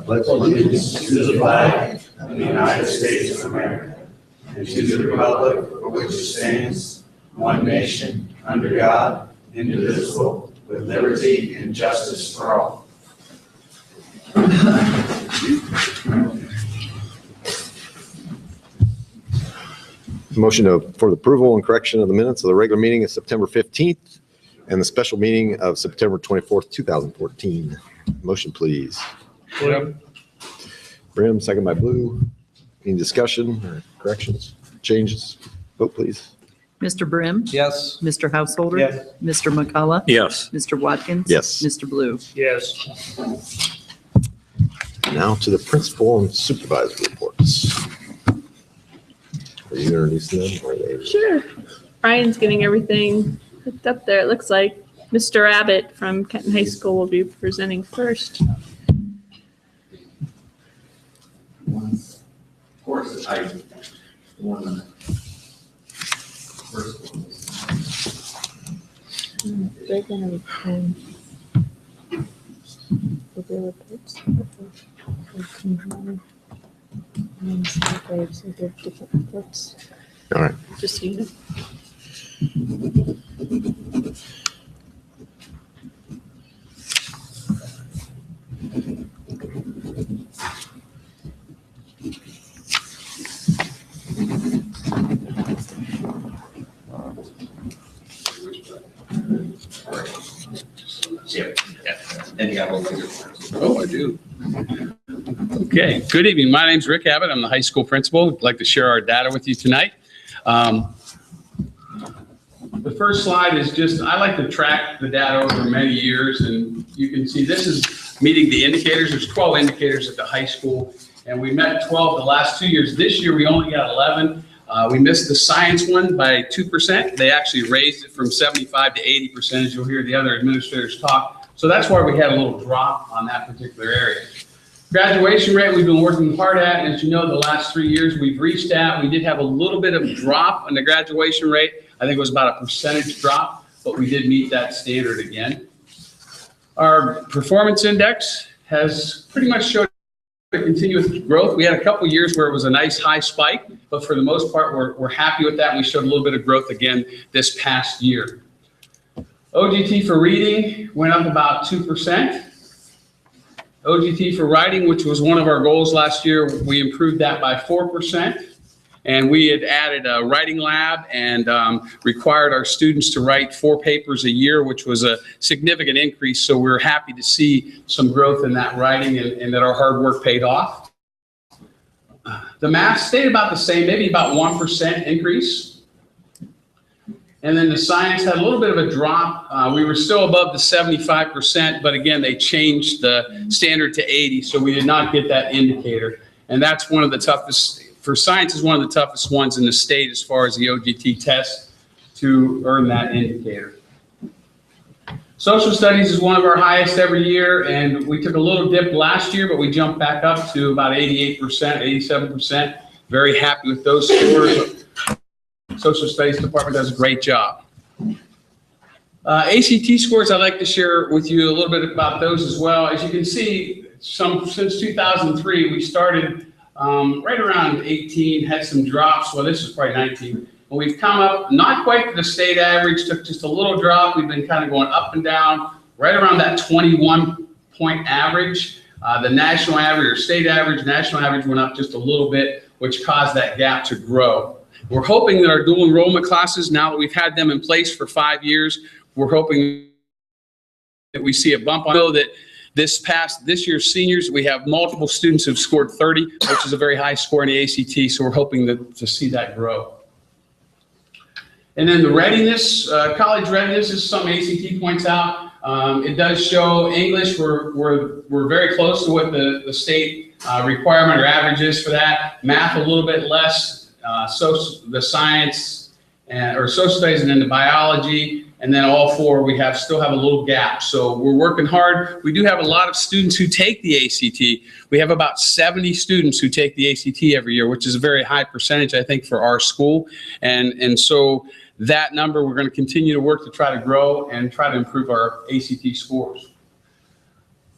pledge allegiance to the flag of the United States of America and to the republic for which it stands, one nation, under God, indivisible, with liberty and justice for all. Motion for the approval and correction of the minutes of the regular meeting of September 15th and the special meeting of September 24th, 2014. Motion, please. Brim, second by Blue. Any discussion or corrections, changes? Vote, please. Mr. Brim? Yes. Mr. Householder? Yes. Mr. McCullough? Yes. Mr. Watkins? Yes. Mr. Blue? Yes. Now to the principal and supervisor reports. Are you introducing them or are they? Sure. Brian's getting everything hooked up there, it looks like. Mr. Abbott from Kenton High School will be presenting first. Of course, one first one. They're gonna with their reports. Different reports. All right. Just so you know. Oh, I do. Okay, good evening. My name's Rick Abbott. I'm the high school principal. I'd like to share our data with you tonight. The first slide is just, I like to track the data over many years, and you can see this is meeting the indicators. There's 12 indicators at the high school, and we met 12 the last 2 years. This year, we only got 11. We missed the science one by 2%. They actually raised it from 75 to 80%, as you'll hear the other administrators talk. So that's why we had a little drop on that particular area. Graduation rate we've been working hard at, and as you know, the last 3 years we've reached that. We did have a little bit of drop on the graduation rate. I think it was about a percentage drop, but we did meet that standard again. Our performance index has pretty much showed a continuous growth. We had a couple years where it was a nice high spike, but for the most part, we're happy with that. We showed a little bit of growth again this past year. OGT for reading went up about 2%. OGT for writing, which was one of our goals last year, we improved that by 4%. And we had added a writing lab and required our students to write 4 papers a year, which was a significant increase. So we're happy to see some growth in that writing and that our hard work paid off. The math stayed about the same, maybe about 1% increase. And then the science had a little bit of a drop. We were still above the 75%, but again, they changed the standard to 80, so we did not get that indicator. And that's one of the toughest, for science is one of the toughest ones in the state as far as the OGT test to earn that indicator. Social studies is one of our highest every year, and we took a little dip last year, but we jumped back up to about 88%, 87%. Very happy with those scores. Social Studies Department does a great job. ACT scores, I'd like to share with you a little bit about those as well. As you can see, since 2003, we started right around 18, had some drops. Well, this is probably 19. But we've come up, not quite to the state average, took just a little drop. We've been kind of going up and down, right around that 21-point average. The national average or state average, national average went up just a little bit, which caused that gap to grow. We're hoping that our dual enrollment classes, now that we've had them in place for 5 years, we're hoping that we see a bump. I know that this year's seniors, we have multiple students who've scored 30, which is a very high score in the ACT, so we're hoping to see that grow. And then the readiness, college readiness is something ACT points out. It does show English, we're very close to what the state requirement or average is for that. Math a little bit less. The science or social studies, and then the biology, and then all 4 we still have a little gap. So we're working hard. We do have a lot of students who take the ACT. We have about 70 students who take the ACT every year, which is a very high percentage, I think, for our school. And so that number we're going to continue to work to try to grow and try to improve our ACT scores.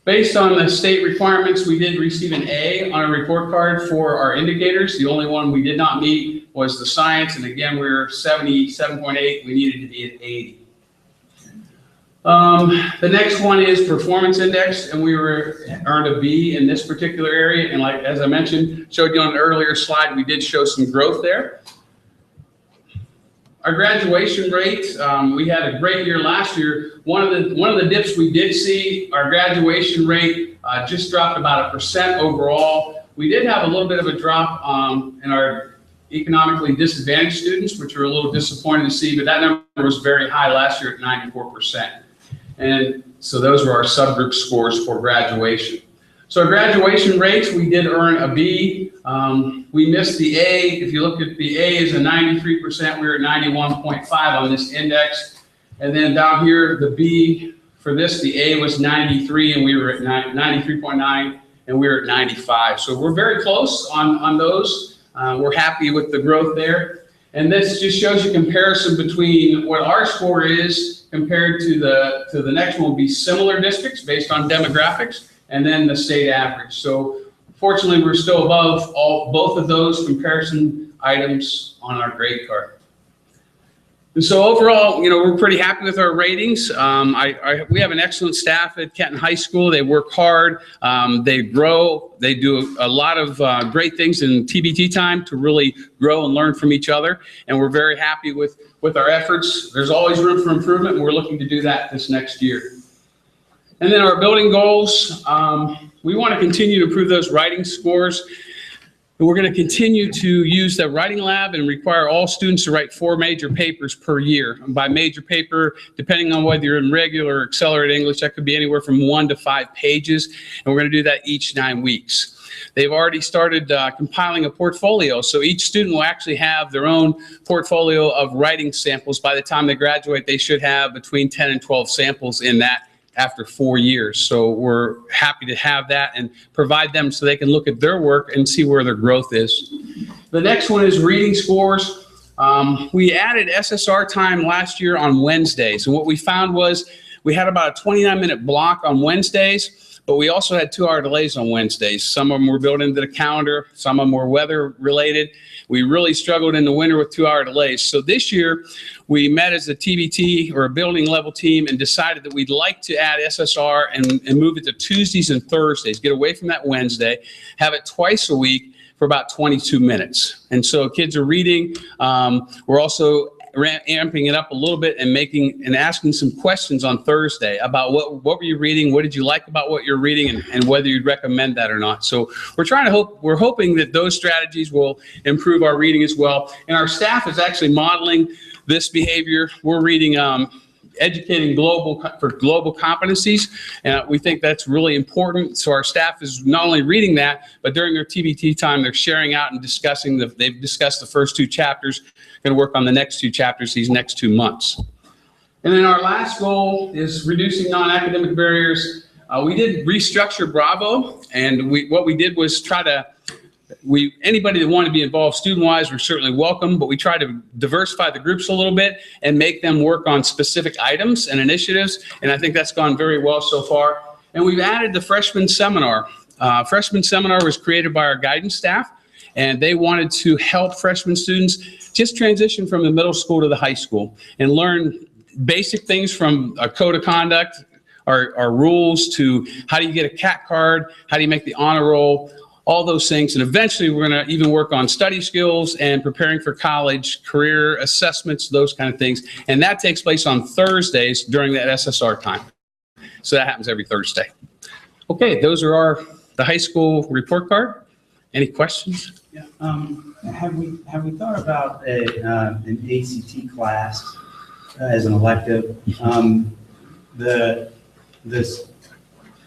Based on the state requirements, we did receive an A on a report card for our indicators. The only one we did not meet was the science, and again, we were 77.8. We needed to be at 80. The next one is performance index, and we earned a B in this particular area. And like, as I mentioned, showed you on an earlier slide, we did show some growth there. Our graduation rate, we had a great year last year. One of the dips we did see, our graduation rate just dropped about 1% overall. We did have a little bit of a drop in our economically disadvantaged students, which we're a little disappointed to see, but that number was very high last year at 94%. And so those were our subgroup scores for graduation. So our graduation rates, we did earn a B. We missed the A. If you look at the A is a 93%, we were at 91.5 on this index. And then down here, the B for this, the A was 93 and we were at 93.9 and we were at 95. So we're very close on those. We're happy with the growth there. And this just shows you comparison between what our score is compared to the next one will be similar districts based on demographics, and then the state average. So fortunately, we're still above both of those comparison items on our grade card. And so overall, we're pretty happy with our ratings. We have an excellent staff at Kenton High School. They work hard. They grow. They do a lot of great things in TBT time to really grow and learn from each other. And we're very happy with our efforts. There's always room for improvement, and we're looking to do that this next year. And then our building goals, we want to continue to improve those writing scores. And we're going to continue to use the writing lab and require all students to write 4 major papers per year. And by major paper, depending on whether you're in regular or accelerated English, that could be anywhere from 1 to 5 pages. And we're going to do that each 9 weeks. They've already started compiling a portfolio. So each student will actually have their own portfolio of writing samples. By the time they graduate, they should have between 10 and 12 samples in that after 4 years. So we're happy to have that and provide them so they can look at their work and see where their growth is. The next one is reading scores. We added SSR time last year on Wednesdays. And what we found was we had about a 29-minute block on Wednesdays, but we also had 2-hour delays on Wednesdays. Some of them were built into the calendar. Some of them were weather related. We really struggled in the winter with 2-hour delays. So this year we met as a TBT or a building level team and decided that we'd like to add SSR and move it to Tuesdays and Thursdays, get away from that Wednesday, have it twice a week for about 22 minutes. And so kids are reading. We're also amping it up a little bit and asking some questions on Thursday about what were you reading, what did you like about what you're reading, and whether you'd recommend that or not. So we're hoping that those strategies will improve our reading as well. And our staff is actually modeling this behavior. We're reading educating for global competencies, and we think that's really important. So our staff is not only reading that, but during their TBT time, they're sharing out and discussing. They've discussed the first 2 chapters, going to work on the next 2 chapters these next 2 months. And then our last goal is reducing non-academic barriers. We did restructure Bravo, and what we did was anybody that wanted to be involved student-wise, we're certainly welcome, but we try to diversify the groups a little bit and make them work on specific items and initiatives, and I think that's gone very well so far. And we've added the freshman seminar. Freshman seminar was created by our guidance staff, and they wanted to help freshman students just transition from the middle school to the high school and learn basic things from a code of conduct, our rules, to how do you get a CAT card, how do you make the honor roll, all those things. And eventually we're going to even work on study skills and preparing for college, career assessments, those kind of things. And that takes place on Thursdays during that SSR time. So that happens every Thursday. Okay, those are the high school report card. Any questions? Yeah. Have we thought about an ACT class as an elective? This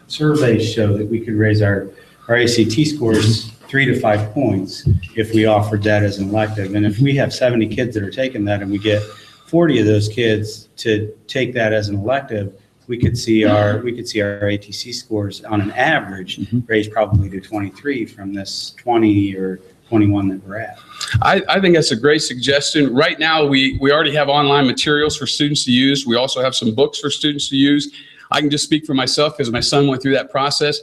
surveys show that we could raise our ACT scores 3 to 5 points if we offered that as an elective. And if we have 70 kids that are taking that and we get 40 of those kids to take that as an elective, we could see our ATC scores on an average raise probably to 23 from this 20 or 21 that we're at. I think that's a great suggestion. Right now, we already have online materials for students to use. We also have some books for students to use. I can just speak for myself because my son went through that process.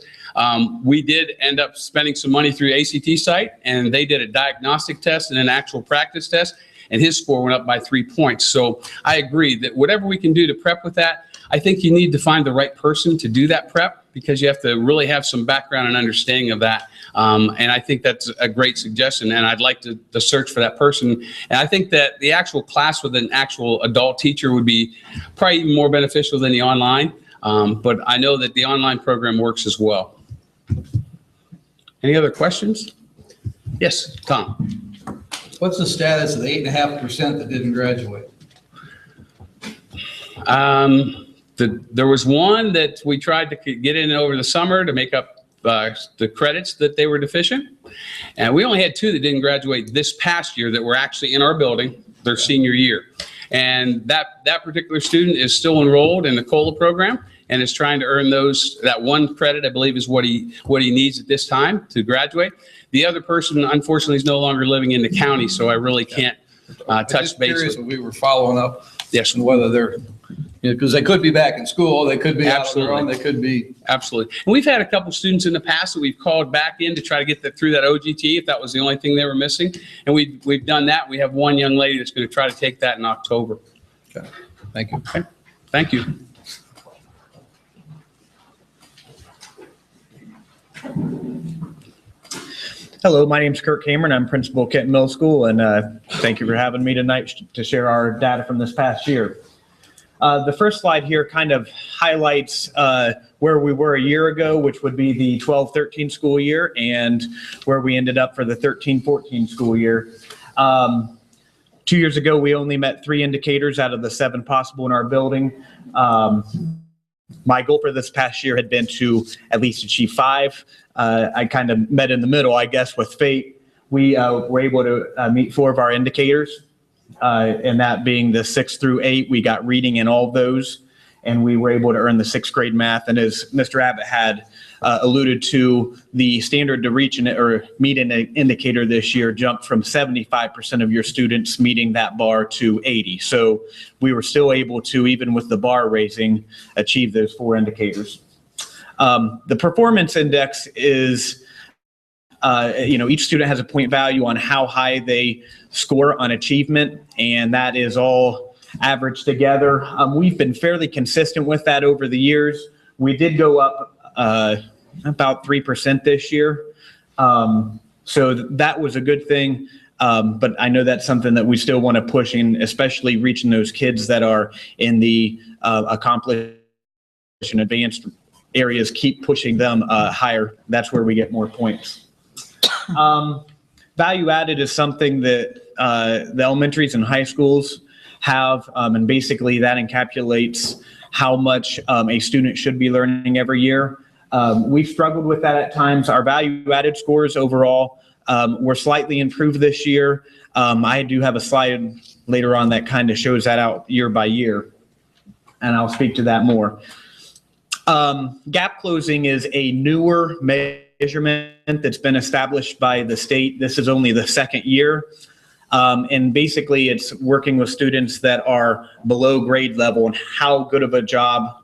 We did end up spending some money through ACT site, and they did a diagnostic test and an actual practice test, and his score went up by 3 points. So I agree that whatever we can do to prep with that, I think you need to find the right person to do that prep, because you have to really have some background and understanding of that. And I think that's a great suggestion, and I'd like to search for that person. And I think that the actual class with an actual adult teacher would be probably even more beneficial than the online. But I know that the online program works as well. Any other questions? Yes, Tom. What's the status of the 8.5% that didn't graduate? There was one that we tried to get in over the summer to make up the credits that they were deficient. And we only had 2 that didn't graduate this past year that were actually in our building their senior year. And that particular student is still enrolled in the COLA program and is trying to earn that 1 credit, I believe, is what he needs at this time to graduate. The other person, unfortunately, is no longer living in the county, so I really can't touch base Curious with. if we were following up. Yes. And whether they're, because they could be back in school, they could be out on their own, Absolutely. they could be. Absolutely. And we've had a couple students in the past that we've called back in to try to get through that OGT if that was the only thing they were missing. And we've done that. We have one young lady that's going to try to take that in October. Okay. Thank you. Okay. Thank you. Hello, my name is Kurt Cameron. I'm principal at Kent Middle School, and thank you for having me tonight to share our data from this past year. The first slide here kind of highlights where we were a year ago, which would be the 12-13 school year, and where we ended up for the 13-14 school year. 2 years ago, we only met 3 indicators out of the 7 possible in our building. My goal for this past year had been to at least achieve 5. I kind of met in the middle, I guess, with fate. We were able to meet 4 of our indicators, and that being the 6 through 8. We got reading in all of those, and we were able to earn the 6th grade math. And as Mr. Abbott had alluded to, the standard to reach or meet an indicator this year jumped from 75% of your students meeting that bar to 80. So we were still able to, even with the bar raising, achieve those 4 indicators. The performance index is, each student has a point value on how high they score on achievement, and that is all averaged together. We've been fairly consistent with that over the years. We did go up about 3% this year. So that was a good thing. But I know that's something that we still want to push in, especially reaching those kids that are in the accomplished and advanced areas. Keep pushing them higher. That's where we get more points. Value added is something that the elementaries and high schools have, and basically that encapsulates how much a student should be learning every year. We've struggled with that at times. Our value added scores overall were slightly improved this year. I do have a slide later on that kind of shows that out year by year, and I'll speak to that more. Gap closing is a newer measurement that's been established by the state. This is only the 2nd year. And basically it's working with students that are below grade level and how good of a job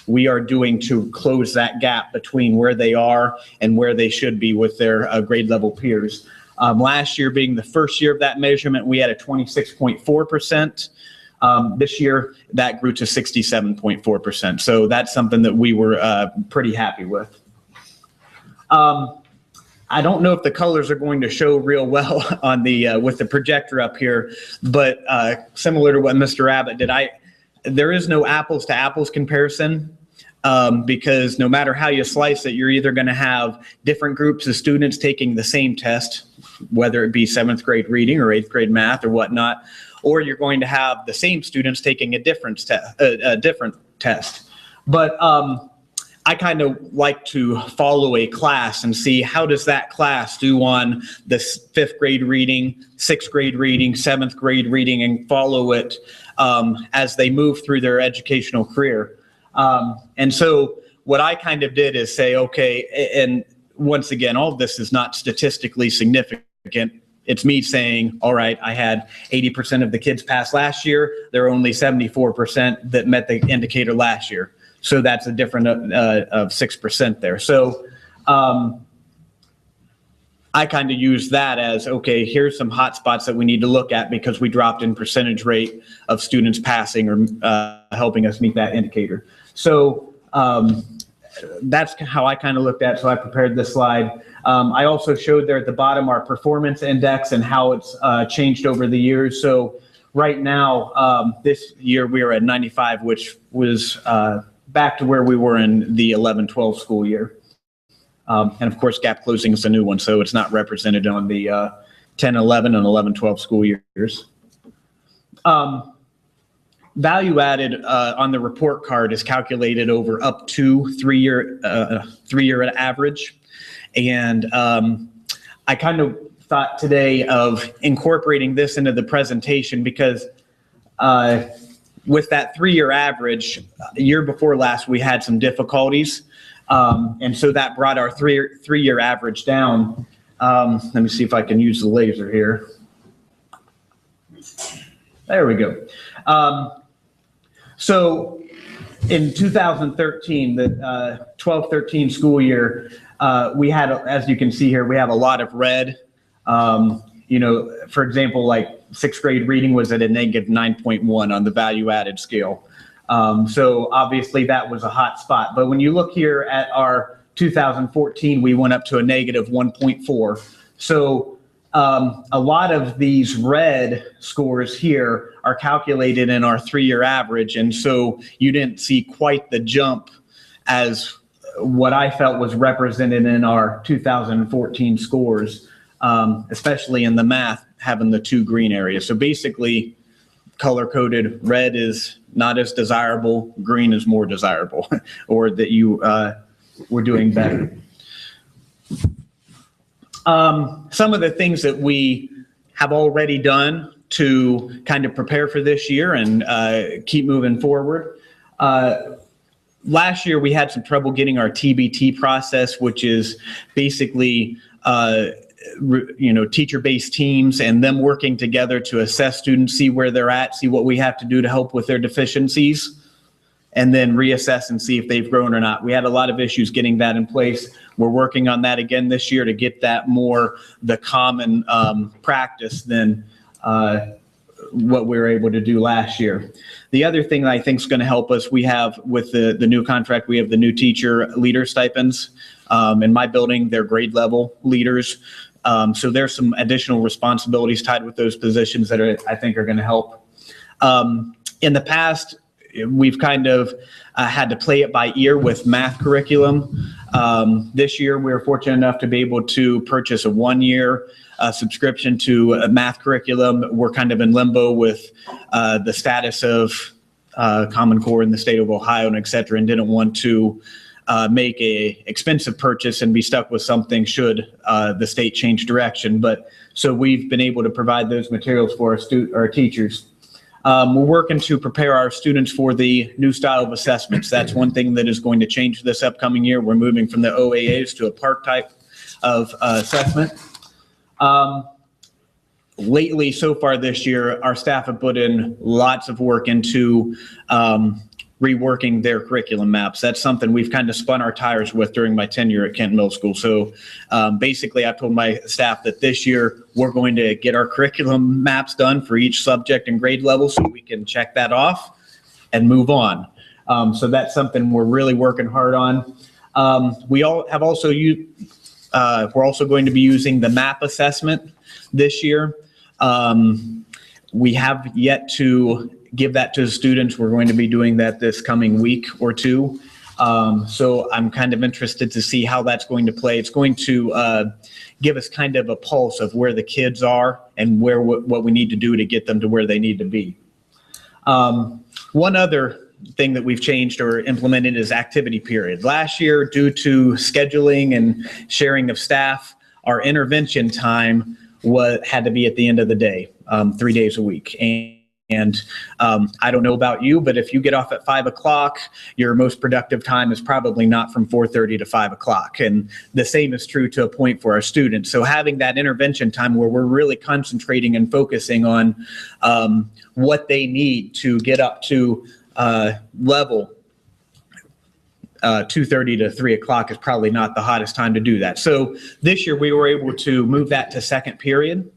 we are doing to close that gap between where they are and where they should be with their grade level peers. Last year being the first year of that measurement, we had a 26.4%. This year, that grew to 67.4%. So that's something that we were pretty happy with. I don't know if the colors are going to show real well on the with the projector up here, but similar to what Mr. Abbott did, there is no apples to apples comparison. Because no matter how you slice it, you're either going to have different groups of students taking the same test, whether it be 7th grade reading or 8th grade math or whatnot, or you're going to have the same students taking a different test. But I kind of like to follow a class and see how does that class do on the 5th grade reading, 6th grade reading, 7th grade reading, and follow it as they move through their educational career. And so what I kind of did is say, okay, and once again, all of this is not statistically significant. It's me saying, all right, I had 80% of the kids pass last year. There are only 74% that met the indicator last year. So that's a difference of 6% there. So I kind of use that as, okay, here's some hot spots that we need to look at because we dropped in percentage rate of students passing or helping us meet that indicator. So that's how I kind of looked at it. So I prepared this slide. I also showed there at the bottom our performance index and how it's changed over the years. So right now, this year we are at 95, which was back to where we were in the 11-12 school year. And of course, gap closing is a new one, so it's not represented on the 10-11 and 11-12 school years. Value added on the report card is calculated over up to three-year average. And I kind of thought today of incorporating this into the presentation because with that 3-year average, year before last, we had some difficulties. And so that brought our three-year average down. Let me see if I can use the laser here. There we go. So in 2013, the 12-13 school year, we had, as you can see here, we have a lot of red. You know, for example, like 6th grade reading was at a negative 9.1 on the value added scale. So obviously that was a hot spot. But when you look here at our 2014, we went up to a negative 1.4. So a lot of these red scores here are calculated in our 3-year average. And so you didn't see quite the jump as what I felt was represented in our 2014 scores, especially in the math, having the 2 green areas. So basically, color-coded, red is not as desirable, green is more desirable, or that you were doing better. Some of the things that we have already done to kind of prepare for this year and keep moving forward. Last year, we had some trouble getting our TBT process, which is basically teacher-based teams and them working together to assess students, see where they're at, see what we have to do to help with their deficiencies, and then reassess and see if they've grown or not. We had a lot of issues getting that in place. We're working on that again this year to get that more the common practice than what we were able to do last year. The other thing that I think is going to help us, we have with the new contract, we have the new teacher leader stipends. In my building, they're grade level leaders. So there's some additional responsibilities tied with those positions that I think are going to help. In the past, we've kind of had to play it by ear with math curriculum. This year, we were fortunate enough to be able to purchase a 1-year subscription to a math curriculum. We're kind of in limbo with the status of Common Core in the state of Ohio and et cetera, and didn't want to make a expensive purchase and be stuck with something should the state change direction. But so we've been able to provide those materials for our teachers. We're working to prepare our students for the new style of assessments. That's one thing that is going to change this upcoming year. We're moving from the OAAs to a PARCC type of assessment. Lately, so far this year, our staff have put in lots of work into reworking their curriculum maps. That's something we've kind of spun our tires with during my tenure at Kent Middle School. So basically, I've told my staff that this year we're going to get our curriculum maps done for each subject and grade level so we can check that off and move on. So that's something we're really working hard on. We're also going to be using the map assessment this year. We have yet to give that to the students. We're going to be doing that this coming week or two. So I'm kind of interested to see how that's going to play. It's going to give us kind of a pulse of where the kids are and what we need to do to get them to where they need to be. One other thing that we've changed or implemented is activity period. Last year, due to scheduling and sharing of staff, our intervention time had to be at the end of the day, 3 days a week. And I don't know about you, but if you get off at 5 o'clock, your most productive time is probably not from 4:30 to 5 o'clock. And the same is true to a point for our students. So having that intervention time where we're really concentrating and focusing on what they need to get up to level 2:30 to 3 o'clock is probably not the hottest time to do that. So this year we were able to move that to second period.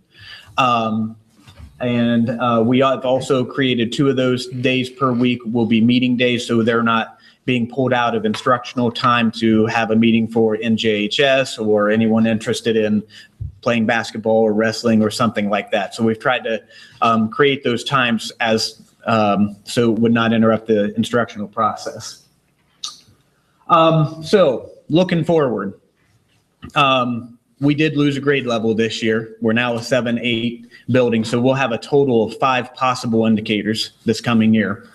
And we have also created 2 of those days per week will be meeting days, so they're not being pulled out of instructional time to have a meeting for NJHS or anyone interested in playing basketball or wrestling or something like that. So we've tried to create those times as so it would not interrupt the instructional process. So looking forward, we did lose a grade level this year. We're now a 7-8 building, so we'll have a total of 5 possible indicators this coming year.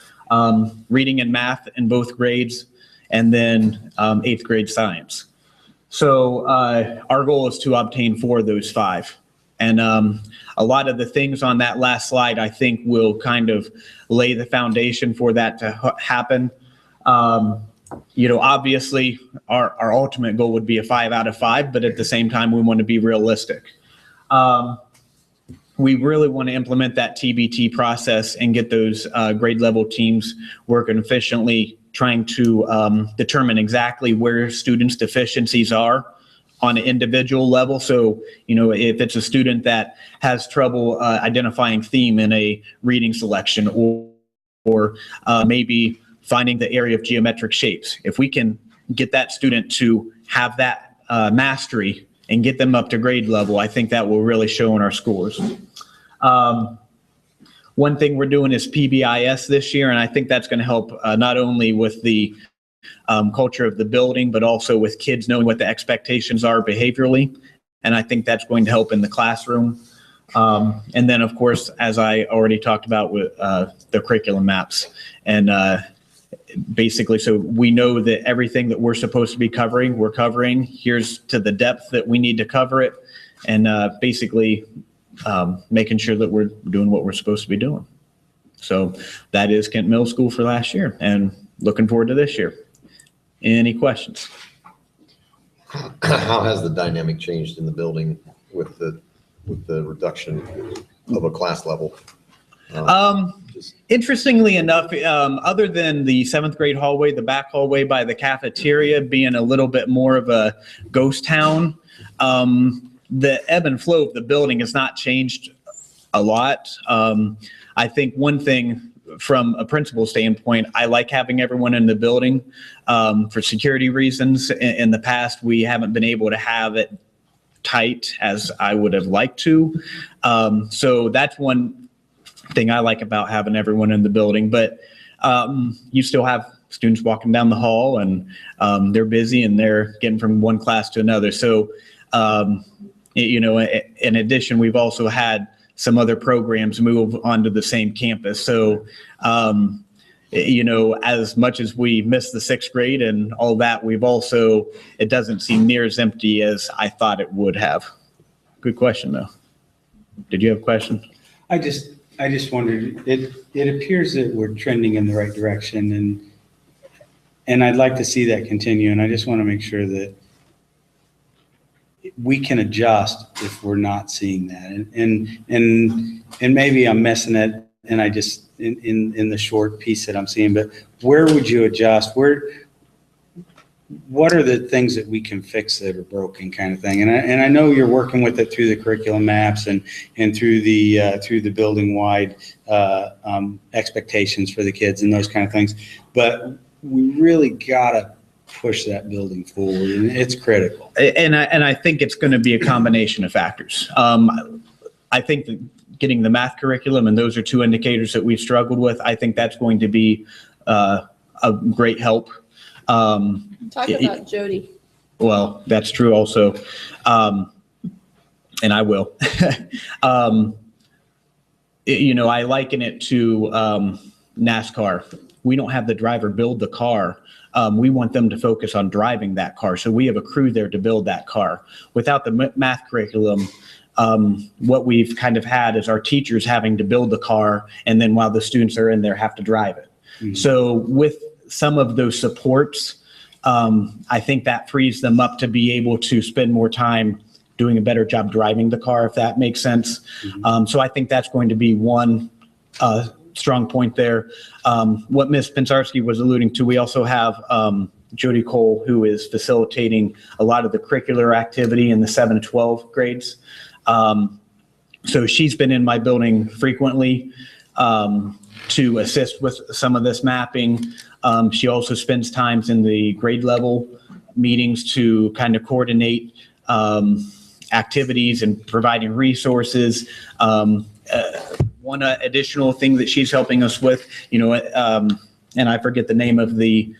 Reading and math in both grades, and then 8th grade science. So our goal is to obtain 4 of those 5. And a lot of the things on that last slide, I think, will kind of lay the foundation for that to happen. You know, obviously, our ultimate goal would be a 5 out of 5, but at the same time, we want to be realistic. We really want to implement that TBT process and get those grade level teams working efficiently, trying to determine exactly where students' deficiencies are on an individual level. So, you know, if it's a student that has trouble identifying theme in a reading selection, or maybe finding the area of geometric shapes, if we can get that student to have that mastery and get them up to grade level, I think that will really show in our scores. One thing we're doing is PBIS this year, and I think that's going to help not only with the culture of the building, but also with kids knowing what the expectations are behaviorally. And I think that's going to help in the classroom. And then, of course, as I already talked about with the curriculum maps. And basically, so we know that everything that we're supposed to be covering, we're covering. Here's to the depth that we need to cover it. And basically, making sure that we're doing what we're supposed to be doing. So that is Kent Middle School for last year, and looking forward to this year. Any questions? How has the dynamic changed in the building with the reduction of a class level? Interestingly enough, other than the 7th grade hallway, the back hallway by the cafeteria being a little bit more of a ghost town, the ebb and flow of the building has not changed a lot. I think one thing from a principal standpoint, I like having everyone in the building for security reasons. In the past, we haven't been able to have it tight as I would have liked to. So that's one thing I like about having everyone in the building. But you still have students walking down the hall, and they're busy and they're getting from one class to another. So you know, in addition, we've also had some other programs move onto the same campus. So, you know, as much as we miss the 6th grade and all that, we've also, it doesn't seem near as empty as I thought it would have. Good question, though. Did you have a question? I just wondered, it appears that we're trending in the right direction, and I'd like to see that continue. And I just want to make sure that we can adjust if we're not seeing that. And maybe I'm missing it, and I just in the short piece that I'm seeing. But where would you adjust? What are the things that we can fix that are broken, kind of thing? And I know you're working with it through the curriculum maps and through the building wide expectations for the kids and those kind of things. But we really gotta push that building forward, and it's critical. And I think it's going to be a combination of factors. I think that getting the math curriculum, and those are 2 indicators that we've struggled with, I think that's going to be a great help. Talk about Jody. Well, that's true also. And I will. You know, I liken it to NASCAR. We don't have the driver build the car. We want them to focus on driving that car. So we have a crew there to build that car. Without the math curriculum, what we've kind of had is our teachers having to build the car, and then while the students are in there, have to drive it. Mm-hmm. So with some of those supports, I think that frees them up to be able to spend more time doing a better job driving the car, if that makes sense. Mm-hmm. So I think that's going to be one strong point there. What Ms. Pensarski was alluding to, we also have Jody Cole, who is facilitating a lot of the curricular activity in the 7 to 12 grades. So she's been in my building frequently to assist with some of this mapping. She also spends times in the grade level meetings to kind of coordinate activities and providing resources. One additional thing that she's helping us with, and I forget the name of the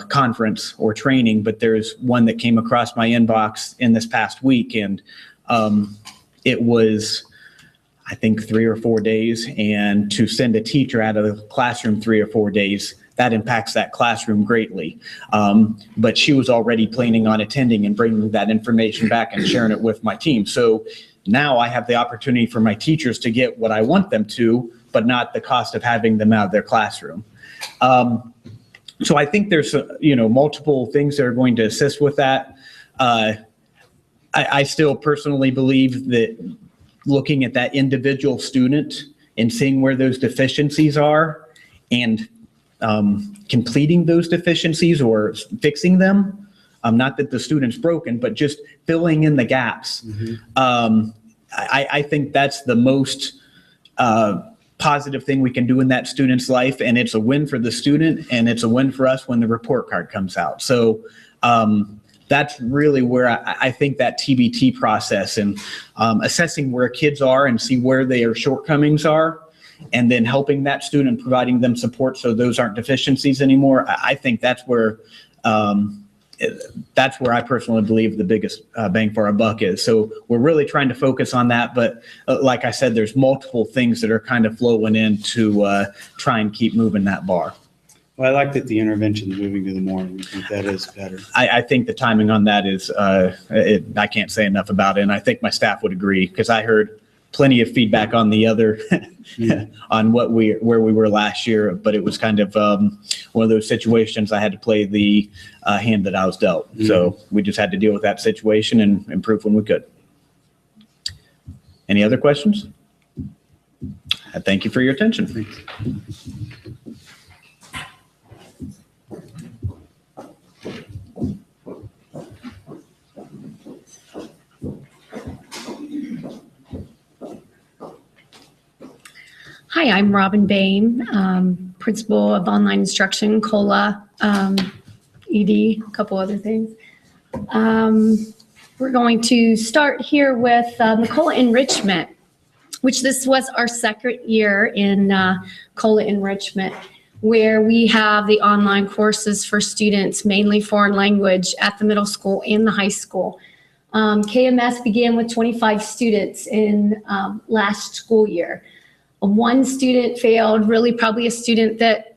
conference or training, but there's one that came across my inbox in this past week, and it was, I think, 3 or 4 days, and to send a teacher out of the classroom 3 or 4 days, that impacts that classroom greatly. But she was already planning on attending and bringing that information back and sharing it with my team. So now I have the opportunity for my teachers to get what I want them to, but not the cost of having them out of their classroom. So I think there's, multiple things that are going to assist with that. I still personally believe that looking at that individual student and seeing where those deficiencies are and completing those deficiencies or fixing them, not that the student's broken, but just filling in the gaps. I think that's the most positive thing we can do in that student's life, and it's a win for the student, and it's a win for us when the report card comes out. So that's really where I think that TBT process and assessing where kids are and see where their shortcomings are, and then helping that student, providing them support so those aren't deficiencies anymore. I think that's where I personally believe the biggest bang for our buck is. So we're really trying to focus on that. But like I said, there's multiple things that are kind of flowing in to try and keep moving that bar. Well, I like that the intervention is moving to the morning. I think that is better. I think the timing on that is, I can't say enough about it. And I think my staff would agree, because I heard plenty of feedback on the other, on where we were last year, but it was kind of one of those situations I had to play the hand that I was dealt. So we just had to deal with that situation and improve when we could. Any other questions? I thank you for your attention. Thanks. Hi, I'm Robin Bain, Principal of Online Instruction, COLA, ED, a couple other things. We're going to start here with COLA Enrichment, which this was our second year in COLA Enrichment, where we have the online courses for students, mainly foreign language, at the middle school and the high school. KMS began with 25 students in last school year. One student failed, really probably a student that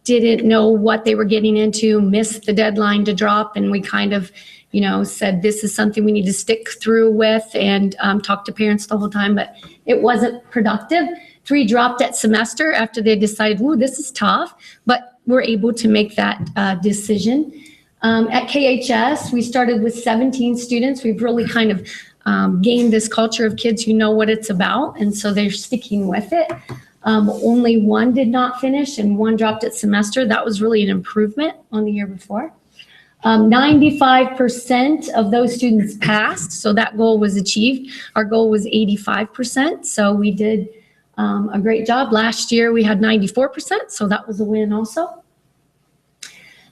didn't know what they were getting into, missed the deadline to drop, and we kind of, said this is something we need to stick through with and talk to parents the whole time, but it wasn't productive. 3 dropped at semester after they decided, ooh, this is tough, but we're able to make that decision. At KHS, we started with 17 students. We've really kind of gained this culture of kids who know what it's about, and so they're sticking with it. Only 1 did not finish and 1 dropped at semester. That was really an improvement on the year before. 95% of those students passed, so that goal was achieved. Our goal was 85%, so we did a great job. Last year we had 94%, so that was a win also.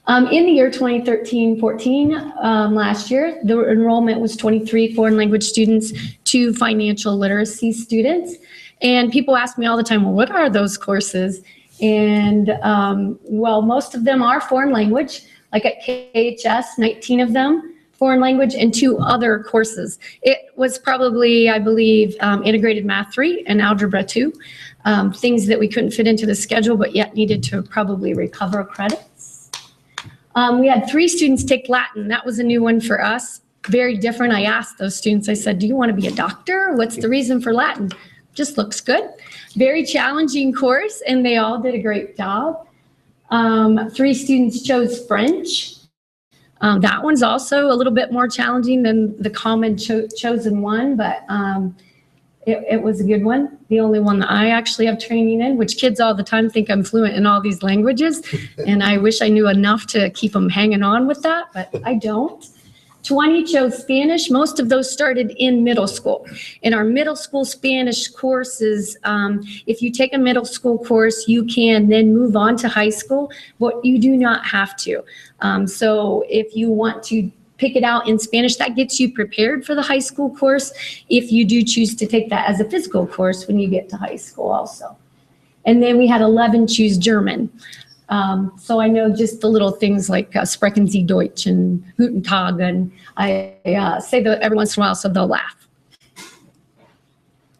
In the year 2013-14, last year, the enrollment was 23 foreign language students, 2 financial literacy students. And people ask me all the time, well, what are those courses? And well, most of them are foreign language. Like at KHS, 19 of them foreign language and 2 other courses. It was probably, I believe, integrated math 3 and algebra 2, things that we couldn't fit into the schedule, but yet needed to probably recover credits. We had 3 students take Latin. That was a new one for us. Very different. I asked those students, I said, do you want to be a doctor? What's the reason for Latin? Just looks good. Very challenging course, and they all did a great job. 3 students chose French. That one's also a little bit more challenging than the common chosen one, but It was a good one. The only one that I actually have training in, which kids all the time think I'm fluent in all these languages. And I wish I knew enough to keep them hanging on with that, but I don't. 20 chose Spanish. Most of those started in middle school. In our middle school Spanish courses, if you take a middle school course, you can then move on to high school, but you do not have to. So if you want to pick it out in Spanish, that gets you prepared for the high school course if you do choose to take that as a physical course when you get to high school also. And then we had 11 choose German. So I know just the little things like Sprechen Sie Deutsch and Guten Tag, and I say that every once in a while so they'll laugh.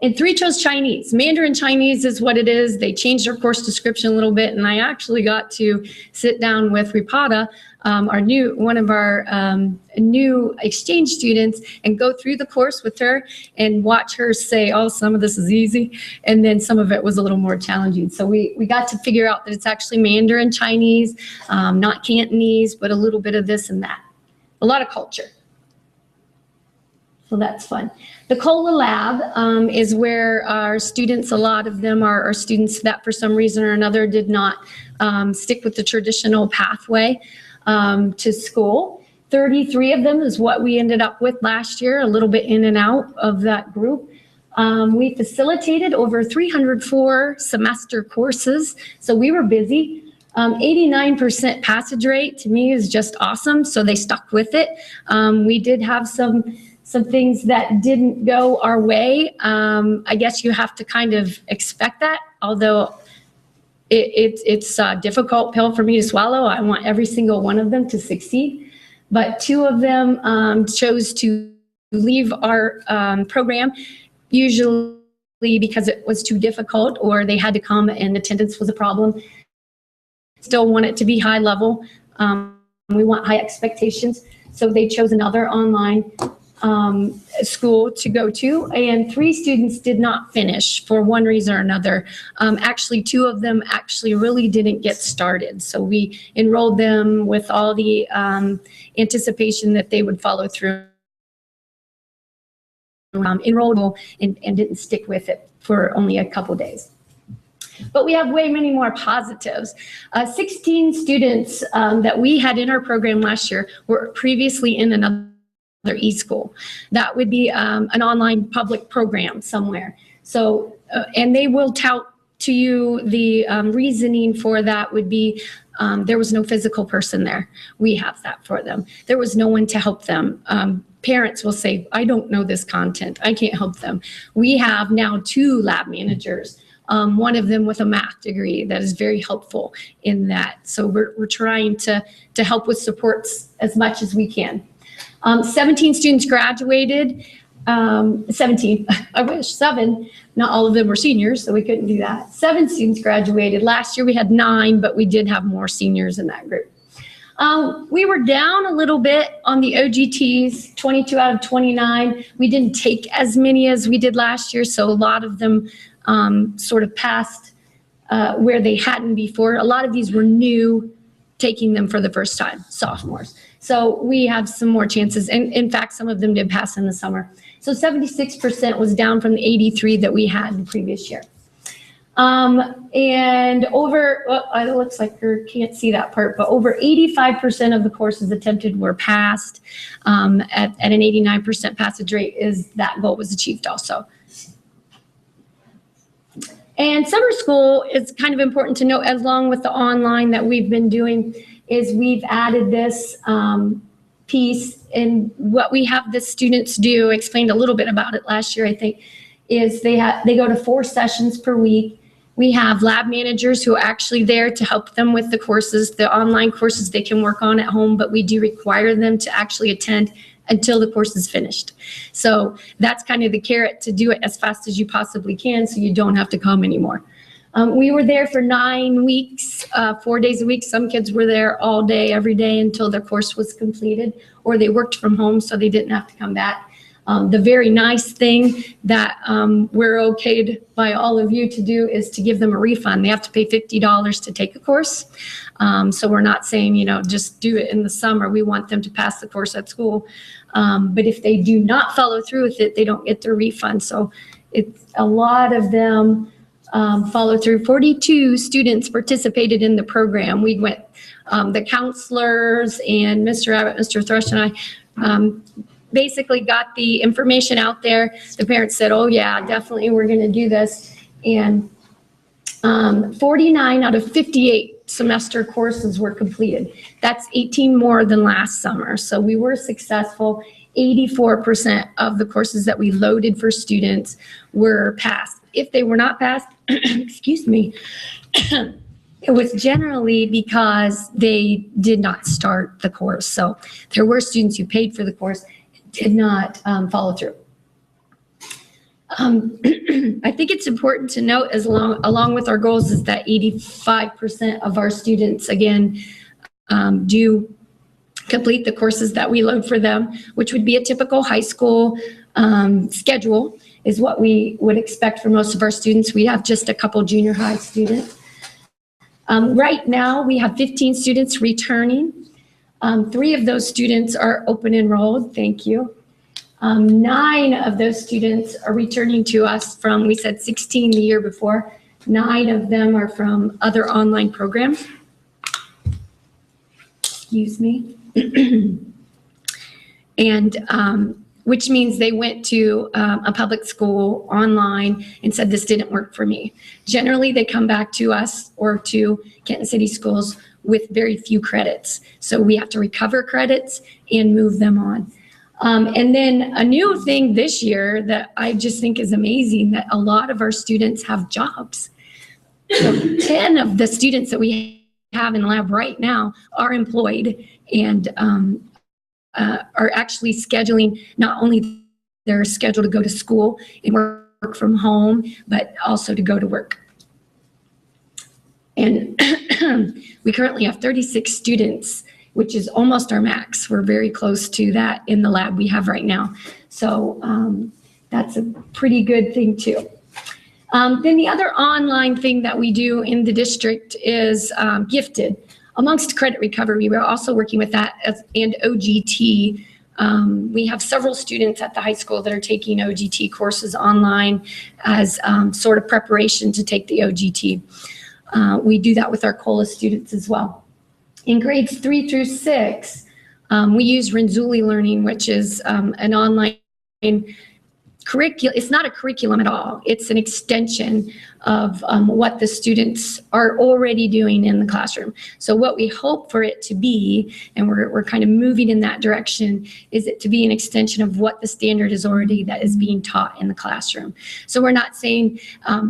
And 3 chose Chinese. Mandarin Chinese is what it is. They changed their course description a little bit, and I actually got to sit down with Ripada, one of our new exchange students, and go through the course with her and watch her say, oh, some of this is easy, and then some of it was a little more challenging. So we got to figure out that it's actually Mandarin Chinese, not Cantonese, but a little bit of this and that. A lot of culture. So that's fun. The COLA lab is where our students, a lot of them are students that for some reason or another did not stick with the traditional pathway to school. 33 of them is what we ended up with last year, a little bit in and out of that group. We facilitated over 304 semester courses, so we were busy. 89% passage rate to me is just awesome, so they stuck with it. We did have some things that didn't go our way. I guess you have to kind of expect that, although it's a difficult pill for me to swallow. I want every single one of them to succeed. But 2 of them chose to leave our program, usually because it was too difficult or they had to come and attendance was a problem. Still want it to be high level. We want high expectations. So they chose another online school to go to, and 3 students did not finish for one reason or another. Actually, 2 of them actually really didn't get started. So we enrolled them with all the anticipation that they would follow through. Enrolled and didn't stick with it for only a couple days. But we have way many more positives. 16 students that we had in our program last year were previously in another e-school. That would be an online public program somewhere. So, and they will tout to you the reasoning for that would be there was no physical person there. We have that for them. There was no one to help them. Parents will say, I don't know this content. I can't help them. We have now 2 lab managers. One of them with a math degree that is very helpful in that. So we're trying to help with supports as much as we can. 17 students graduated, 17, I wish, 7, not all of them were seniors, so we couldn't do that. 7 students graduated. Last year we had 9, but we did have more seniors in that group. We were down a little bit on the OGTs, 22 out of 29. We didn't take as many as we did last year, so a lot of them sort of passed where they hadn't before. A lot of these were new, taking them for the first time, sophomores. So we have some more chances. And in fact, some of them did pass in the summer. So 76% was down from the 83 that we had the previous year. And over, well, it looks like you can't see that part, but over 85% of the courses attempted were passed. At an 89% passage rate that goal was achieved also. And summer school is kind of important to note, along with the online that we've been doing, is we've added this piece. And what we have the students do, explained a little bit about it last year, I think, is they go to 4 sessions per week. We have lab managers who are actually there to help them with the courses. The online courses they can work on at home, but we do require them to actually attend until the course is finished. So that's kind of the carrot, to do it as fast as you possibly can so you don't have to come anymore. We were there for 9 weeks, 4 days a week. Some kids were there all day, every day until their course was completed, or they worked from home so they didn't have to come back. The very nice thing that we're okayed by all of you to do is to give them a refund. They have to pay $50 to take a course. So we're not saying, just do it in the summer. We want them to pass the course at school. But if they do not follow through with it, they don't get their refund. So it's a lot of them follow through. 42 students participated in the program. We went, the counselors and Mr. Abbott, Mr. Thrush and I basically got the information out there. The parents said, oh yeah, definitely we're gonna do this. And 49 out of 58 semester courses were completed. That's 18 more than last summer. So we were successful. 84% of the courses that we loaded for students were passed. If they were not passed, excuse me, it was generally because they did not start the course. So there were students who paid for the course and did not follow through. I think it's important to note, along with our goals, is that 85% of our students, again, do complete the courses that we load for them, which would be a typical high school schedule, is what we would expect for most of our students. We have just a couple junior high students. Right now, we have 15 students returning. 3 of those students are open enrolled. Thank you. 9 of those students are returning to us from, we said 16 the year before. 9 of them are from other online programs. Excuse me. And which means they went to a public school online and said, this didn't work for me. Generally, they come back to us or to Kenton City Schools with very few credits. So we have to recover credits and move them on. And then a new thing this year that I just think is amazing, that a lot of our students have jobs. So 10 of the students that we have in the lab right now are employed and are actually scheduling, not only their schedule to go to school and work from home, but also to go to work. And we currently have 36 students, which is almost our max. We're very close to that in the lab we have right now. So that's a pretty good thing too. Then the other online thing that we do in the district is gifted. Amongst credit recovery, we're also working with that and OGT. We have several students at the high school that are taking OGT courses online as sort of preparation to take the OGT. We do that with our COLA students as well. In grades 3 through 6, we use Renzulli Learning, which is an online curriculum. It's not a curriculum at all. It's an extension of what the students are already doing in the classroom. So what we hope for it to be, and we're kind of moving in that direction, is it to be an extension of what the standard is already that is being taught in the classroom. So we're not saying,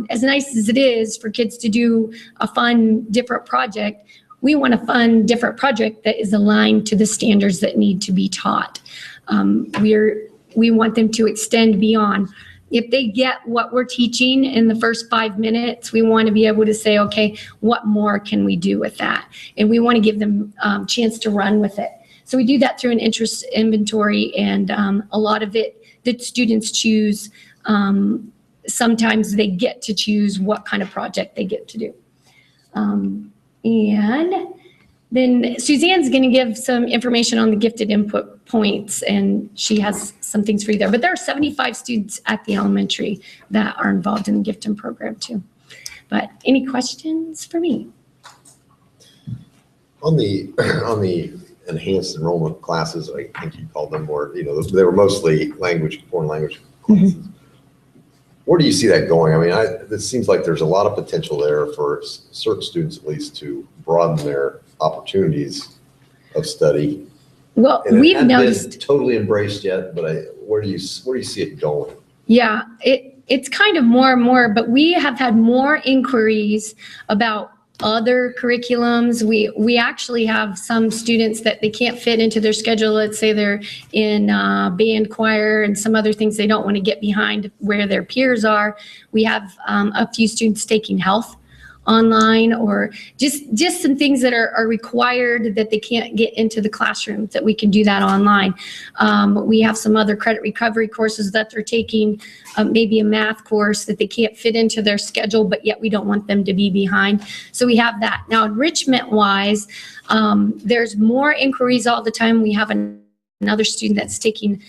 as nice as it is for kids to do a fun, different project, we want a fun, different project that is aligned to the standards that need to be taught. We want them to extend beyond. If they get what we're teaching in the first 5 minutes, we want to be able to say, okay, what more can we do with that? And we want to give them a chance to run with it. So we do that through an interest inventory, and a lot of it, the students choose. Sometimes they get to choose what kind of project they get to do. And then Suzanne's going to give some information on the gifted input points, and she has some things for you there. But there are 75 students at the elementary that are involved in the gifting program too. But any questions for me? On the enhanced enrollment classes, I think you called them, or they were mostly foreign language classes. Mm-hmm. Where do you see that going? I mean, it seems like there's a lot of potential there for certain students, at least, to broaden their opportunities of study. Well, and we've noticed been totally embraced yet, but where do you see it going? Yeah, it's kind of more and more, but we have had more inquiries about other curriculums. We actually have some students that they can't fit into their schedule. Let's say they're in band, choir, and some other things they don't want to get behind where their peers are. We have a few students taking health online, or just some things that are required that they can't get into the classroom, that we can do that online. We have some other credit recovery courses that they're taking, maybe a math course that they can't fit into their schedule, but yet we don't want them to be behind. So we have that. Now, enrichment wise, there's more inquiries all the time. We have another student that's taking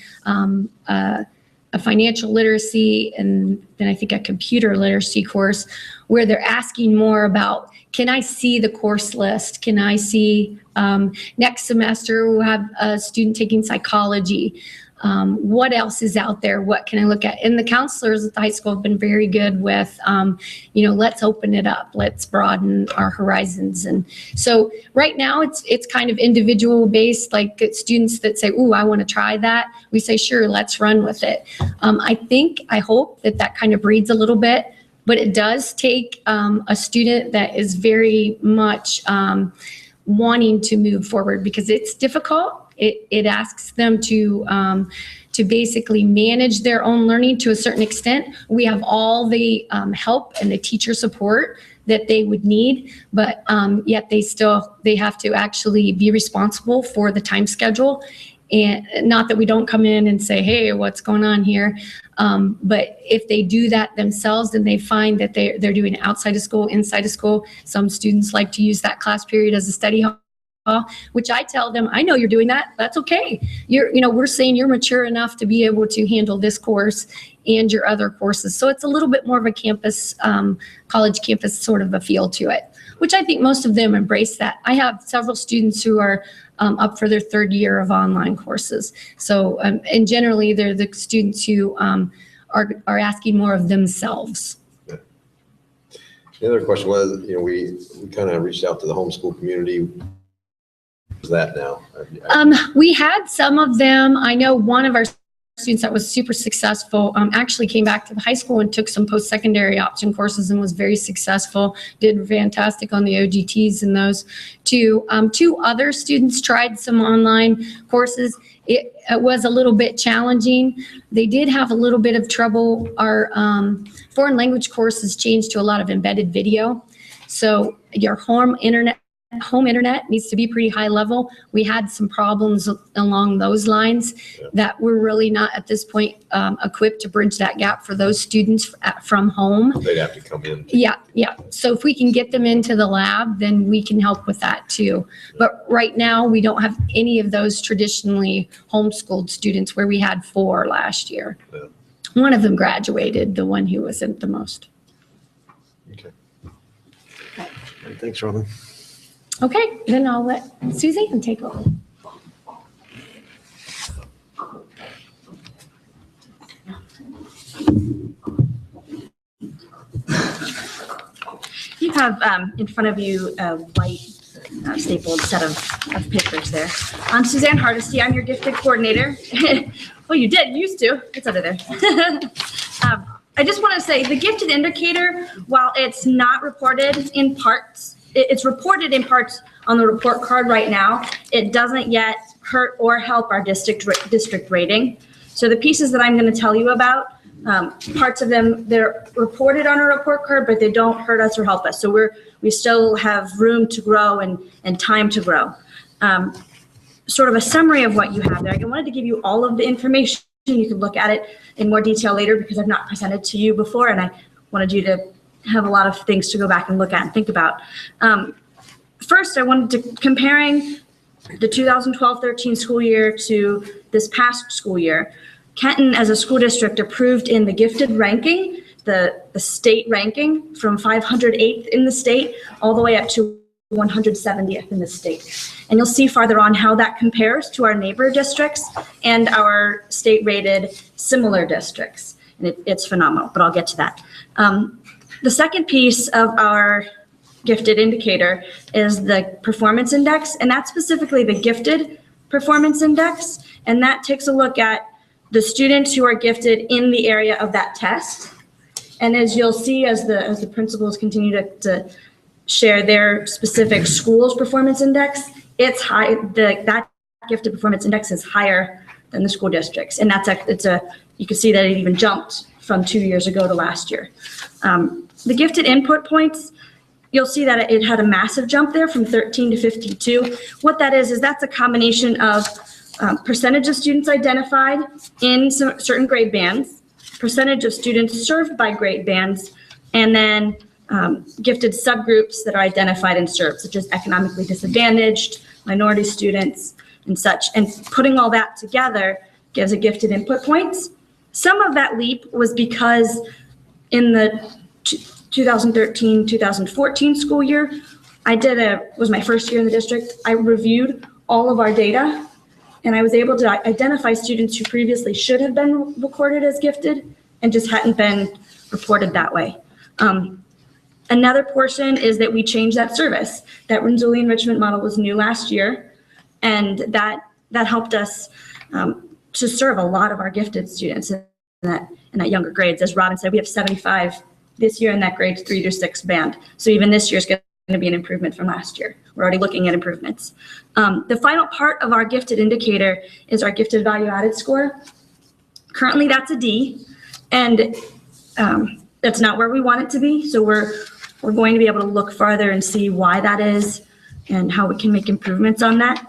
a financial literacy and then I think a computer literacy course where they're asking more about, can I see the course list? Can I see next semester we'll have a student taking psychology. What else is out there? What can I look at? And the counselors at the high school have been very good with, let's open it up. Let's broaden our horizons. And so right now it's kind of individual based, like students that say, ooh, I want to try that. We say, sure, let's run with it. I hope that kind of breeds a little bit, but it does take a student that is very much wanting to move forward because it's difficult. It asks them to basically manage their own learning to a certain extent. We have all the help and the teacher support that they would need, but yet they have to actually be responsible for the time schedule. And not that we don't come in and say, hey, what's going on here? But if they do that themselves and they find that they're doing it outside of school, inside of school, some students like to use that class period as a study hall, which I tell them, I know you're doing that. That's okay. We're saying you're mature enough to be able to handle this course and your other courses. So it's a little bit more of a campus, college campus sort of a feel to it, which I think most of them embrace that. I have several students who are up for their third year of online courses. So, and generally they're the students who are asking more of themselves. The other question was, we kind of reached out to the homeschool community. Is that now? We had some of them. I know one of our students that was super successful actually came back to the high school and took some post-secondary option courses and was very successful, did fantastic on the OGTs and those. Two other students tried some online courses. It was a little bit challenging. They did have a little bit of trouble. Our foreign language courses changed to a lot of embedded video. So your home internet needs to be pretty high level. We had some problems along those lines that we're really not at this point equipped to bridge that gap for those students from home. They'd have to come in. Yeah. So if we can get them into the lab, then we can help with that too. But right now we don't have any of those traditionally homeschooled students where we had 4 last year. Yeah. One of them graduated, the one who wasn't the most. Okay. Thanks, Robin. Okay, then I'll let Susie take over. You have in front of you a white stapled set of papers there. I'm Suzanne Hardesty. I'm your gifted coordinator. Well, you did, used to. It's under there. I just want to say the gifted indicator, while it's not reported in parts, it's reported in parts on the report card right now. It doesn't yet hurt or help our district rating. So the pieces that I'm going to tell you about, parts of them, they're reported on a report card, but they don't hurt us or help us. So we still have room to grow and time to grow. Sort of a summary of what you have there. I wanted to give you all of the information. You can look at it in more detail later because I've not presented to you before, and I wanted you to have a lot of things to go back and look at and think about. First, I wanted to comparing the 2012-13 school year to this past school year. Kenton, as a school district, approved in the gifted ranking, the state ranking, from 508th in the state all the way up to 170th in the state. And you'll see farther on how that compares to our neighbor districts and our state-rated similar districts. And it's phenomenal, but I'll get to that. The second piece of our gifted indicator is the performance index, and that's specifically the gifted performance index. And that takes a look at the students who are gifted in the area of that test. And as you'll see, as the principals continue to share their specific school's performance index, it's high. That gifted performance index is higher than the school districts. And you can see that it even jumped from 2 years ago to last year. The gifted input points, you'll see that it had a massive jump there from 13 to 52. What that is that's a combination of percentage of students identified in certain grade bands, percentage of students served by grade bands, and then gifted subgroups that are identified and served, such as economically disadvantaged, minority students, and such. And putting all that together gives a gifted input points. Some of that leap was because in the 2013-2014 school year, was my first year in the district. I reviewed all of our data, and I was able to identify students who previously should have been recorded as gifted and just hadn't been reported that way. Another portion is that we changed that service. That Renzulli enrichment model was new last year, and that helped us to serve a lot of our gifted students in that younger grades. As Robin said, we have 75 this year in that grades 3 to 6 band. So even this year's going to be an improvement from last year. We're already looking at improvements. The final part of our gifted indicator is our gifted value added score. Currently that's a D, and that's not where we want it to be. So we're going to be able to look farther and see why that is and how we can make improvements on that.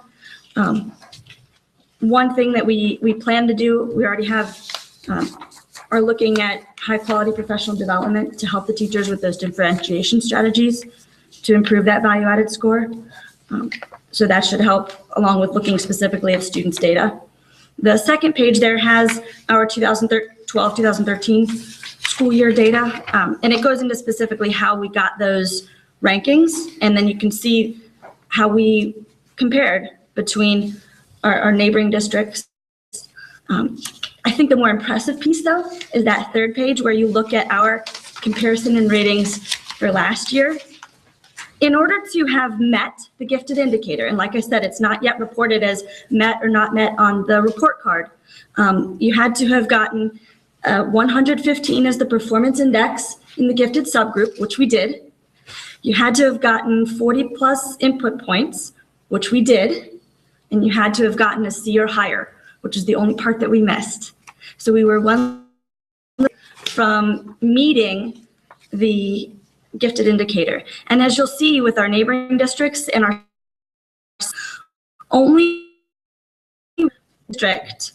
One thing that we plan to do, we already have, are looking at high quality professional development to help the teachers with those differentiation strategies to improve that value added score. So that should help, along with looking specifically at students' data. The second page there has our 2012-2013 school year data, and it goes into specifically how we got those rankings, and then you can see how we compared between our neighboring districts. I think the more impressive piece, though, is that third page where you look at our comparison and ratings for last year. In order to have met the gifted indicator, and like I said, it's not yet reported as met or not met on the report card, you had to have gotten 115 as the performance index in the gifted subgroup, which we did. You had to have gotten 40 plus input points, which we did, and you had to have gotten a C or higher, which is the only part that we missed. So we were one from meeting the gifted indicator. And as you'll see with our neighboring districts and our only district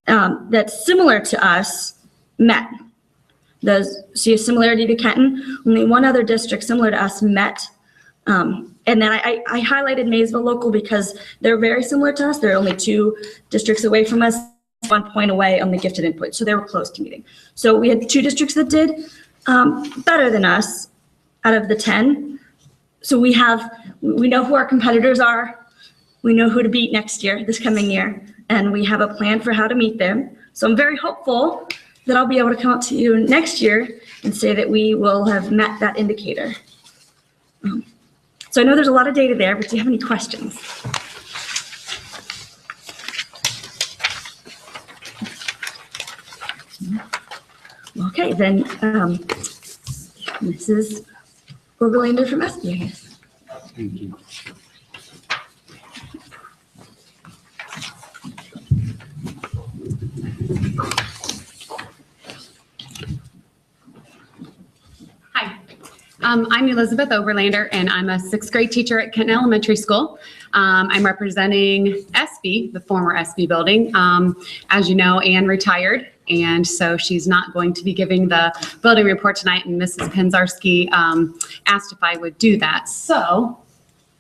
that's similar to us met. See a similarity to Kenton? Only one other district similar to us met. And then I highlighted Maysville local because they're very similar to us. They're only 2 districts away from us, 1 point away on the gifted input. So they were close to meeting. So we had 2 districts that did better than us out of the 10. So we know who our competitors are. We know who to beat next year, this coming year, and we have a plan for how to meet them. So I'm very hopeful that I'll be able to come up to you next year and say that we will have met that indicator. So I know there's a lot of data there, but do you have any questions? Okay, then Mrs. Overlander from SB, I guess. Thank you. Hi, I'm Elizabeth Overlander, and I'm a 6th grade teacher at Kenton Elementary School. I'm representing SB, the former SB building. As you know, Ann retired, and so she's not going to be giving the building report tonight, and Mrs. Penzarski asked if I would do that. So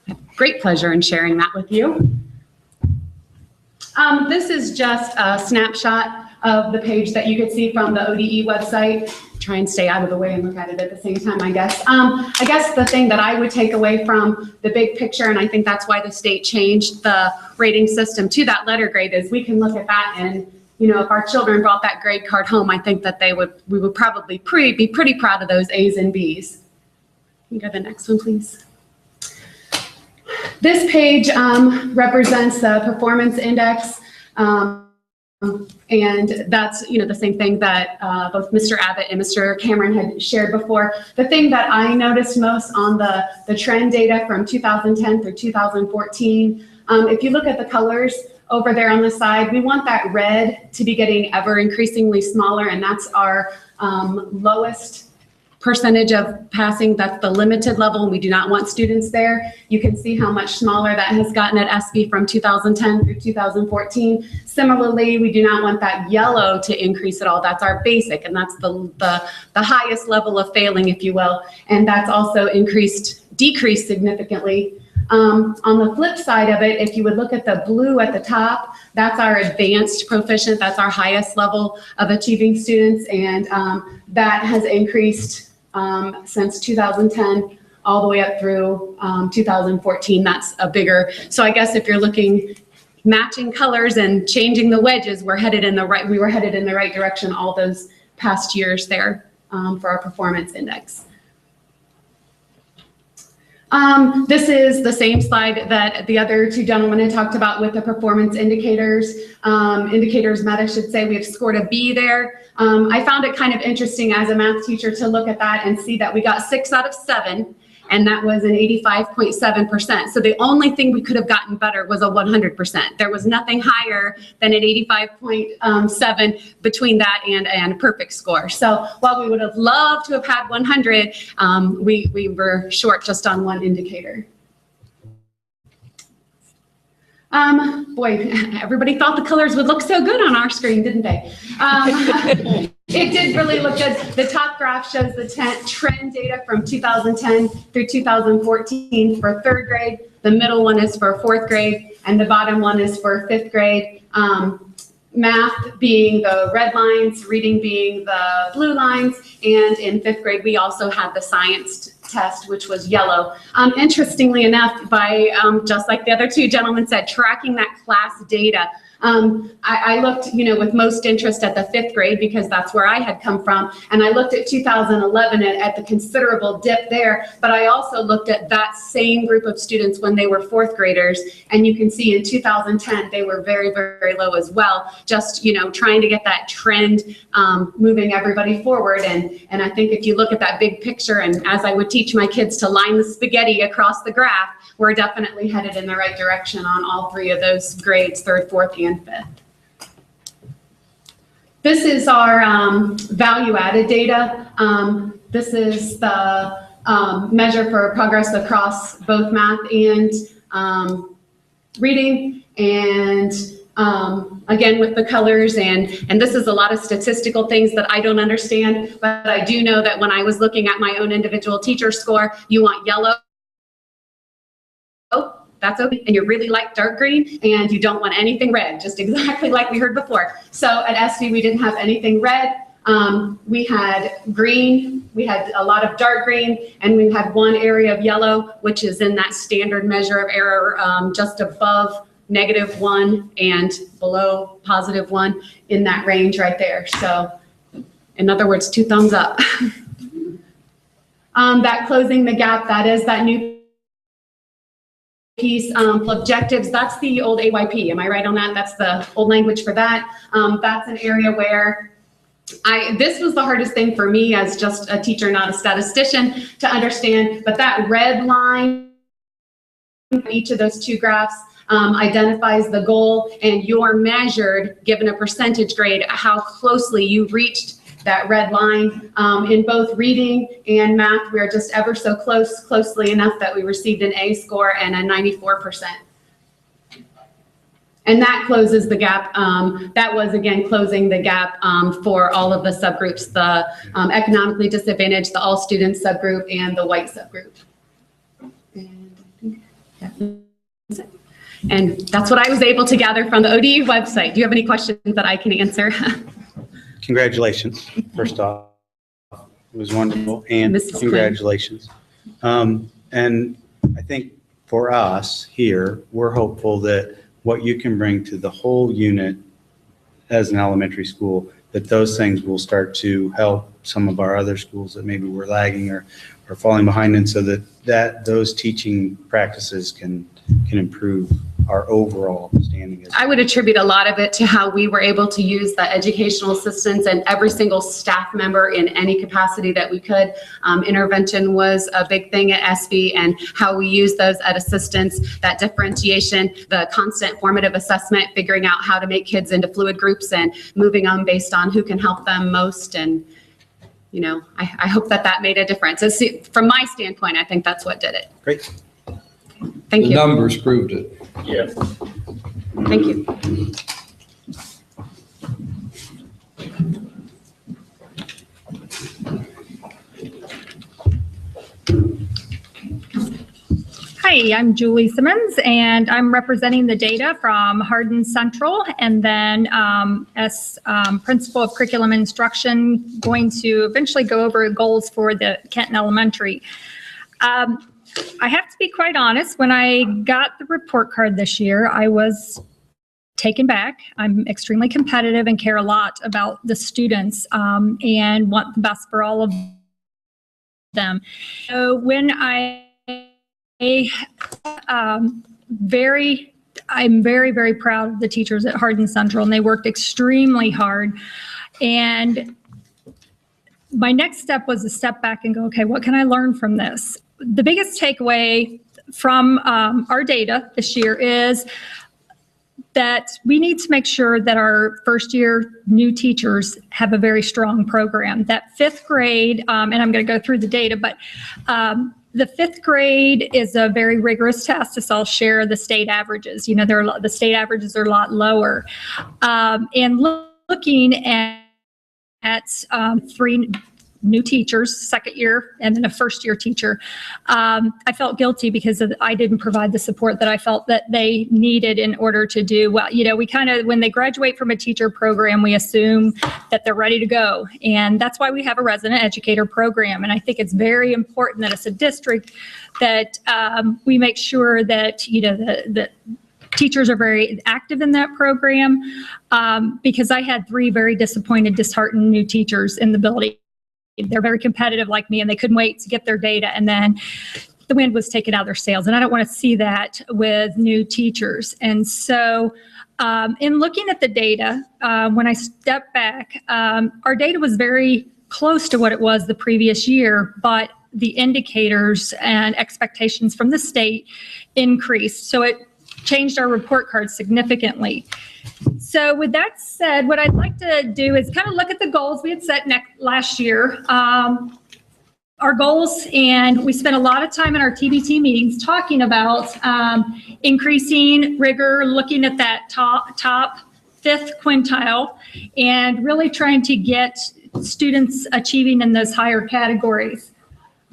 I have great pleasure in sharing that with you. This is just a snapshot of the page that you could see from the ODE website. Try and stay out of the way and look at it at the same time, I guess. I guess the thing that I would take away from the big picture, and I think that's why the state changed the rating system to that letter grade, is we can look at that and, you know, if our children brought that grade card home, I think that we would probably be pretty proud of those A's and B's. Can you go to the next one, please? This page represents the performance index. And that's, you know, the same thing that both Mr. Abbott and Mr. Cameron had shared before. The thing that I noticed most on the trend data from 2010 through 2014, if you look at the colors over there on the side, we want that red to be getting ever increasingly smaller, and that's our lowest percentage of passing. That's the limited level, and we do not want students there. You can see how much smaller that has gotten at SB from 2010 through 2014. Similarly, we do not want that yellow to increase at all. That's our basic, and that's the highest level of failing, if you will. And that's also decreased significantly On the flip side of it, if you would look at the blue at the top, that's our advanced proficient, that's our highest level of achieving students, and that has increased since 2010 all the way up through 2014. That's a bigger, so I guess if you're looking matching colors and changing the wedges, we were headed in the right direction all those past years there for our performance index. This is the same slide that the other two gentlemen had talked about with the performance indicators. Indicators met, I should say. We have scored a B there. I found it kind of interesting as a math teacher to look at that and see that we got 6 out of 7, and that was an 85.7%. So the only thing we could have gotten better was a 100%. There was nothing higher than an 85.7 between that and a perfect score. So while we would have loved to have had 100, we were short just on one indicator. Boy, everybody thought the colors would look so good on our screen, didn't they? It did really look good. The top graph shows the trend data from 2010 through 2014 for 3rd grade. The middle one is for 4th grade, and the bottom one is for 5th grade. Math being the red lines, reading being the blue lines, and in 5th grade we also had the science test, which was yellow. Interestingly enough, by just like the other two gentlemen said, tracking that class data. I looked, with most interest at the 5th grade because that's where I had come from, and I looked at 2011 at the considerable dip there, but I also looked at that same group of students when they were 4th graders, and you can see in 2010 they were very, very low as well, just, trying to get that trend moving everybody forward, and I think if you look at that big picture, and as I would teach my kids to line the spaghetti across the graph, we're definitely headed in the right direction on all 3 of those grades, 3rd, 4th, and 5th. This is our value-added data. This is the measure for progress across both math and reading, and again with the colors, and this is a lot of statistical things that I don't understand, but I do know that when I was looking at my own individual teacher score, you want yellow. That's okay, and you really like dark green, and you don't want anything red, just exactly like we heard before. So at SV, we didn't have anything red. We had green, we had a lot of dark green, and we had one area of yellow, which is in that standard measure of error, just above -1 and below +1, in that range right there. So in other words, 2 thumbs up. That closing the gap, that is that new piece, objectives, that's the old AYP. Am I right on that? That's the old language for that. That's an area where this was the hardest thing for me as just a teacher, not a statistician, to understand, but that red line, each of those 2 graphs identifies the goal, and you're measured, given a percentage grade, how closely you reached that red line. In both reading and math, we are just ever so closely enough that we received an A score and a 94%. And that closes the gap. That was, again, closing the gap for all of the subgroups, the economically disadvantaged, the all students subgroup, and the white subgroup. And that's what I was able to gather from the ODE website. Do you have any questions that I can answer? Congratulations, first off. It was wonderful, and Mrs. congratulations. And I think for us here, we're hopeful that what you can bring to the whole unit as an elementary school, that those things will start to help some of our other schools that maybe we're lagging or falling behind in, so that those teaching practices can improve our overall standing. I would attribute a lot of it to how we were able to use the educational assistants and every single staff member in any capacity that we could. Intervention was a big thing at SV, and how we use those at assistants, that differentiation, the constant formative assessment, figuring out how to make kids into fluid groups and moving them based on who can help them most. And I hope that made a difference. From my standpoint, I think that's what did it. Great. Thank you. The numbers proved it. Yeah. Thank you. Hi, Hi, I'm Julie Simmons, and I'm representing the data from Hardin Central, and then as Principal of Curriculum Instruction, going to eventually go over goals for the Kenton Elementary. I have to be quite honest, when I got the report card this year, I was taken back. I'm extremely competitive and care a lot about the students and want the best for all of them. So when I'm very, very proud of the teachers at Hardin Central, and they worked extremely hard. And my next step was to step back and go, okay, what can I learn from this? The biggest takeaway from our data this year is that we need to make sure that our first year new teachers have a very strong program. That fifth grade, and I'm going to go through the data, but the fifth grade is a very rigorous test. So I'll share the state averages. You know, the state averages are a lot lower. And looking at three new teachers, second year, and then a first year teacher, I felt guilty because I didn't provide the support that I felt that they needed in order to do well. You know, we kind of, when they graduate from a teacher program, we assume that they're ready to go. And that's why we have a resident educator program. And I think it's very important that as a district that we make sure that, you know, the teachers are very active in that program, because I had 3 very disappointed, disheartened new teachers in the building. They're very competitive like me, and they couldn't wait to get their data, and then the wind was taken out of their sails. And I don't want to see that with new teachers. And so in looking at the data, when I stepped back, our data was very close to what it was the previous year, but the indicators and expectations from the state increased. So it changed our report card significantly. So with that said, what I'd like to do is kind of look at the goals we had set last year. Our goals, and we spent a lot of time in our TBT meetings talking about increasing rigor, looking at that top fifth quintile, and really trying to get students achieving in those higher categories.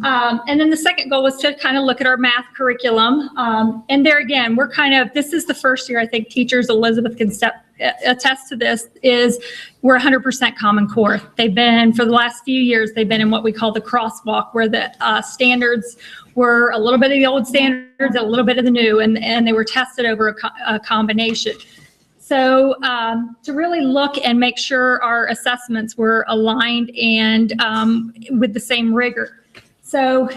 And then the second goal was to kind of look at our math curriculum. And there again, we're kind of, this is the first year I think teachers, Elizabeth can attest to this, is we're 100% Common Core. They've been, for the last few years, they've been in what we call the crosswalk, where the standards were a little bit of the old standards, a little bit of the new, and they were tested over a combination. So to really look and make sure our assessments were aligned and with the same rigor. So,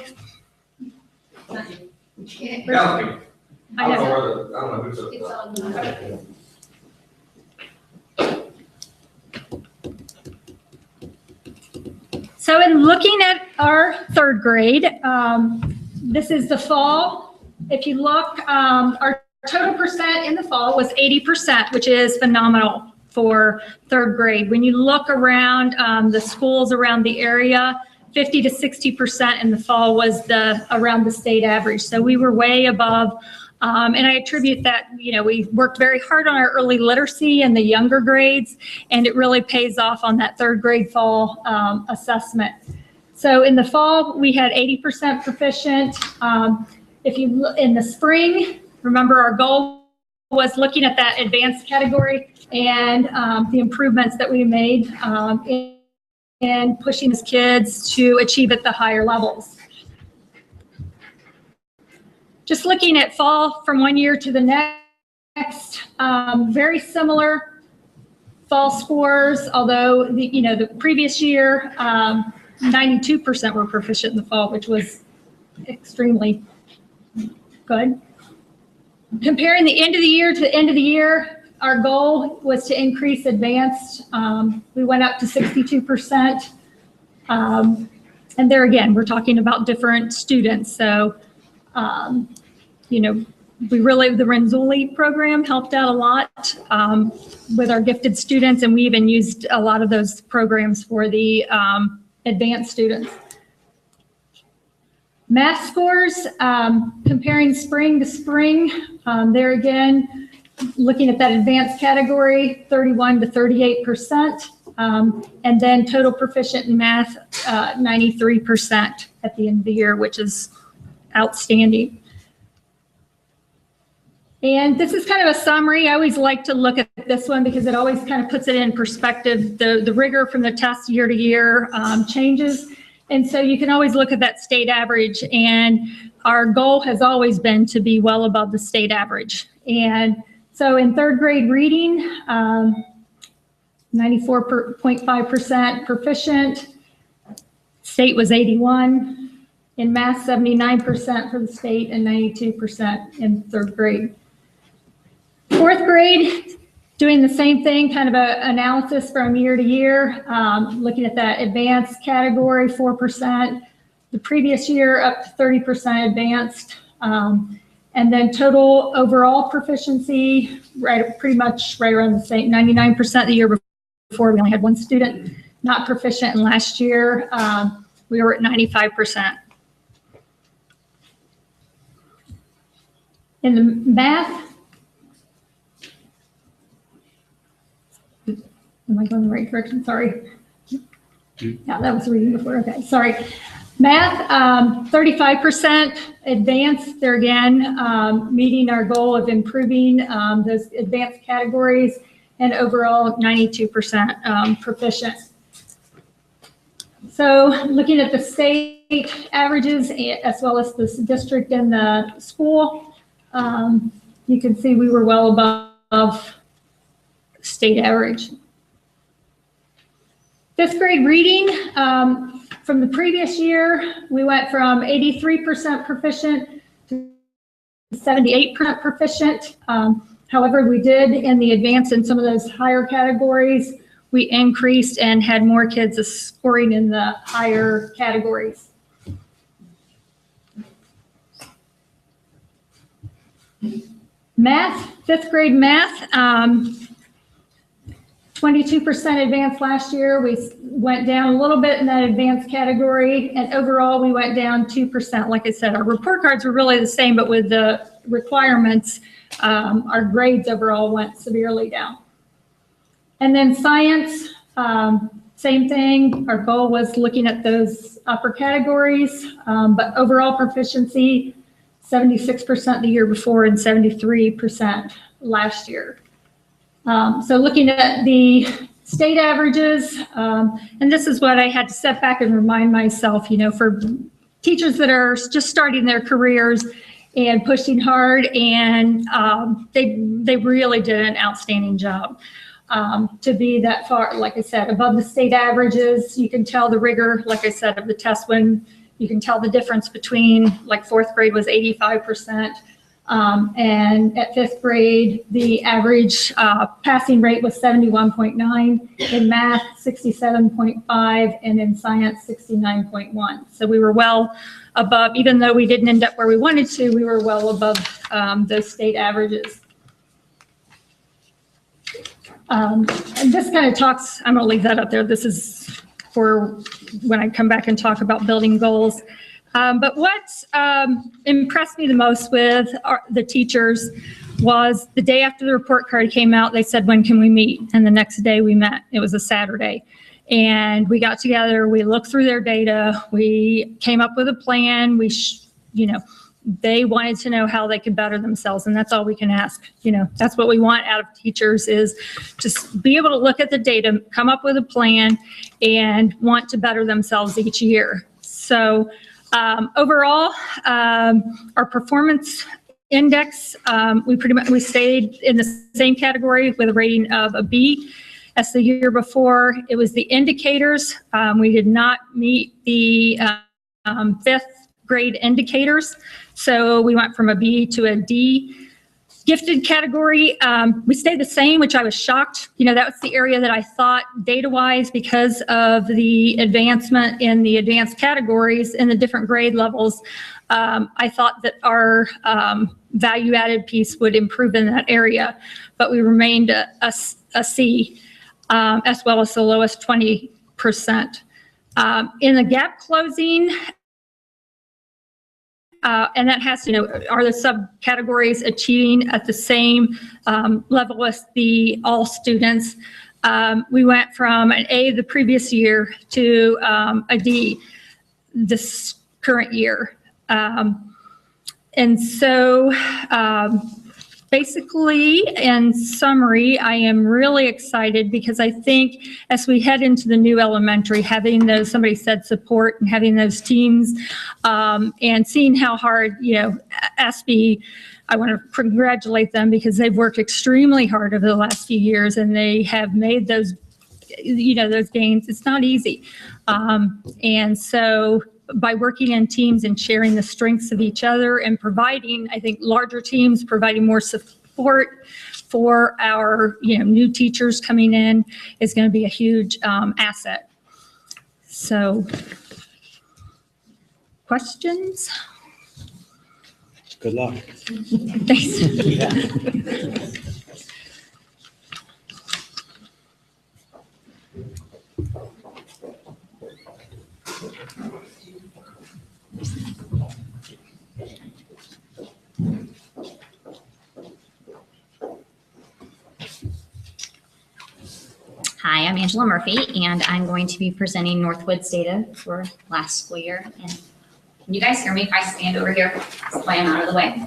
I don't know who's so in looking at our third grade, this is the fall. If you look, our total percent in the fall was 80%, which is phenomenal for third grade. When you look around the schools around the area, 50 to 60% in the fall was around the state average. So we were way above, and I attribute that, you know, we worked very hard on our early literacy and the younger grades, and it really pays off on that third grade fall assessment. So in the fall, we had 80% proficient. If you look in the spring, remember our goal was looking at that advanced category and the improvements that we made and pushing these kids to achieve at the higher levels. Just looking at fall from one year to the next, very similar fall scores, although the previous year, 92% were proficient in the fall, which was extremely good. Comparing the end of the year to the end of the year, our goal was to increase advanced. We went up to 62%. And there again, we're talking about different students. So, the Renzulli program helped out a lot with our gifted students, and we even used a lot of those programs for the advanced students. Math scores, comparing spring to spring, there again, looking at that advanced category, 31 to 38%, and then total proficient in math, 93% at the end of the year, which is outstanding. And this is kind of a summary. I always like to look at this one because it always kind of puts it in perspective. The rigor from the test year to year changes. And so you can always look at that state average. And our goal has always been to be well above the state average. And so in third grade reading, 94.5% proficient. State was 81. In math, 79% for the state and 92% in third grade. Fourth grade, doing the same thing, kind of an analysis from year to year, looking at that advanced category, 4%. The previous year, up to 30% advanced. And then total overall proficiency, pretty much right around the same, 99% the year before. We only had one student not proficient, and last year we were at 95%. In the math, am I going the right direction? Sorry. Yeah, that was reading before. Okay, sorry. Math, 35% advanced. There again, meeting our goal of improving those advanced categories, and overall 92% proficient. So looking at the state averages as well as the district and the school, you can see we were well above state average. Fifth grade reading, from the previous year, we went from 83% proficient to 78% proficient. However, we did in the advanced in some of those higher categories, we increased and had more kids scoring in the higher categories. Math, fifth grade math, 22% advanced last year. We went down a little bit in that advanced category, and overall we went down 2%. Like I said, our report cards were really the same, but with the requirements, our grades overall went severely down. And then science, same thing. Our goal was looking at those upper categories, but overall proficiency, 76% the year before and 73% last year. So looking at the state averages, and this is what I had to step back and remind myself, you know, for teachers that are just starting their careers and pushing hard, and they really did an outstanding job. To be that far, like I said, above the state averages, you can tell the rigor, like I said, of the test when you can tell the difference between, like fourth grade was 85%. And at fifth grade, the average passing rate was 71.9, in math 67.5, and in science 69.1. So we were well above, even though we didn't end up where we wanted to, we were well above those state averages. And this kind of talks, I'm going to leave that up there. This is for when I come back and talk about building goals. But what impressed me the most with the teachers was the day after the report card came out, they said, when can we meet? And the next day we met. It was a Saturday. And we got together, we looked through their data, we came up with a plan, they wanted to know how they could better themselves, and that's all we can ask. That's what we want out of teachers, is just be able to look at the data, come up with a plan, and want to better themselves each year. So overall, our performance index, we stayed in the same category with a rating of a B as the year before. It was the indicators. We did not meet the fifth grade indicators. So we went from a B to a D. Gifted category, we stayed the same, which I was shocked. That was the area that I thought data-wise, because of the advancement in the advanced categories in the different grade levels, I thought that our value-added piece would improve in that area, but we remained a C, as well as the lowest 20%. In the gap closing, and that has to, are the subcategories achieving at the same level as all students? We went from an A the previous year to a D this current year. And so basically, in summary, I am really excited because I think as we head into the new elementary, having those, somebody said support and having those teams, and seeing how hard, SB, I want to congratulate them because they've worked extremely hard over the last few years and they have made those, those gains. It's not easy. And so by working in teams and sharing the strengths of each other and providing, I think larger teams, providing more support for our, new teachers coming in is going to be a huge asset. So, questions? Good luck. Thanks. Hi, I'm Angela Murphy, and I'm going to be presenting Northwoods data for last school year. And can you guys hear me if I stand over here? That's why I'm out of the way.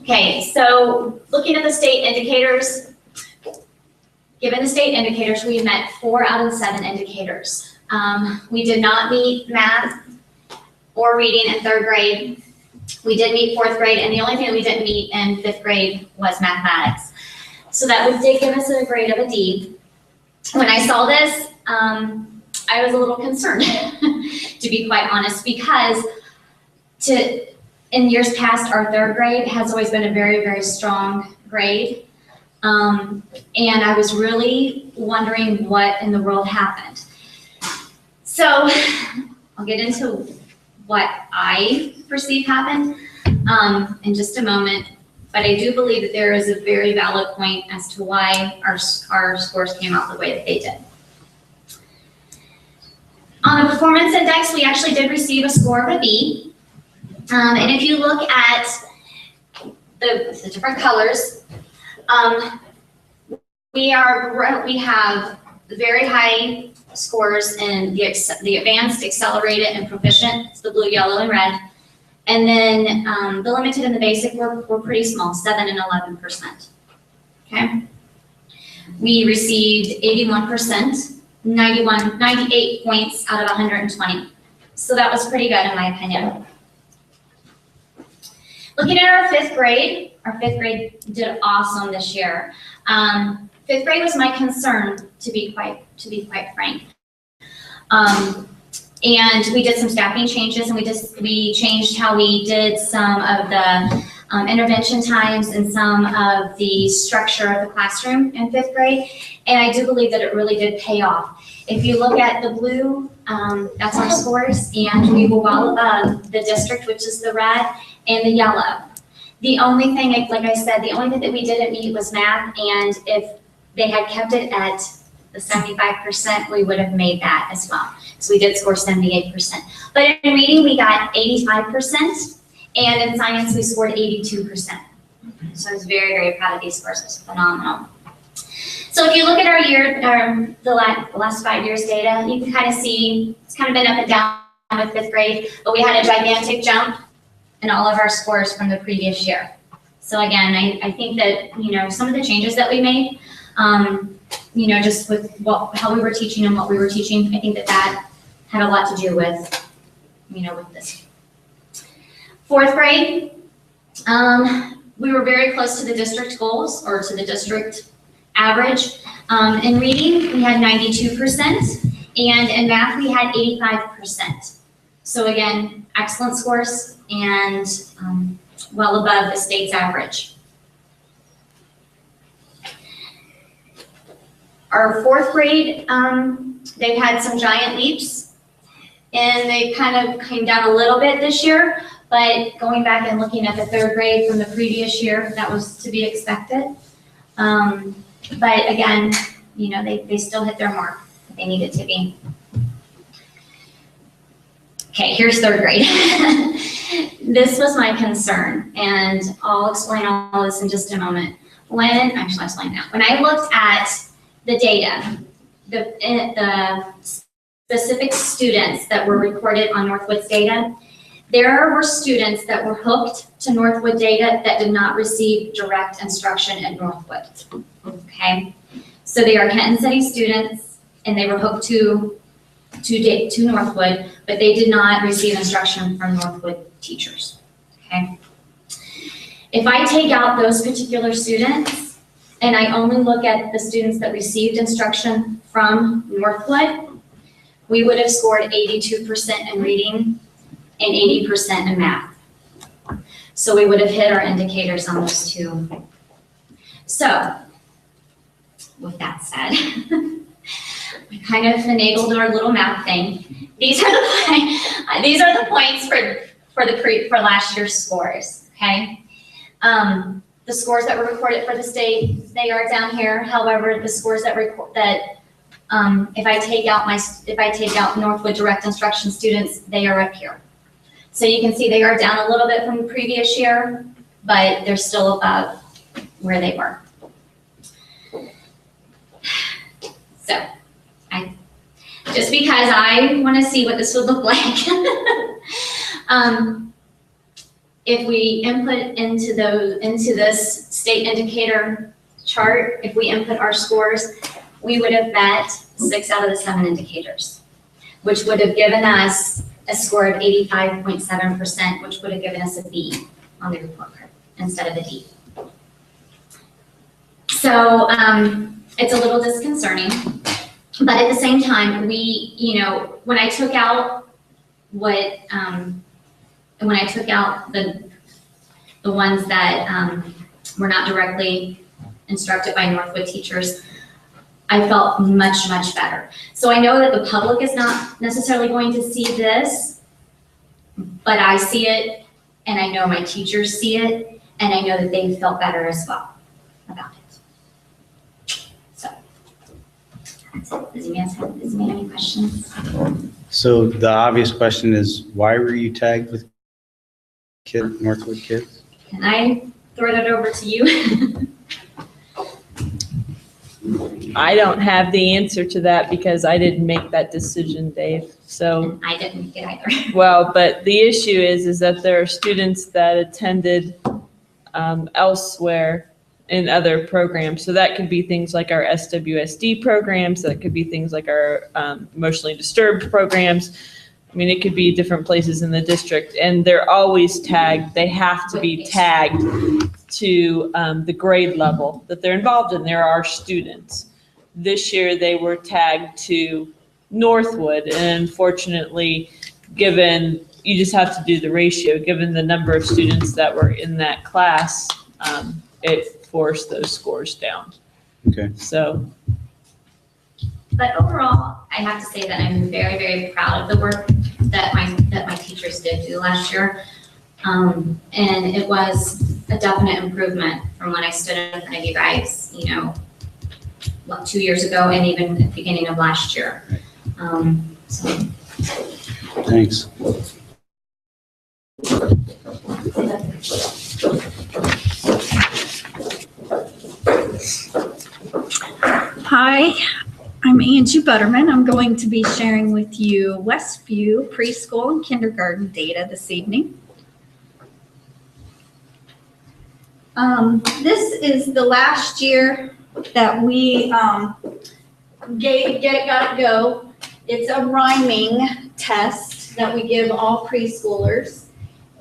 Okay, so looking at the state indicators, given the state indicators, we met 4 out of the 7 indicators. We did not meet math or reading in 3rd grade. We did meet 4th grade, and the only thing that we didn't meet in 5th grade was mathematics. So that did give us a grade of a D. When I saw this, I was a little concerned, to be quite honest, because in years past, our 3rd grade has always been a very, very strong grade. And I was really wondering what in the world happened. So I'll get into what I perceive happened in just a moment. But I do believe that there is a very valid point as to why our scores came out the way that they did. On the performance index, we actually did receive a score of a B. And if you look at the different colors, we have very high scores in the advanced, accelerated, and proficient. It's the blue, yellow, and red. And then the limited and the basic were pretty small, 7 and 11%. Okay. We received 81%, 98 points out of 120. So that was pretty good in my opinion. Looking at our 5th grade did awesome this year. 5th grade was my concern, to be quite frank. And we did some staffing changes, and we changed how we did some of the intervention times and some of the structure of the classroom in 5th grade. And I do believe that it really did pay off. If you look at the blue, that's our scores, and we were well above the district, which is the red, and the yellow. The only thing, like I said, the only thing that we didn't meet was math, and if they had kept it at the 75%, we would have made that as well. So we did score 78%. But in reading, we got 85%, and in science, we scored 82%. So I was very, very proud of these scores. It was phenomenal. So if you look at our year, the last 5 years data, you can kind of see it's kind of been up and down with 5th grade, but we had a gigantic jump in all of our scores from the previous year. So again, I think that, some of the changes that we made, just with how we were teaching and what we were teaching, I think that had a lot to do with, with this. 4th grade, we were very close to the district goals or to the district average. In reading, we had 92%, and in math, we had 85%. So again, excellent scores and well above the state's average. Our 4th grade, they've had some giant leaps, and they kind of came down a little bit this year, but going back and looking at the 3rd grade from the previous year, that was to be expected. But again, they still hit their mark that they needed to be. Okay, here's 3rd grade. This was my concern, and I'll explain all this in just a moment. When I looked at the data, the specific students that were recorded on Northwoods data, There were students that were hooked to Northwood data that did not receive direct instruction at Northwood. Okay, so they are Kenton City students, and they were hooked to Northwood, but they did not receive instruction from Northwood teachers. Okay, if I take out those particular students and I only look at the students that received instruction from Northwood, we would have scored 82% in reading and 80% in math. So we would have hit our indicators on those two. So with that said, we kind of finagled our little math thing. These are the points for last year's scores. Okay, the scores that were recorded for the state, they are down here. However, the scores that if I take out Northwood direct instruction students, they are up here. So you can see they are down a little bit from the previous year, but they're still above where they were. So, just because I want to see what this would look like, if we input into this state indicator chart, if we input our scores, we would have met 6 out of the 7 indicators, which would have given us a score of 85.7%, which would have given us a B on the report card instead of a D. So it's a little disconcerting, but at the same time, when I took out the ones that were not directly instructed by Northwood teachers, I felt much, much better. So I know that the public is not necessarily going to see this, but I see it, and I know my teachers see it, and I know that they felt better as well about it. So, does anyone have any questions? So the obvious question is, why were you tagged with Northwood kids? Can I throw that over to you? I don't have the answer to that because I didn't make that decision, Dave. So I didn't make it either. Well, but the issue is that there are students that attended elsewhere in other programs. So that could be things like our SWSD programs. That could be things like our emotionally disturbed programs. I mean, it could be different places in the district, and they're always tagged. They have to be tagged to the grade level that they're involved in. There are students. This year they were tagged to Northwood, and unfortunately, given, you just have to do the ratio, given the number of students that were in that class, it forced those scores down. Okay. So. But overall, I have to say that I'm very, very proud of the work that my teachers did do last year. And it was a definite improvement from when I stood in front of you guys, 2 years ago and even at the beginning of last year. So. Thanks. Hi, I'm Angie Butterman. I'm going to be sharing with you Westview preschool and kindergarten data this evening. This is the last year that we got it go. It's a rhyming test that we give all preschoolers.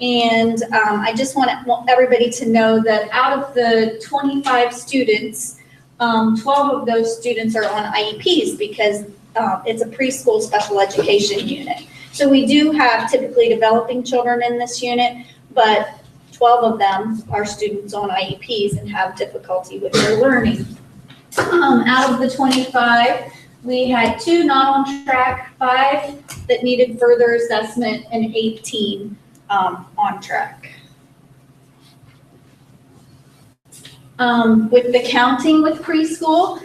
And I just want everybody to know that out of the 25 students, 12 of those students are on IEPs because it's a preschool special education unit. So we do have typically developing children in this unit, but 12 of them are students on IEPs and have difficulty with their learning. Out of the 25, we had 2 not on track, 5 that needed further assessment, and 18 on track. With the counting with preschool,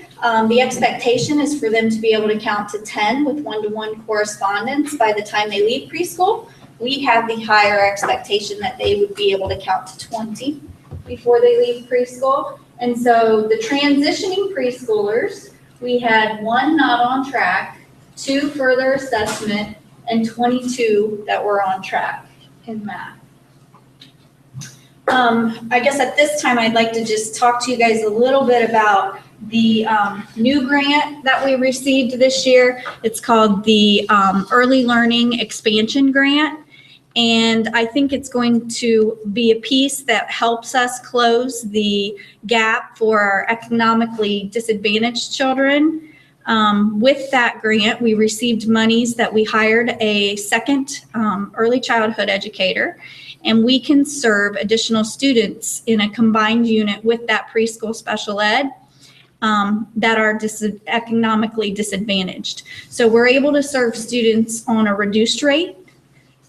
the expectation is for them to be able to count to 10 with one-to-one correspondence by the time they leave preschool. We have the higher expectation that they would be able to count to 20 before they leave preschool. And so the transitioning preschoolers, we had 1 not on track, 2 further assessment, and 22 that were on track. in math. I guess at this time, I'd like to just talk to you guys a little bit about the new grant that we received this year. It's called the Early Learning Expansion Grant. And I think it's going to be a piece that helps us close the gap for our economically disadvantaged children. With that grant, we received monies that we hired a second early childhood educator, and we can serve additional students in a combined unit with that preschool special ed that are economically disadvantaged. So we're able to serve students on a reduced rate.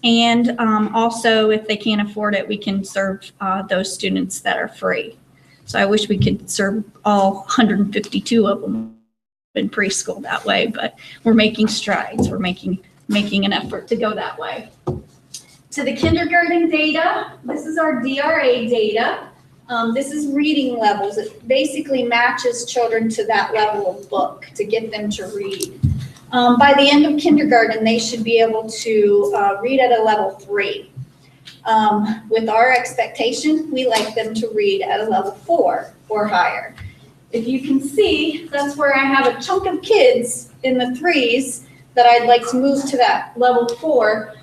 And also, if they can't afford it, we can serve those students that are free. So I wish we could serve all 152 of them in preschool that way, but we're making strides. We're making an effort to go that way. To the kindergarten data, this is our DRA data. This is reading levels. It basically matches children to that level of book to get them to read. By the end of kindergarten, they should be able to read at a level 3. With our expectation, we like them to read at a level 4 or higher. If you can see, that's where I have a chunk of kids in the 3s that I'd like to move to that level 4.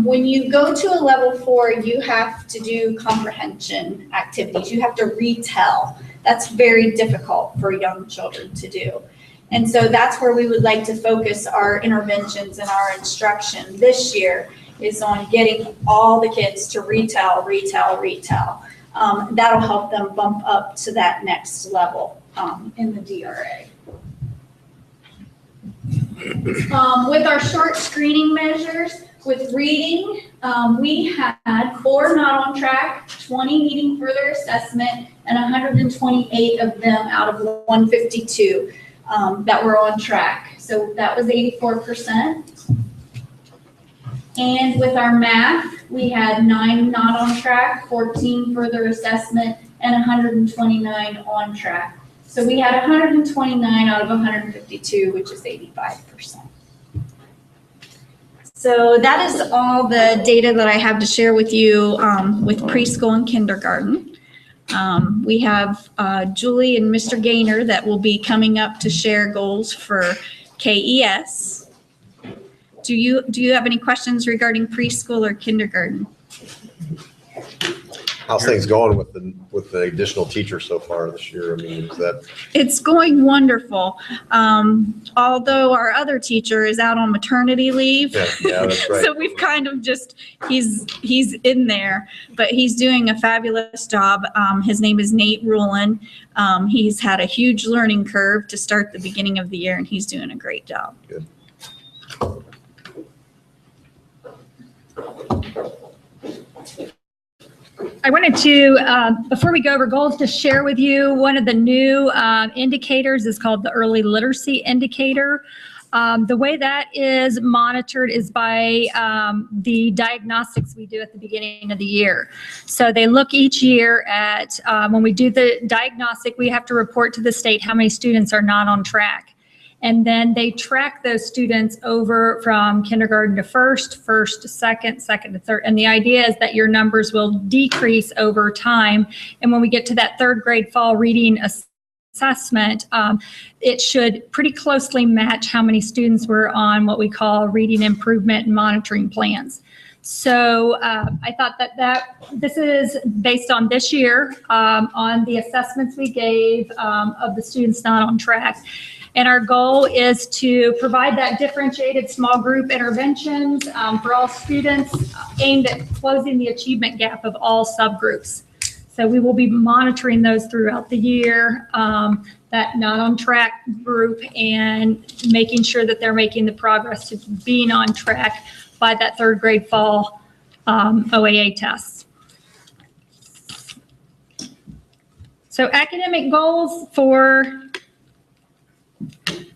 When you go to a level 4, you have to do comprehension activities. You have to retell. That's very difficult for young children to do. And so that's where we would like to focus our interventions and our instruction this year, is on getting all the kids to retell. That'll help them bump up to that next level in the DRA. With our short screening measures, with reading, we had 4 not on track, 20 needing further assessment, and 128 of them out of 152 that were on track. So that was 84%. And with our math, we had 9 not on track, 14 further assessment, and 129 on track. So we had 129 out of 152, which is 85%. So that is all the data that I have to share with you with preschool and kindergarten. We have Julie and Mr. Gaynor that will be coming up to share goals for KES. Do you have any questions regarding preschool or kindergarten? How's things going with the additional teachers so far this year? I mean, is that? It's going wonderful. Although our other teacher is out on maternity leave. Yeah, that's right. So we've kind of just, he's in there, but he's doing a fabulous job. His name is Nate Rulin. He's had a huge learning curve to start the beginning of the year, and he's doing a great job. Good. I wanted to, before we go over goals, to share with you one of the new indicators is called the Early Literacy Indicator. The way that is monitored is by the diagnostics we do at the beginning of the year. So they look each year at, when we do the diagnostic, we have to report to the state how many students are not on track. And then they track those students over from kindergarten to first to second to third. And the idea is that your numbers will decrease over time. And when we get to that 3rd grade fall reading assessment, it should pretty closely match how many students were on what we call reading improvement and monitoring plans. So I thought that this is based on this year, on the assessments we gave of the students not on track. And our goal is to provide that differentiated small group interventions for all students aimed at closing the achievement gap of all subgroups. So we will be monitoring those throughout the year, that not on track group, and making sure that they're making the progress to being on track by that 3rd grade fall OAA tests. So academic goals for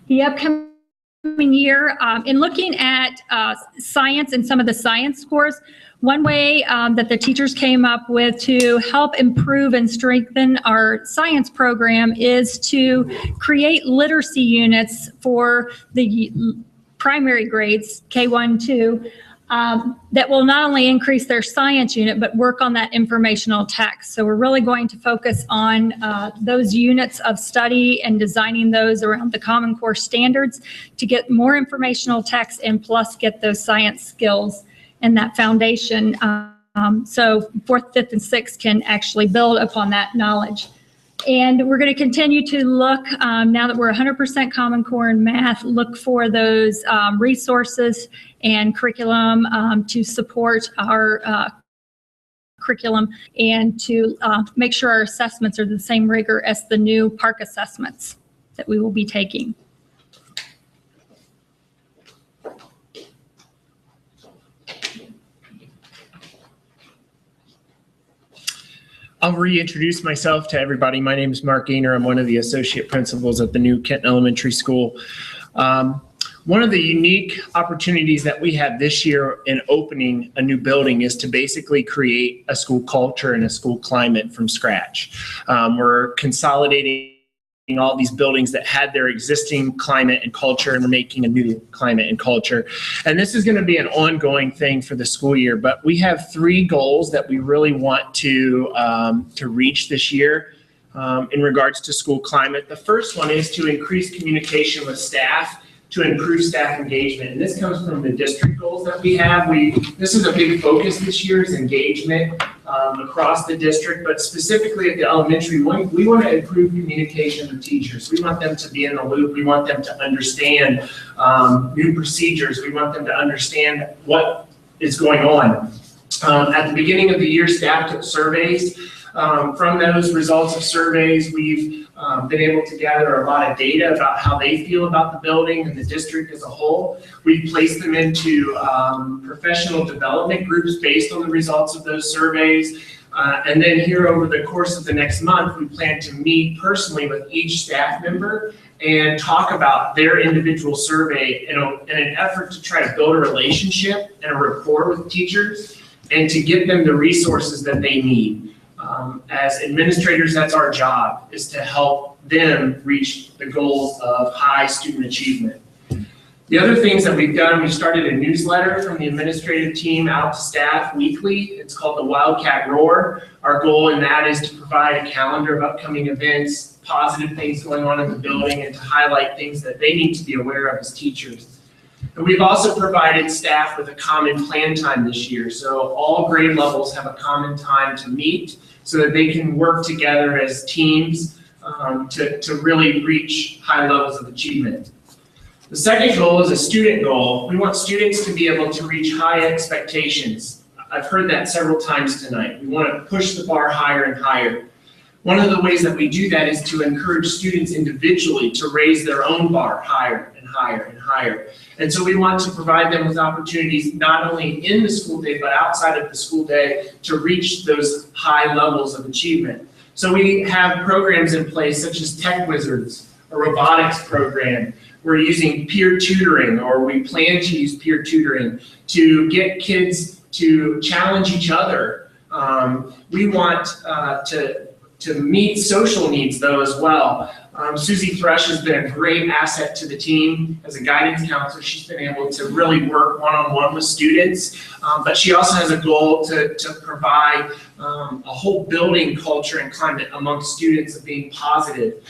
the upcoming year, in looking at science and some of the science scores, one way that the teachers came up with to help improve and strengthen our science program is to create literacy units for the primary grades, K1, 2, that will not only increase their science unit, but work on that informational text. So we're really going to focus on those units of study and designing those around the Common Core standards to get more informational text and plus get those science skills and that foundation. So 4th, 5th, and 6th can actually build upon that knowledge. And we're going to continue to look, now that we're 100% Common Core in math, look for those resources and curriculum to support our curriculum and to make sure our assessments are the same rigor as the new PARC assessments that we will be taking. I'll reintroduce myself to everybody. My name is Mark Gainer. I'm one of the associate principals at the new Kenton Elementary School. One of the unique opportunities that we have this year in opening a new building is to basically create a school culture and a school climate from scratch. We're consolidating all these buildings that had their existing climate and culture, and we're making a new climate and culture. And this is going to be an ongoing thing for the school year, but we have 3 goals that we really want to reach this year in regards to school climate. The first one is to increase communication with staff to improve staff engagement. And this comes from the district goals that we have. This is a big focus this year, is engagement across the district, but specifically at the elementary, we want to improve communication with teachers. We want them to be in the loop. We want them to understand new procedures. We want them to understand what is going on. At the beginning of the year, staff took surveys. From those results of surveys, we've been able to gather a lot of data about how they feel about the building and the district as a whole. We've placed them into professional development groups based on the results of those surveys. And then here over the course of the next month, we plan to meet personally with each staff member and talk about their individual survey in an effort to try to build a relationship and a rapport with teachers and to give them the resources that they need. As administrators, that's our job, is to help them reach the goals of high student achievement. The other things that we've done, we've started a newsletter from the administrative team out to staff weekly. It's called the Wildcat Roar. Our goal in that is to provide a calendar of upcoming events, positive things going on in the building, and to highlight things that they need to be aware of as teachers. And we've also provided staff with a common plan time this year. So all grade levels have a common time to meet so that they can work together as teams to really reach high levels of achievement. The second goal is a student goal. We want students to be able to reach high expectations. I've heard that several times tonight. We want to push the bar higher and higher. One of the ways that we do that is to encourage students individually to raise their own bar higher and higher and higher. And so we want to provide them with opportunities not only in the school day, but outside of the school day to reach those high levels of achievement. So we have programs in place such as Tech Wizards, a robotics program. We're using peer tutoring, or we plan to use peer tutoring to get kids to challenge each other. We want to meet social needs though as well. Susie Thrush has been a great asset to the team as a guidance counselor. She's been able to really work one-on-one with students, but she also has a goal to provide a whole building culture and climate among students of being positive.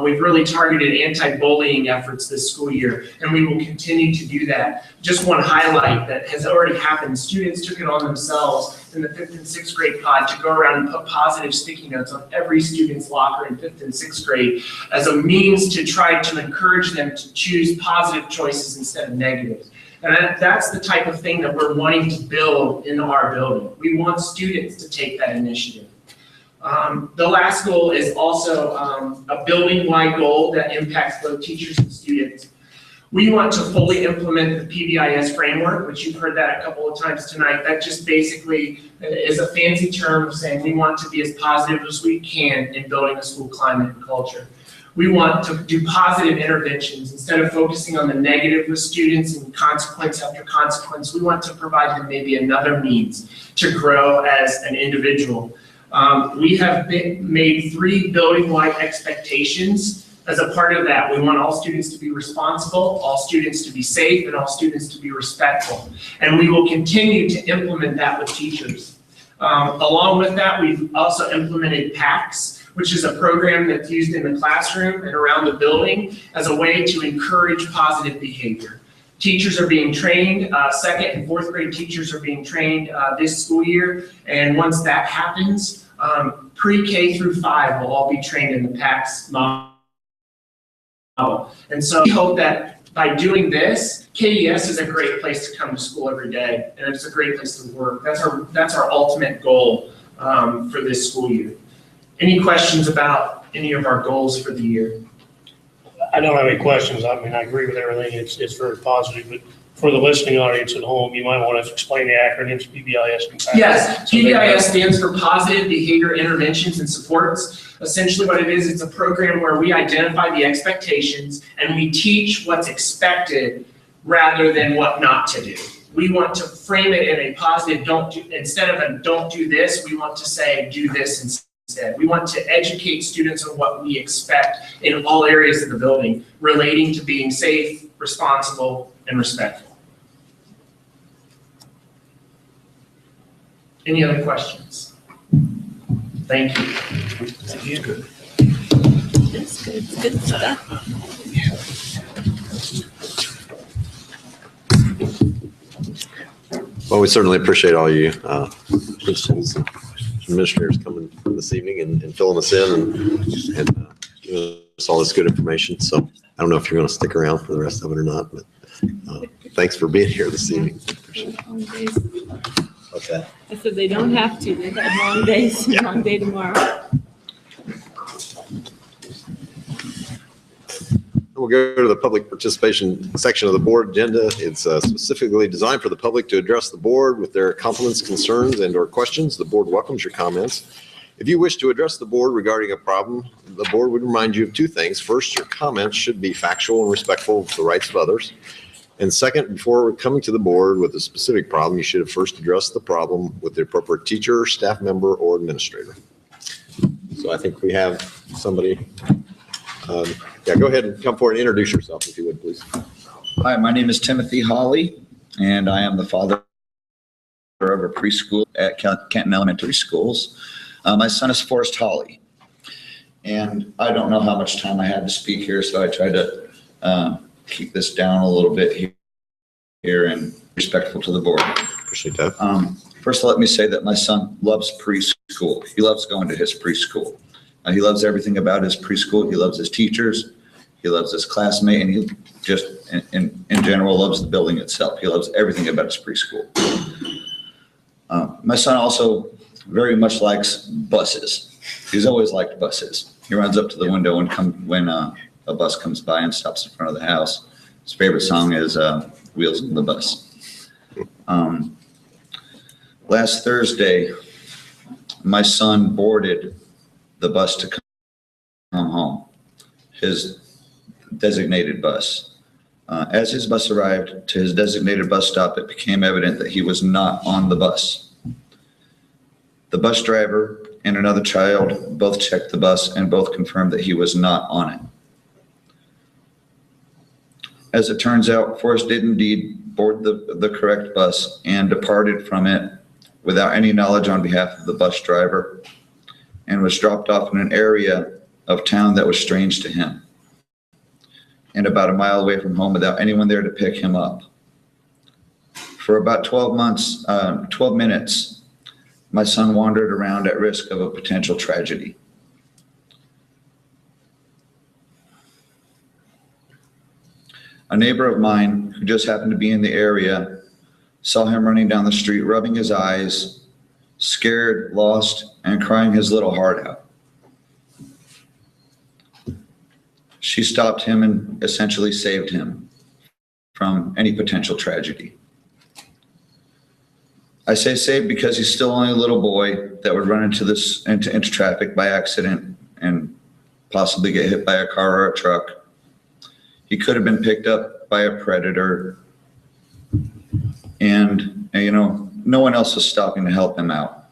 We've really targeted anti-bullying efforts this school year, and we will continue to do that. Just one highlight that has already happened, students took it on themselves in the 5th and 6th grade pod to go around and put positive sticky notes on every student's locker in 5th and 6th grade as a means to try to encourage them to choose positive choices instead of negatives. And that's the type of thing that we're wanting to build in our building. We want students to take that initiative. The last goal is also a building-wide goal that impacts both teachers and students. We want to fully implement the PBIS framework, which you've heard that a couple of times tonight. That just basically is a fancy term of saying we want to be as positive as we can in building a school climate and culture. We want to do positive interventions. Instead of focusing on the negative with students and consequence after consequence, we want to provide them maybe another means to grow as an individual. We have made 3 building-wide expectations As a part of that, we want all students to be responsible, all students to be safe, and all students to be respectful. And we will continue to implement that with teachers. Along with that, we've also implemented PACS, which is a program that's used in the classroom and around the building as a way to encourage positive behavior. Teachers are being trained, second and fourth grade teachers are being trained this school year. And once that happens, pre-K through 5 will all be trained in the PACS model. And so we hope that by doing this, KES is a great place to come to school every day, and it's a great place to work. That's our ultimate goal for this school year. Any questions about any of our goals for the year? I don't have any questions. I mean, I agree with everything. It's very positive, but for the listening audience at home, you might want to explain the acronyms PBIS and PACS. Yes, PBIS stands for Positive Behavior Interventions and Supports. Essentially what it is, it's a program where we identify the expectations and we teach what's expected rather than what not to do. We want to frame it in a positive, instead of a don't do this, we want to say do this instead. We want to educate students on what we expect in all areas of the building relating to being safe, responsible, and respectful. Any other questions? Thank you. Good. It's good. It's good stuff. Well, we certainly appreciate all you principals and administrators coming this evening and filling us in and giving us all this good information. So I don't know if you're going to stick around for the rest of it or not, but thanks for being here this evening. Appreciate it. What's that? I said they don't have to. They've had long days, long day tomorrow. We'll go to the public participation section of the board agenda. It's specifically designed for the public to address the board with their compliments, concerns, and/or questions. The board welcomes your comments. If you wish to address the board regarding a problem, the board would remind you of two things. First, your comments should be factual and respectful of the rights of others. And second, before coming to the board with a specific problem, you should have first addressed the problem with the appropriate teacher, staff member, or administrator. So I think we have somebody. Yeah, go ahead and come forward and introduce yourself, if you would, please. Hi, my name is Timothy Hawley, and I am the father of a preschool at Kenton Elementary Schools. My son is Forrest Hawley, and I don't know how much time I had to speak here, so I tried to keep this down a little bit here and respectful to the board. Appreciate that. First, let me say that my son loves preschool. He loves going to his preschool. He loves everything about his preschool. He loves his teachers. He loves his classmate, and he just, in general, loves the building itself. He loves everything about his preschool. My son also very much likes buses. He's always liked buses. He runs up to the window when a bus comes by and stops in front of the house. His favorite song is Wheels on the Bus. Last Thursday, my son boarded the bus to come home, his designated bus. As his bus arrived to his designated bus stop, it became evident that he was not on the bus. The bus driver and another child both checked the bus and both confirmed that he was not on it. As it turns out, Forrest did indeed board the correct bus and departed from it without any knowledge on behalf of the bus driver, and was dropped off in an area of town that was strange to him, and about a mile away from home without anyone there to pick him up. For about 12 minutes, my son wandered around at risk of a potential tragedy. A neighbor of mine who just happened to be in the area saw him running down the street, rubbing his eyes, scared, lost, and crying his little heart out. She stopped him and essentially saved him from any potential tragedy. I say saved because he's still only a little boy that would run into traffic by accident and possibly get hit by a car or a truck. He could have been picked up by a predator, and no one else was stopping to help him out.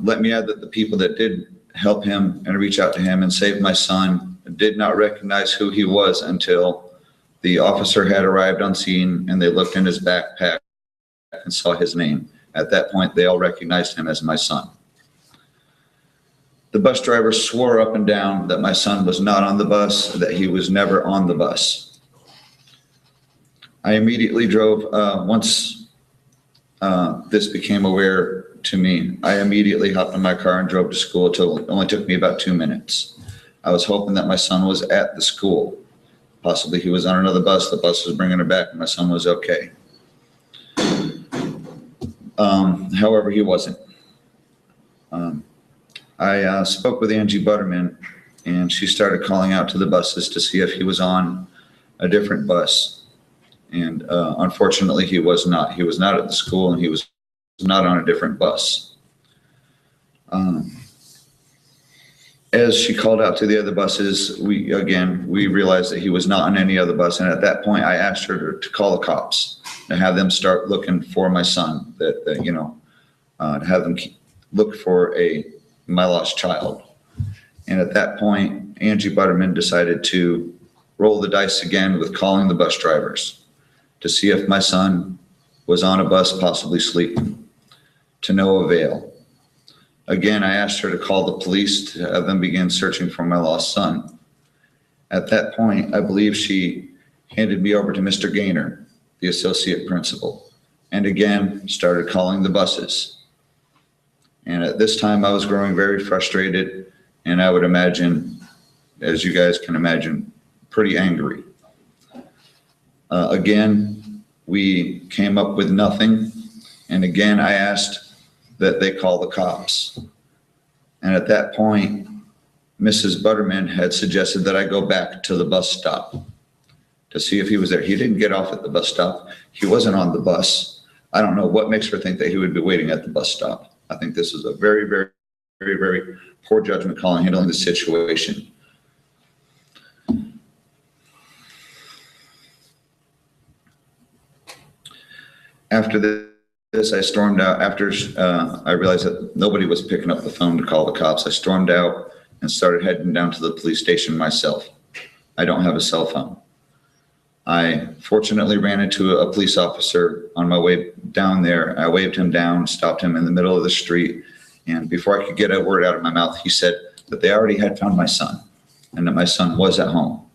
Let me add that the people that did help him and reach out to him and save my son did not recognize who he was until the officer had arrived on scene and they looked in his backpack and saw his name. At that point, they all recognized him as my son. The bus driver swore up and down that my son was not on the bus, that he was never on the bus. I immediately drove, once this became aware to me, I immediately hopped in my car and drove to school. It only took me about 2 minutes. I was hoping that my son was at the school. Possibly he was on another bus, the bus was bringing him back, and my son was okay. However, he wasn't. I spoke with Angie Butterman, and she started calling out to the buses to see if he was on a different bus. And unfortunately, he was not. He was not at the school, and he was not on a different bus. As she called out to the other buses, we realized that he was not on any other bus. And at that point, I asked her to call the cops and have them start looking for my son, to have them look for my lost child. And at that point, Angie Butterman decided to roll the dice again with calling the bus drivers to see if my son was on a bus, possibly sleeping, to no avail. Again, I asked her to call the police to have them begin searching for my lost son. At that point, I believe she handed me over to Mr. Gaynor, the associate principal, and again started calling the buses. And at this time, I was growing very frustrated, and I would imagine, as you guys can imagine, pretty angry. Again, we came up with nothing, and again, I asked that they call the cops. And at that point, Mrs. Butterman had suggested that I go back to the bus stop to see if he was there. He didn't get off at the bus stop. He wasn't on the bus. I don't know what makes her think that he would be waiting at the bus stop. I think this is a very, very, very, very poor judgment call in handling the situation. After this, I stormed out. After I realized that nobody was picking up the phone to call the cops, I stormed out and started heading down to the police station myself. I don't have a cell phone. I fortunately ran into a police officer on my way down there. I waved him down, stopped him in the middle of the street, and before I could get a word out of my mouth, he said that they already had found my son and that my son was at home.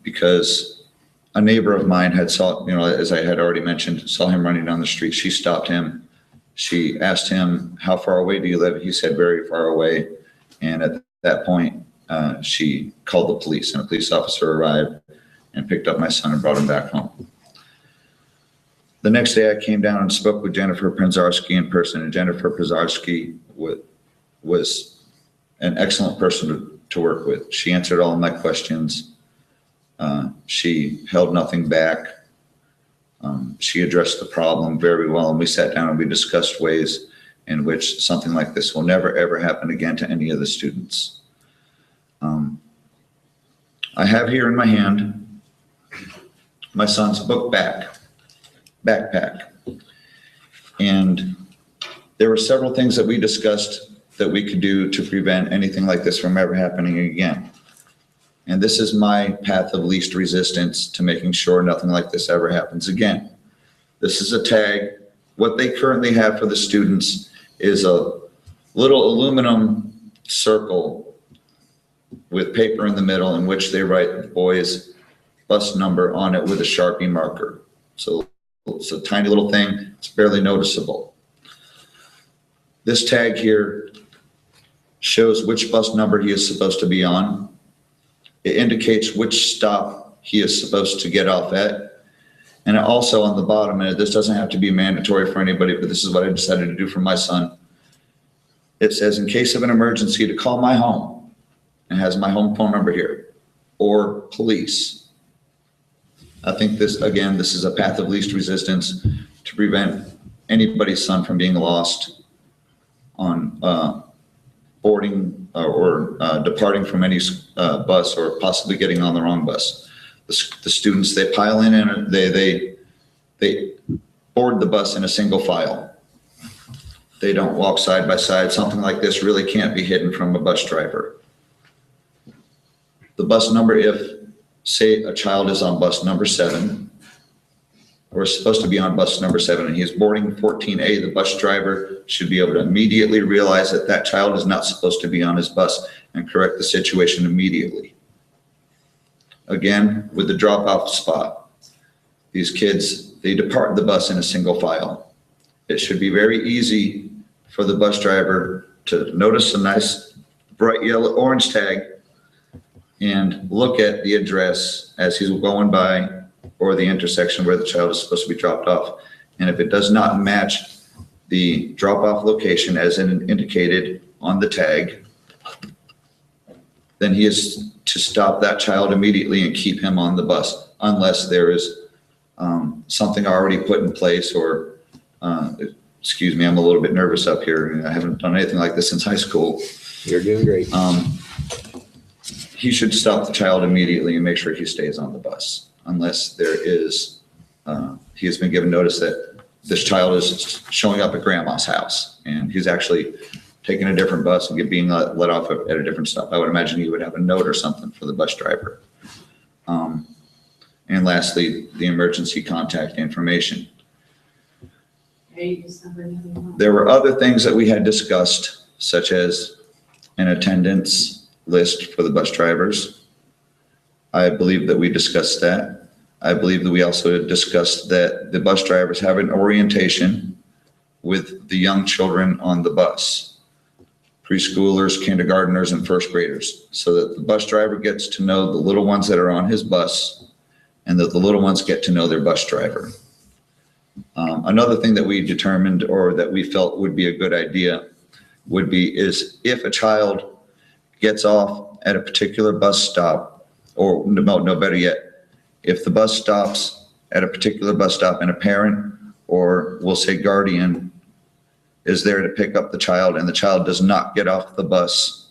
Because a neighbor of mine had saw, as I had already mentioned, saw him running down the street. She stopped him. She asked him, "How far away do you live?" He said, "Very far away." And at that point, she called the police, and a police officer arrived and picked up my son and brought him back home. The next day, I came down and spoke with Jennifer Prinzarski in person, and Jennifer Prinzarski was an excellent person to work with. She answered all of my questions. She held nothing back. She addressed the problem very well, and we sat down and we discussed ways in which something like this will never, ever happen again to any of the students. I have here in my hand my son's book backpack. And there were several things that we discussed that we could do to prevent anything like this from ever happening again. And this is my path of least resistance to making sure nothing like this ever happens again. This is a tag. What they currently have for the students is a little aluminum circle with paper in the middle in which they write the boy's bus number on it with a Sharpie marker. So it's a tiny little thing. It's barely noticeable. This tag here shows which bus number he is supposed to be on. It indicates which stop he is supposed to get off at. And also on the bottom, and this doesn't have to be mandatory for anybody, but this is what I decided to do for my son. It says, "In case of an emergency, to call my home." It has my home phone number here, or police. I think this is a path of least resistance to prevent anybody's son from being lost on boarding or departing from any bus, or possibly getting on the wrong bus. The students, they pile in and they board the bus in a single file. They don't walk side by side. Something like this really can't be hidden from a bus driver. The bus number, if, say, a child is on bus number 7, or is supposed to be on bus number 7, and he's boarding 14A, the bus driver should be able to immediately realize that that child is not supposed to be on his bus and correct the situation immediately. Again, with the drop-off spot, these kids, they depart the bus in a single file. It should be very easy for the bus driver to notice a nice bright yellow orange tag and look at the address as he's going by, or the intersection where the child is supposed to be dropped off. And if it does not match the drop-off location as indicated on the tag, then he is to stop that child immediately and keep him on the bus, unless there is something already put in place, or, excuse me, I'm a little bit nervous up here. I haven't done anything like this since high school. You're doing great. He should stop the child immediately and make sure he stays on the bus, unless there is, he has been given notice that this child is showing up at grandma's house and he's actually taking a different bus and being let off at a different stop. I would imagine he would have a note or something for the bus driver. And lastly, the emergency contact information. There were other things that we had discussed, such as an attendance list for the bus drivers. I believe that we discussed that. I believe that we also discussed that the bus drivers have an orientation with the young children on the bus, preschoolers, kindergartners, and first graders, so that the bus driver gets to know the little ones that are on his bus and that the little ones get to know their bus driver. Another thing that we determined, or that we felt would be a good idea, is if a child gets off at a particular bus stop, or no, better yet, if the bus stops at a particular bus stop and a parent, or we'll say guardian, is there to pick up the child and the child does not get off the bus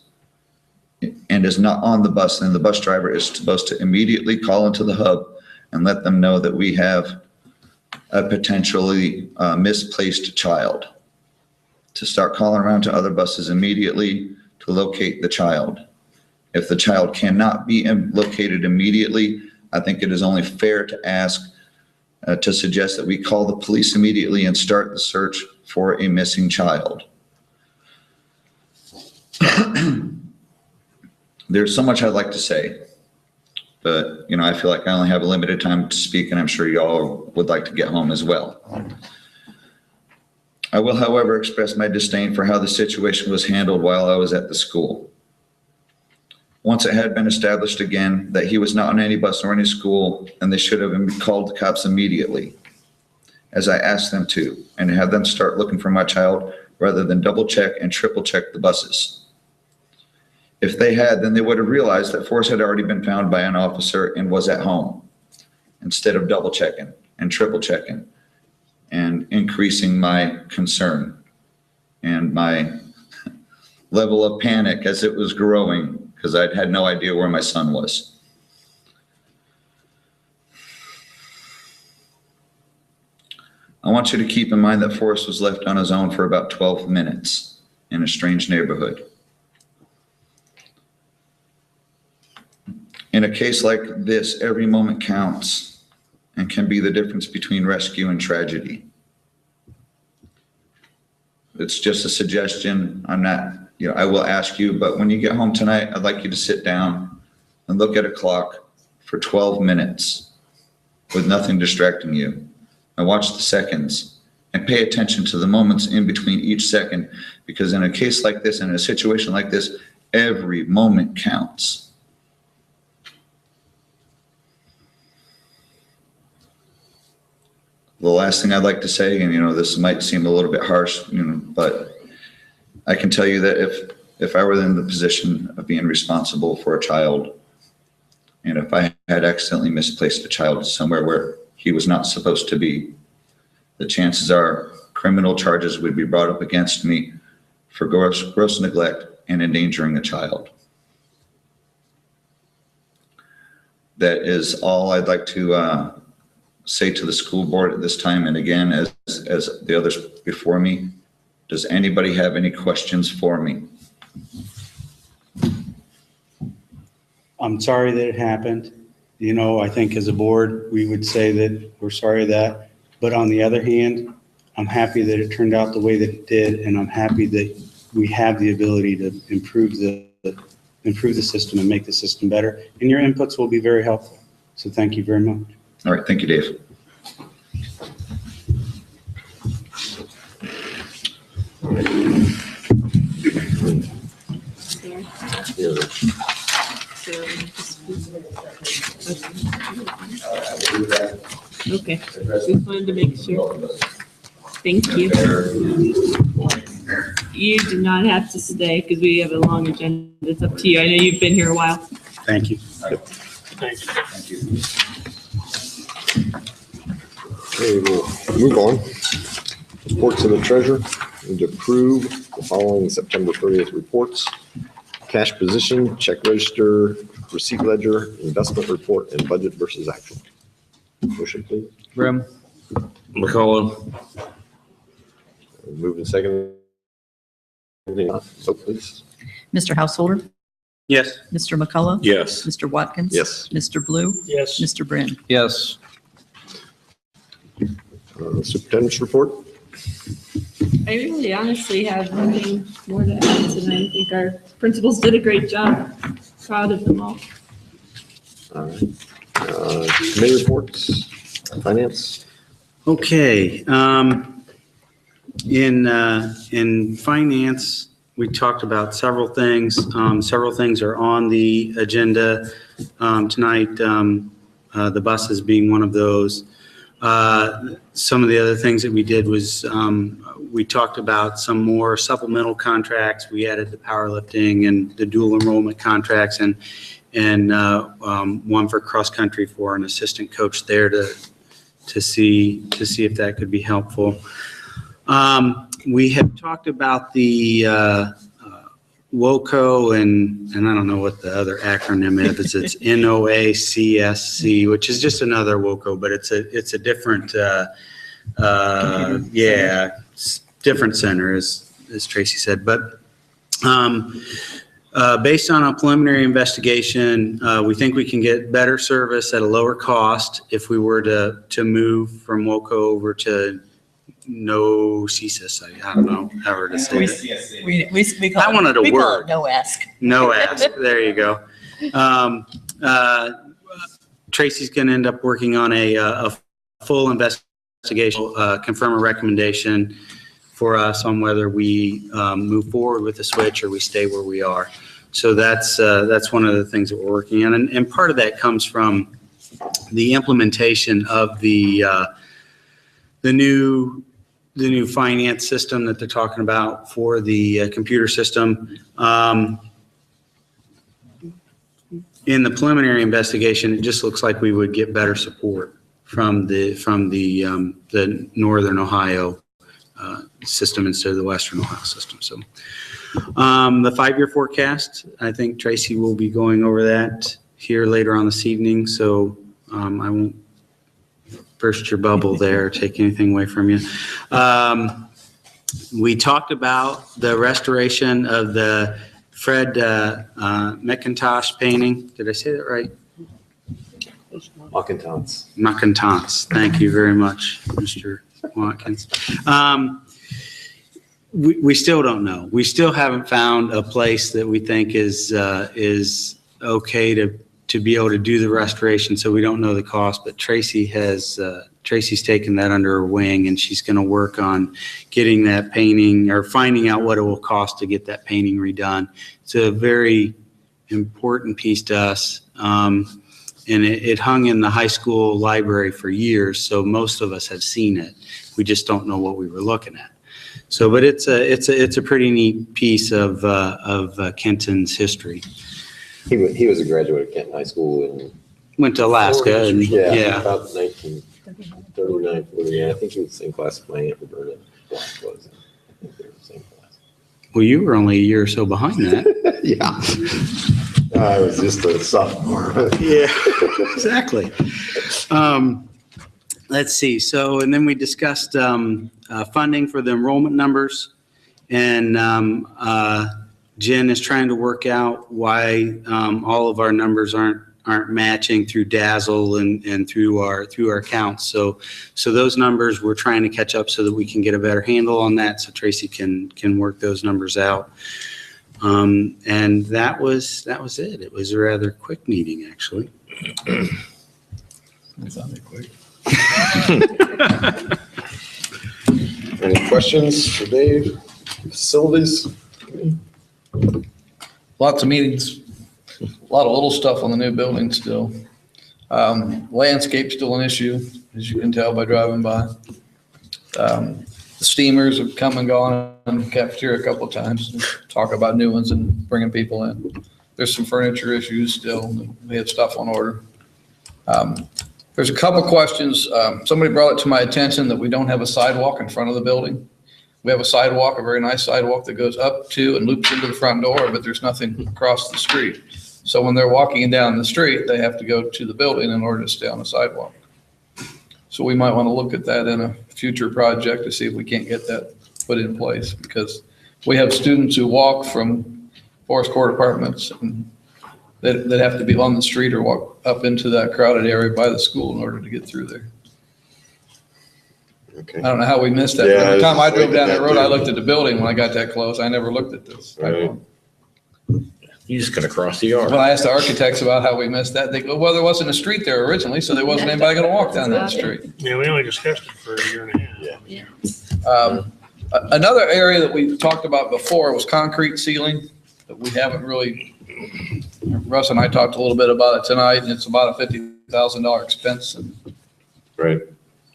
and is not on the bus, then the bus driver is supposed to immediately call into the hub and let them know that we have a potentially misplaced child, to start calling around to other buses immediately to locate the child. If the child cannot be located immediately, I think it is only fair to ask, to suggest that we call the police immediately and start the search for a missing child. There's so much I'd like to say, but I feel like I only have a limited time to speak, and I'm sure y'all would like to get home as well. I will, however, express my disdain for how the situation was handled while I was at the school. Once it had been established again that he was not on any bus or any school, and they should have called the cops immediately, as I asked them to, and have them start looking for my child rather than double check and triple check the buses. If they had, then they would have realized that Forrest had already been found by an officer and was at home, instead of double checking and triple checking and increasing my concern and my level of panic as it was growing, because I'd had no idea where my son was. I want you to keep in mind that Forrest was left on his own for about 12 minutes in a strange neighborhood. In a case like this, every moment counts and can be the difference between rescue and tragedy. It's just a suggestion. I'm not, I will ask you, but when you get home tonight, I'd like you to sit down and look at a clock for 12 minutes with nothing distracting you, and watch the seconds and pay attention to the moments in between each second, because in a case like this, in a situation like this, every moment counts. The last thing I'd like to say, and this might seem a little bit harsh, but I can tell you that if I were in the position of being responsible for a child, and if I had accidentally misplaced a child somewhere where he was not supposed to be, the chances are criminal charges would be brought up against me for gross neglect and endangering a child. That is all I'd like to say to the school board at this time. And again, as the others before me, Does anybody have any questions for me? I'm sorry that it happened. You know, I think as a board, we would say that we're sorry that, but on the other hand, I'm happy that it turned out the way that it did, and I'm happy that we have the ability to improve the system and make the system better, and your inputs will be very helpful. So thank you very much. All right, thank you, Dave. Okay, just wanted to make sure. Thank you. You do not have to stay because we have a long agenda. It's up to you. I know you've been here a while. Thank you. Thanks. Thank you. Okay, we'll move on. Reports of the treasurer. Need to approve the following September 30th reports: cash position, check register, receipt ledger, investment report, and budget versus actual. Motion, please. Brim. McCullough. Moving second. Vote, please. Mr. Householder? Yes. Mr. McCullough? Yes. Mr. Watkins? Yes. Mr. Blue? Yes. Mr. Brim? Yes. Superintendent's report. I really honestly have nothing more to add tonight. I think our principals did a great job. Proud of them all. All right. Committee reports, finance. Okay, in finance, we talked about several things. Several things are on the agenda tonight. The buses being one of those. Some of the other things that we did was we talked about some more supplemental contracts. We added the powerlifting and the dual enrollment contracts, and one for cross country for an assistant coach there to see if that could be helpful. We have talked about the WOCO and I don't know what the other acronym is. It's NOACSC, which is just another WOCO, but it's a different different center, as Tracy said. But based on a preliminary investigation, we think we can get better service at a lower cost if we were to move from WOCO over to NOCSC. I don't know how to say it. We call I wanted a we call word. it no ask. No ask. There you go. Tracy's going to end up working on a full investigation, confirm a recommendation for us on whether we move forward with the switch or we stay where we are. So that's one of the things that we're working on, and part of that comes from the implementation of the new finance system that they're talking about for the computer system. In the preliminary investigation, it just looks like we would get better support from the Northern Ohio system instead of the Western Ohio system. So the 5-year forecast, I think Tracy will be going over that here later on this evening. So I won't burst your bubble there, take anything away from you. We talked about the restoration of the Fred McIntosh painting. Did I say that right? McIntosh. Thank you very much, Mr. Watkins. We still don't know. We still haven't found a place that we think is okay to be able to do the restoration, so we don't know the cost, but Tracy's taken that under her wing, and she's going to work on getting that painting or finding out what it will cost to get that painting redone. It's a very important piece to us, and it hung in the high school library for years, so most of us have seen it. We just don't know what we were looking at. So, but it's a pretty neat piece of Kenton's history. He was a graduate of Kenton High School and went to Alaska. And, yeah, about 1939, 40. I think he was the same class as my Aunt Roberta was. I think they were the same class. Well, you were only a year or so behind that. Yeah. I was just a sophomore. Yeah, exactly. Let's see. So, and then we discussed funding for the enrollment numbers. And Jen is trying to work out why all of our numbers aren't matching through Dazzle and through our counts. So those numbers we're trying to catch up so that we can get a better handle on that. So Tracy can work those numbers out. And that was it. It was a rather quick meeting, actually. It sounded quick. Any questions for Dave? Facilities? Lots of meetings, a lot of little stuff on the new building still. Landscape's still an issue, as you can tell by driving by. The steamers have come and gone in the cafeteria a couple of times, talk about new ones and bringing people in. There's some furniture issues still. We have stuff on order. There's a couple questions. Somebody brought it to my attention that we don't have a sidewalk in front of the building. We have a sidewalk, a very nice sidewalk that goes up to and loops into the front door, but there's nothing across the street. So when they're walking down the street, they have to go to the building in order to stay on the sidewalk. So we might want to look at that in a future project to see if we can't get that put in place, because we have students who walk from Forest Court apartments and that have to be on the street or walk up into that crowded area by the school in order to get through there. Okay. I don't know how we missed that. Yeah, Every time I drove down that road, too. I looked at the building when I got that close. I never looked at this. Right. You just gotta cross the yard. When I asked the architects about how we missed that, they go, well, there wasn't a street there originally, so there wasn't anybody gonna walk down that street. Yeah, we only discussed it for a year and a half. Yeah. Another area that we've talked about before was concrete ceiling, that we haven't really, Russ and I talked a little bit about it tonight, and it's about a $50,000 expense. Right.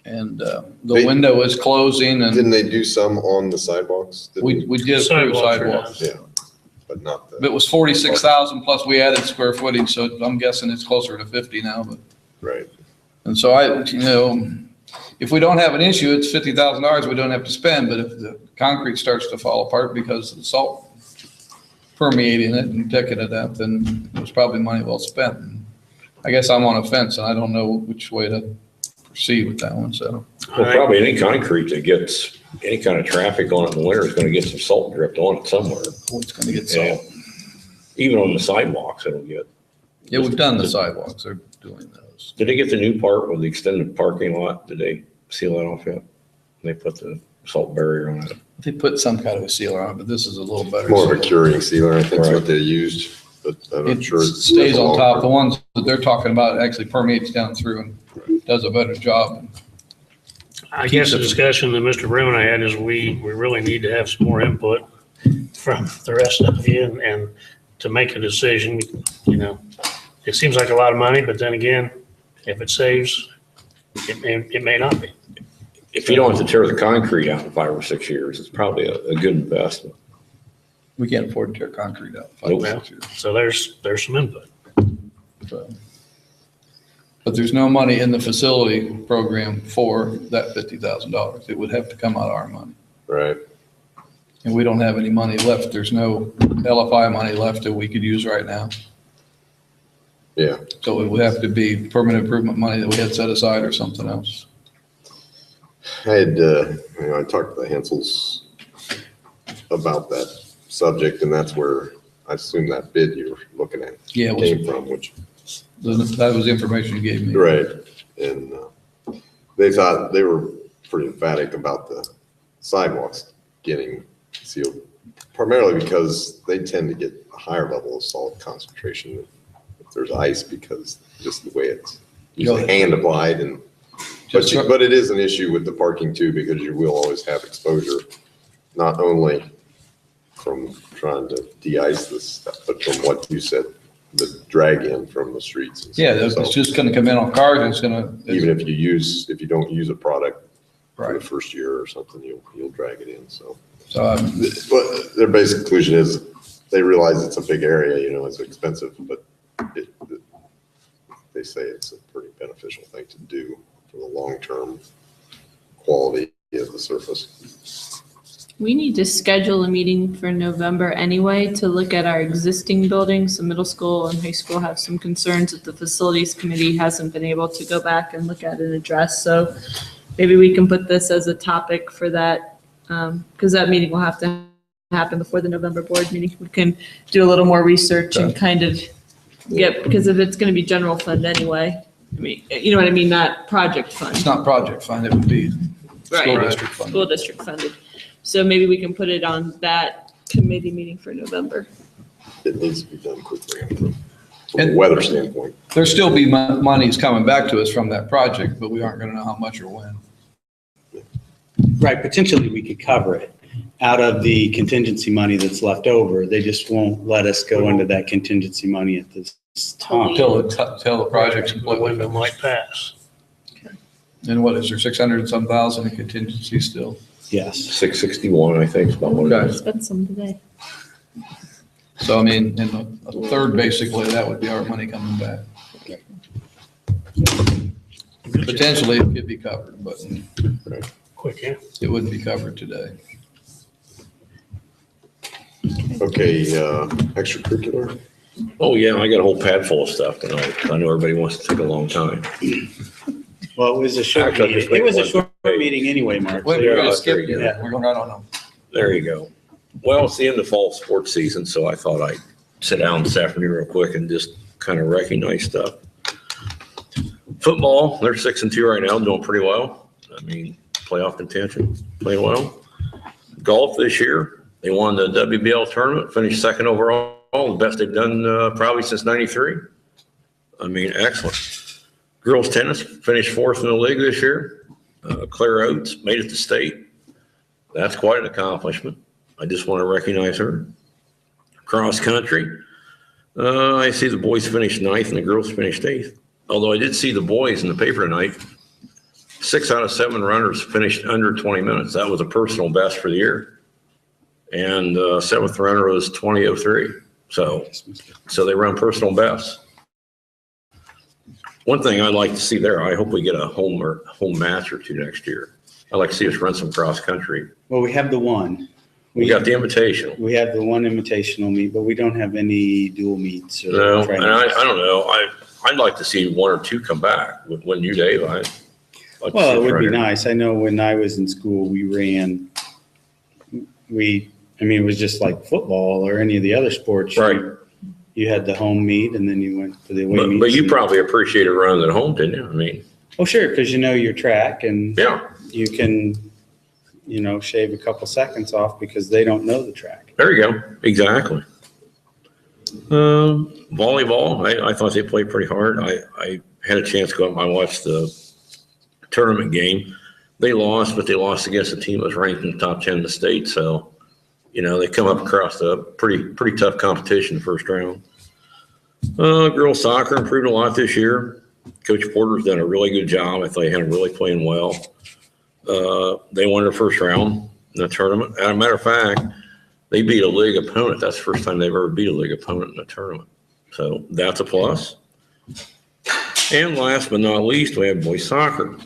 And the window is closing and. Didn't they do some on the sidewalks? We did approve sidewalks. Yeah, but not the. It was 46,000 plus we added square footage, so I'm guessing it's closer to 50 now, but. Right. And so if we don't have an issue, it's $50,000 we don't have to spend, but if the concrete starts to fall apart because of the salt permeating it and taking it up, then it's probably money well spent. And I guess I'm on a fence and I don't know which way to proceed with that one, so. Well, probably any concrete that gets any kind of traffic on it in the winter is gonna get some salt dripped on it somewhere. Oh, it's gonna get salt. Even on the sidewalks, it'll get. Yeah, we've done the sidewalks, they're doing those. Did they get the new part with the extended parking lot? Did they seal that off yet? They put the salt barrier on it. They put some kind of a sealer on it, but this is a little better. More of a seal. curing sealer, I think is Right. what they used, but I'm not It sure. stays on top. The ones that they're talking about actually permeates down through and does a better job. I guess the discussion that Mr. Brim and I had is we really need to have some more input from the rest of you and to make a decision, it seems like a lot of money, but then again, if it saves, it may not be. If you don't have to tear the concrete out in 5 or 6 years, it's probably a good investment. We can't afford to tear concrete out. Nope. So there's some input. So. But there's no money in the facility program for that $50,000. It would have to come out of our money. Right. And we don't have any money left. There's no LFI money left that we could use right now. Yeah. So it would have to be permanent improvement money that we had set aside or something else. I had, I talked to the Hensels about that subject, and that's where I assume that bid you were looking at Yeah, came from, which. That was the information you gave me. Right. And they thought they were pretty emphatic about the sidewalks getting sealed, primarily because they tend to get a higher level of salt concentration if there's ice, because just the way it's usually hand applied. And but it is an issue with the parking too, because you will always have exposure, not only from trying to de-ice this stuff, but from what you said, the drag in from the streets. Yeah, it's just going to come in on cars. It's going to. Even if you don't use a product for the first year or something, you'll drag it in. So but their basic conclusion is they realize it's a big area, it's expensive, but they say it's a pretty beneficial thing to do for the long-term quality of the surface. We need to schedule a meeting for November anyway to look at our existing buildings. The middle school and high school have some concerns that the facilities committee hasn't been able to go back and look at and address. So maybe we can put this as a topic for that, because that meeting will have to happen before the November board meeting. We can do a little more research and kind of get, because if it's going to be general fund anyway, I mean, you know what I mean, not project fund. It's not project fund, it would be school Right. district funded. School district funded. So maybe we can put it on that committee meeting for November. It needs to be done quickly from a weather standpoint. There'll still be monies coming back to us from that project, but we aren't gonna know how much or when. Right, potentially we could cover it out of the contingency money that's left over. They just won't let us go into that contingency money at this time. Till the project's completely Window might pass. And what is there, 600 and some thousand in contingency still? Yes. 661, I think, is about what it is. Spend some today. So I mean, in a third, basically, that would be our money coming back. Potentially, it could be covered, but Quick, yeah. it wouldn't be covered today. Okay, extracurricular? Oh, yeah, I got a whole pad full of stuff tonight. I know everybody wants to take a long time. Well, it was a short Actually, meeting. It was a short meeting anyway, Mark. Wait, we're gonna skip, Yeah. we're going right on them. There you go. Well, it's the end of fall sports season, so I thought I'd sit down this afternoon real quick and just kind of recognize stuff. Football, they're 6-2 right now, doing pretty well. I mean, playoff contention, playing well. Golf this year, they won the WBL tournament, finished second overall, the best they've done probably since '93. I mean, excellent. Girls tennis finished fourth in the league this year. Claire Oates made it to state. That's quite an accomplishment. I just want to recognize her. Cross country, I see the boys finished ninth and the girls finished eighth. Although I did see the boys in the paper tonight, 6 out of 7 runners finished under 20 minutes. That was a personal best for the year. And seventh runner was 20:03. So they run personal bests. One thing I'd like to see there, I hope we get a home match or two next year. I'd like to see us run some cross country. Well, we have the one. We got the invitational. We have the one invitational meet, but we don't have any dual meets. Or No, and trainings. I don't know. I'd like to see 1 or 2 come back. When you, Dave, I'd like to see Well, it us would run be it. nice. I know when I was in school, we ran, it was just like football or any of the other sports. Right. You had the home meet and then you went for the away But meets. you probably appreciated running at home, didn't you? I mean, Oh, sure, because you know your track and yeah, you can, shave a couple seconds off because they don't know the track. there you go. Exactly. Volleyball, I thought they played pretty hard. I had a chance to go up and watch the tournament game. They lost, but they lost against a team that was ranked in the top 10 in the state. So, they come up across a pretty tough competition the first round. Girls soccer improved a lot this year. Coach Porter's done a really good job. I thought he had them really playing well. They won their first round in the tournament. As a matter of fact, they beat a league opponent. That's the first time they've ever beat a league opponent in a tournament. So that's a plus. And last but not least, we have boys soccer.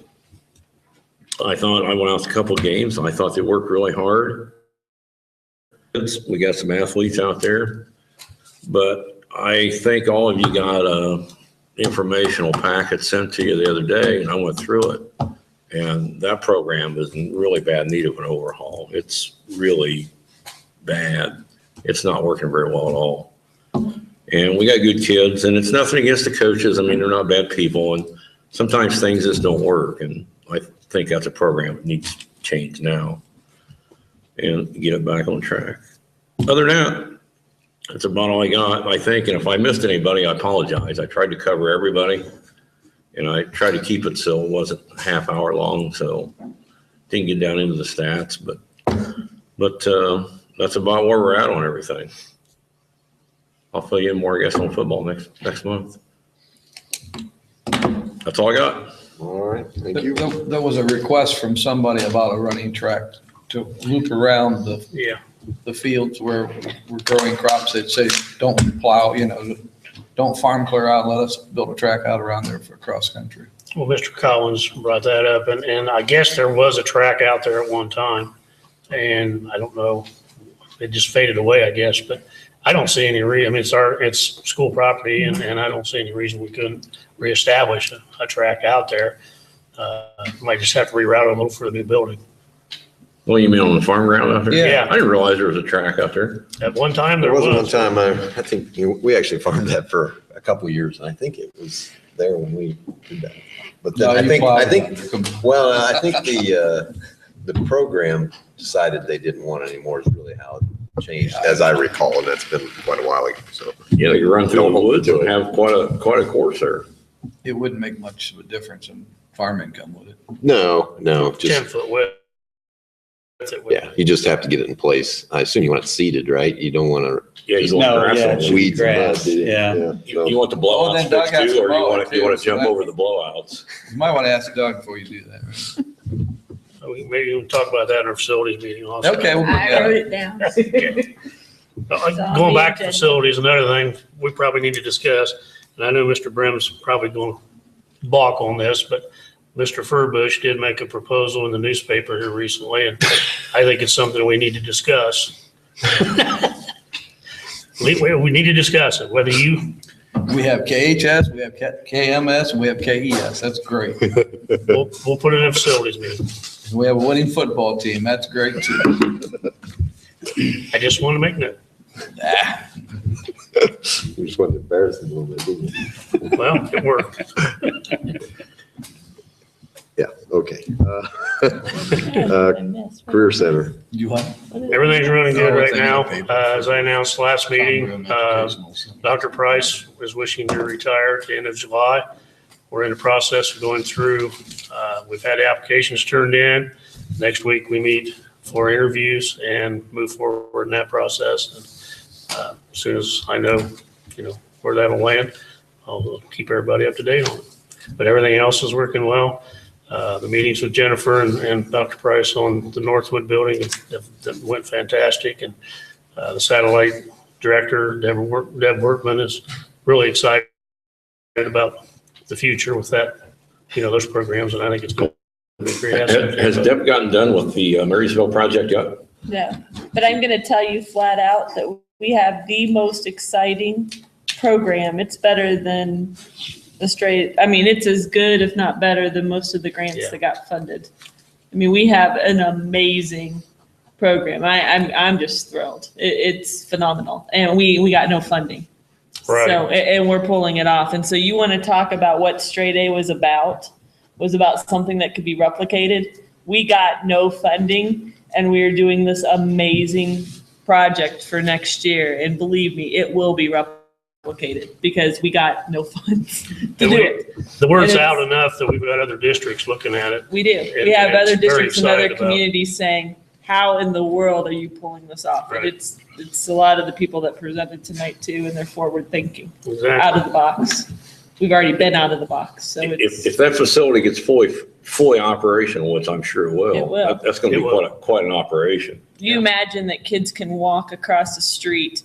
I went out to a couple of games. I thought they worked really hard. We got some athletes out there, but I think all of you got a informational packet sent to you the other day, and I went through it. And that program is in really bad need of an overhaul. It's really bad. It's not working very well at all. And we got good kids, and it's nothing against the coaches. I mean, they're not bad people, and sometimes things just don't work. And I think that's a program that needs to change now and get it back on track. Other than that, that's about all I got, I think. And if I missed anybody, I apologize. I tried to cover everybody, and I tried to keep it so it wasn't a half hour long, so didn't get down into the stats. But that's about where we're at on everything. I'll fill you in more, I guess, on football next month. That's all I got. All right, thank you. There was a request from somebody about a running track to loop around the fields where we're growing crops. They'd say, don't plow, don't farm clear out, let us build a track out around there for cross country. Well, Mr. Collins brought that up, and I guess there was a track out there at one time, and I don't know, it just faded away, I guess, but I don't see any reason. I mean, it's school property, and I don't see any reason we couldn't reestablish a track out there. Might just have to reroute it a little for the new building. Well, you mean on the farm ground out there? Yeah. I didn't realize there was a track out there. At one time, There there was one was. time, I think, we actually farmed that for a couple of years, and I think it was there when we did that. But then No, I you think, plowed it. well, I think the program decided they didn't want it anymore is really how it changed, as I recall, and that's been quite a while ago, so. Yeah, you run through the woods and have quite a course there. It wouldn't make much of a difference in farm income, would it? No, 10 just, foot width. yeah, you just have to get it in place. I assume you want it seeded, right? You don't want to. Yeah, you want No, grass yeah, on it it. should be Weeds and mud, grass, do you? yeah. so- You want the Oh, blowouts then Doug fixed has too, to or mow you it want too, to so jump that- over the blowouts? You might want to ask Doug before you do that. Right? Maybe we can talk about that in our facilities meeting also. Okay, we'll put I that. wrote it down. Going back to facilities, another thing we probably need to discuss, and I know Mr. Brim's probably going to balk on this, but Mr. Furbush did make a proposal in the newspaper here recently, and I think it's something we need to discuss. We need to discuss it, whether you, We have KHS, we have KMS, and we have KES. That's great. we'll put it in a facilities meeting. We have a winning football team. That's great too. I just want to make note. You just wanted to embarrass them a little bit, didn't you? Well, it worked. Yeah, okay. Career Center. You want? Everything's running good Oh, right it's in now. the paper. As I announced last meeting, Educational, so. Dr. Price is wishing to retire at the end of July. We're in the process of going through, we've had applications turned in. Next week, we meet for interviews and move forward in that process. And as soon as I know, where that'll land, I'll keep everybody up to date on it. But everything else is working well. The meetings with Jennifer and Dr. Price on the Northwood building that went fantastic. And the satellite director, Deb Workman, is really excited about the future with that, those programs. And I think it's going to be a great asset. Has Deb gotten done with the Marysville project yet? No, but I'm going to tell you flat out that we have the most exciting program. It's better than it's as good, if not better, than most of the grants that got funded. I mean, we have an amazing program. I'm just thrilled. It's phenomenal. And we got no funding. Right. So, and we're pulling it off. And so you want to talk about what Straight A was about something that could be replicated. We got no funding and we are doing this amazing project for next year. And believe me, it will be replicated because we got no funds to do it. The word's And out enough that we've got other districts looking at it. We do. And We have other it's very districts and other excited about it. communities saying, how in the world are you pulling this off? And Right. it's a lot of the people that presented tonight too, and they're forward thinking, Exactly. out of the box. We've already been out of the box, so it's, If that facility gets fully operational, which I'm sure it will. It will. That's going to It be will. quite an operation. you imagine that kids can walk across the street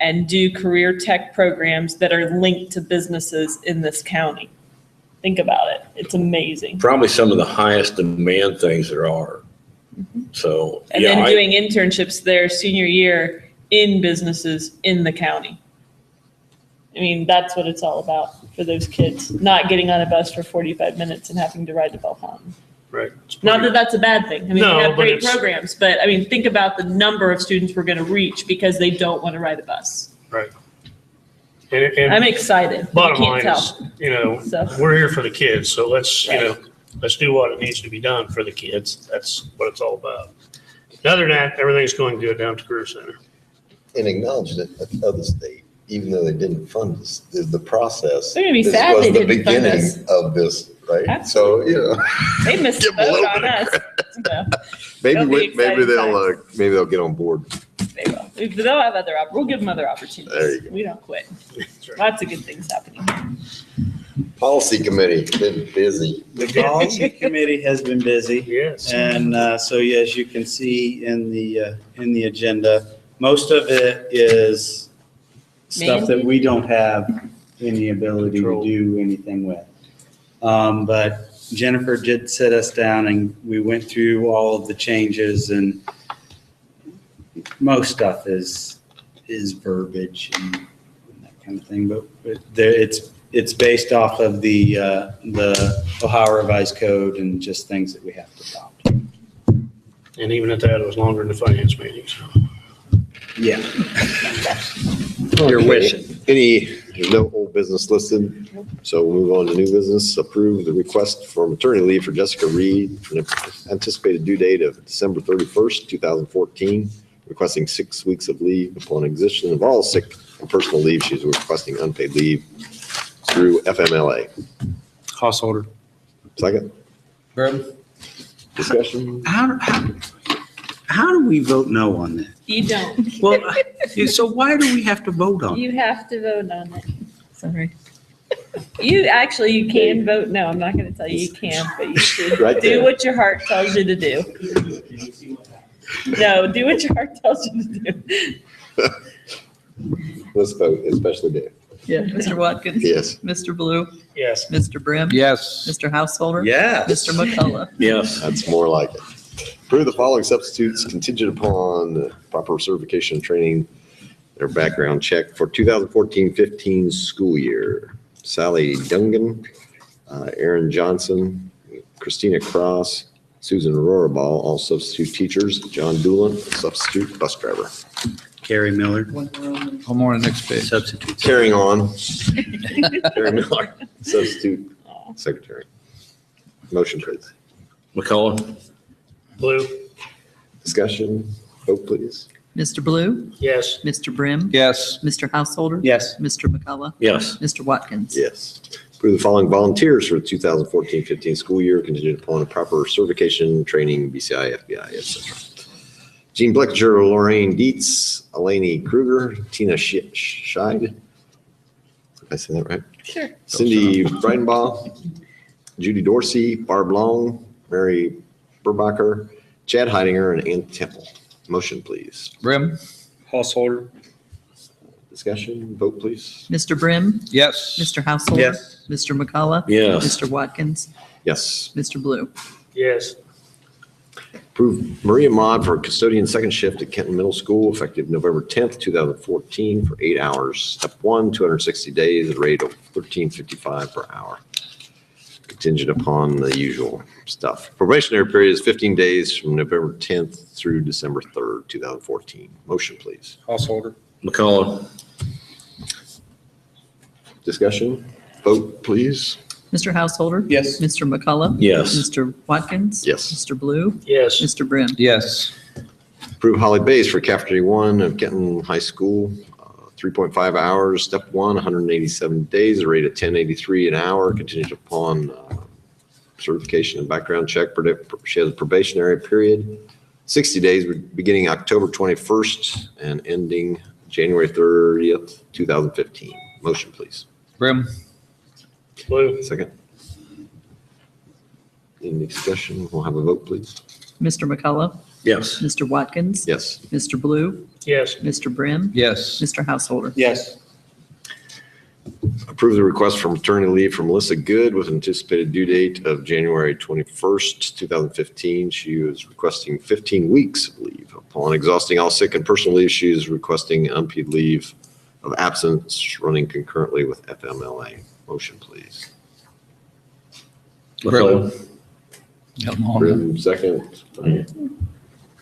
and do career tech programs that are linked to businesses in this county. Think about it. It's amazing. Probably some of the highest demand things there are. So, And yeah, then doing internships their senior year in businesses in the county. I mean, that's what it's all about for those kids, not getting on a bus for 45 minutes and having to ride to Bellefontaine. Right. Not that that's a bad thing. I mean, No, we have but great it's- programs, but I mean, think about the number of students we're going to reach because they don't want to ride a bus. Right. And I'm excited. You bottom can't line is, tell. So- we're here for the kids, so let's, Right. let's do what it needs to be done for the kids. That's what it's all about. Other than that, everything's going good down at the Career Center. And acknowledge that of the state, even though they didn't fund us, the process. They're gonna be this sad was they the didn't fund beginning us. Of this, right? So, They missed the Give 'em a boat little on bit of us. So, maybe It'll be exciting maybe they'll get on board. they will. They'll have other, we'll give them other There you opportunities. go. We don't quit. Lots of good things happening. Policy committee, been busy. The policy committee has been busy. Yes. And so, yeah, as you can see in the agenda, most of it is stuff that we don't have any ability to do anything with. But Jennifer did sit us down and we went through all of the changes, and most stuff is verbiage and that kind of thing. But it's based off of the Ohio Revised Code and just things that we have to adopt. And even at that, it was longer than the finance meetings. Yeah. Your wish. There's no old business listed, so we'll move on to new business. Approve the request for maternity leave for Jessica Reed for an anticipated due date of December 31st, 2014, requesting 6 weeks of leave upon existence of all sick and personal leave. She's requesting unpaid leave through FMLA. Householder. Second. Brim? Discussion? How do we vote no on that? You don't. Well, so why do we have to vote on it? You have to vote on it. Sorry. You can vote no. I'm not going to tell you you can't, but you should Right do there. what your heart tells you to do. No, do what your heart tells you to do. Let's vote, especially Dave. Yeah. Mr. Watkins? Yes. Mr. Blue? Yes. Mr. Brim? Yes. Mr. Householder? Yes. Mr. McCullough? Yes. That's more like it. Approve the following substitutes contingent upon proper certification and training, their background check for 2014-15 school year. Sally Dungan, Aaron Johnson, Christina Cross, Susan Rohrball, all substitute teachers. John Doolan, substitute bus driver. Carrie Miller, One more on the next page. substitute. Carrying on. Carrie Miller, substitute secretary. Motion, please. McCullough? Blue? Discussion, vote please. Mr. Blue? Yes. Mr. Brim? Yes. Mr. Householder? Yes. Mr. McCullough? Yes. Mr. Watkins? Yes. Approve the following volunteers for the 2014-15 school year contingent upon a proper certification, training, BCI, FBI, etc. Jean Blechinger, Lorraine Dietz, Eleni Kruger, Tina Scheid. Did I say that right? Sure. Cindy Breidenbaugh, Judy Dorsey, Barb Long, Mary Burbacher, Chad Heidinger, and Ann Temple. Motion, please. Brim? Householder. Discussion, vote please. Mr. Brim? Yes. Mr. Householder? Yes. Mr. McCullough? Yes. Mr. Watkins? Yes. Mr. Blue? Yes. Approve Maria Maud for custodian second shift at Kenton Middle School effective November 10th, 2014 for 8 hours. Step 1, 260 days at a rate of $13.55 per hour. Contingent upon the usual stuff. Probationary period is 15 days from November 10th through December 3rd, 2014. Motion, please. Householder. McCullough? Discussion, vote, please. Mr. Householder? Yes. Mr. McCullough? Yes. Mr. Watkins? Yes. Mr. Blue? Yes. Mr. Brim? Yes. Approve Holly Bays for cafeteria 1 of Kenton High School, 3.5 hours. Step 1, 187 days, a rate of $10.83 an hour, contingent upon certification and background check. She has a probationary period, 60 days, beginning October 21st and ending January 30th, 2015. Motion, please. Brim? Blue? Second. Any discussion? We'll have a vote, please. Mr. McCullough? Yes. Mr. Watkins? Yes. Mr. Blue? Yes. Mr. Brim? Yes. Mr. Householder? Yes. Approve the request for maternity leave for Melissa Good with anticipated due date of January 21st, 2015. She is requesting 15 weeks of leave. Upon exhausting all sick and personal leave, she is requesting unpaid leave of absence running concurrently with FMLA. Motion, please. McCullough? Got 'em all. Brim, second.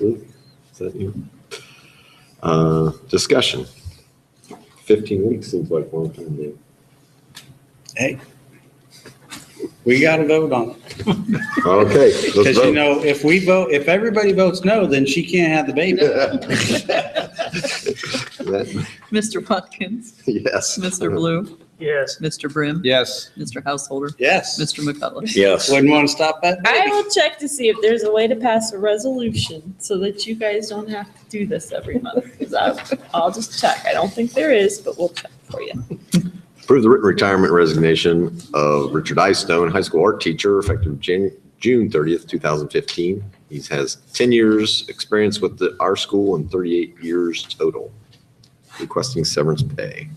Is that you? Discussion. 15 weeks seems like a long time, Dave. Hey, we got to vote on it. Okay, let's Because vote. if everybody votes no, then she can't have the baby. Mr. Watkins? Yes. Mr. Blue? Yes. Mr. Brim? Yes. Mr. Householder? Yes. Mr. McCullough? Yes. Wouldn't want to stop that. I will check to see if there's a way to pass a resolution so that you guys don't have to do this every month. Because I'll just check. I don't think there is, but we'll check for you. Approve the written retirement resignation of Richard Eyestone, high school art teacher, effective June 30th, 2015. He has 10 years experience with our school and 38 years total. Requesting severance pay.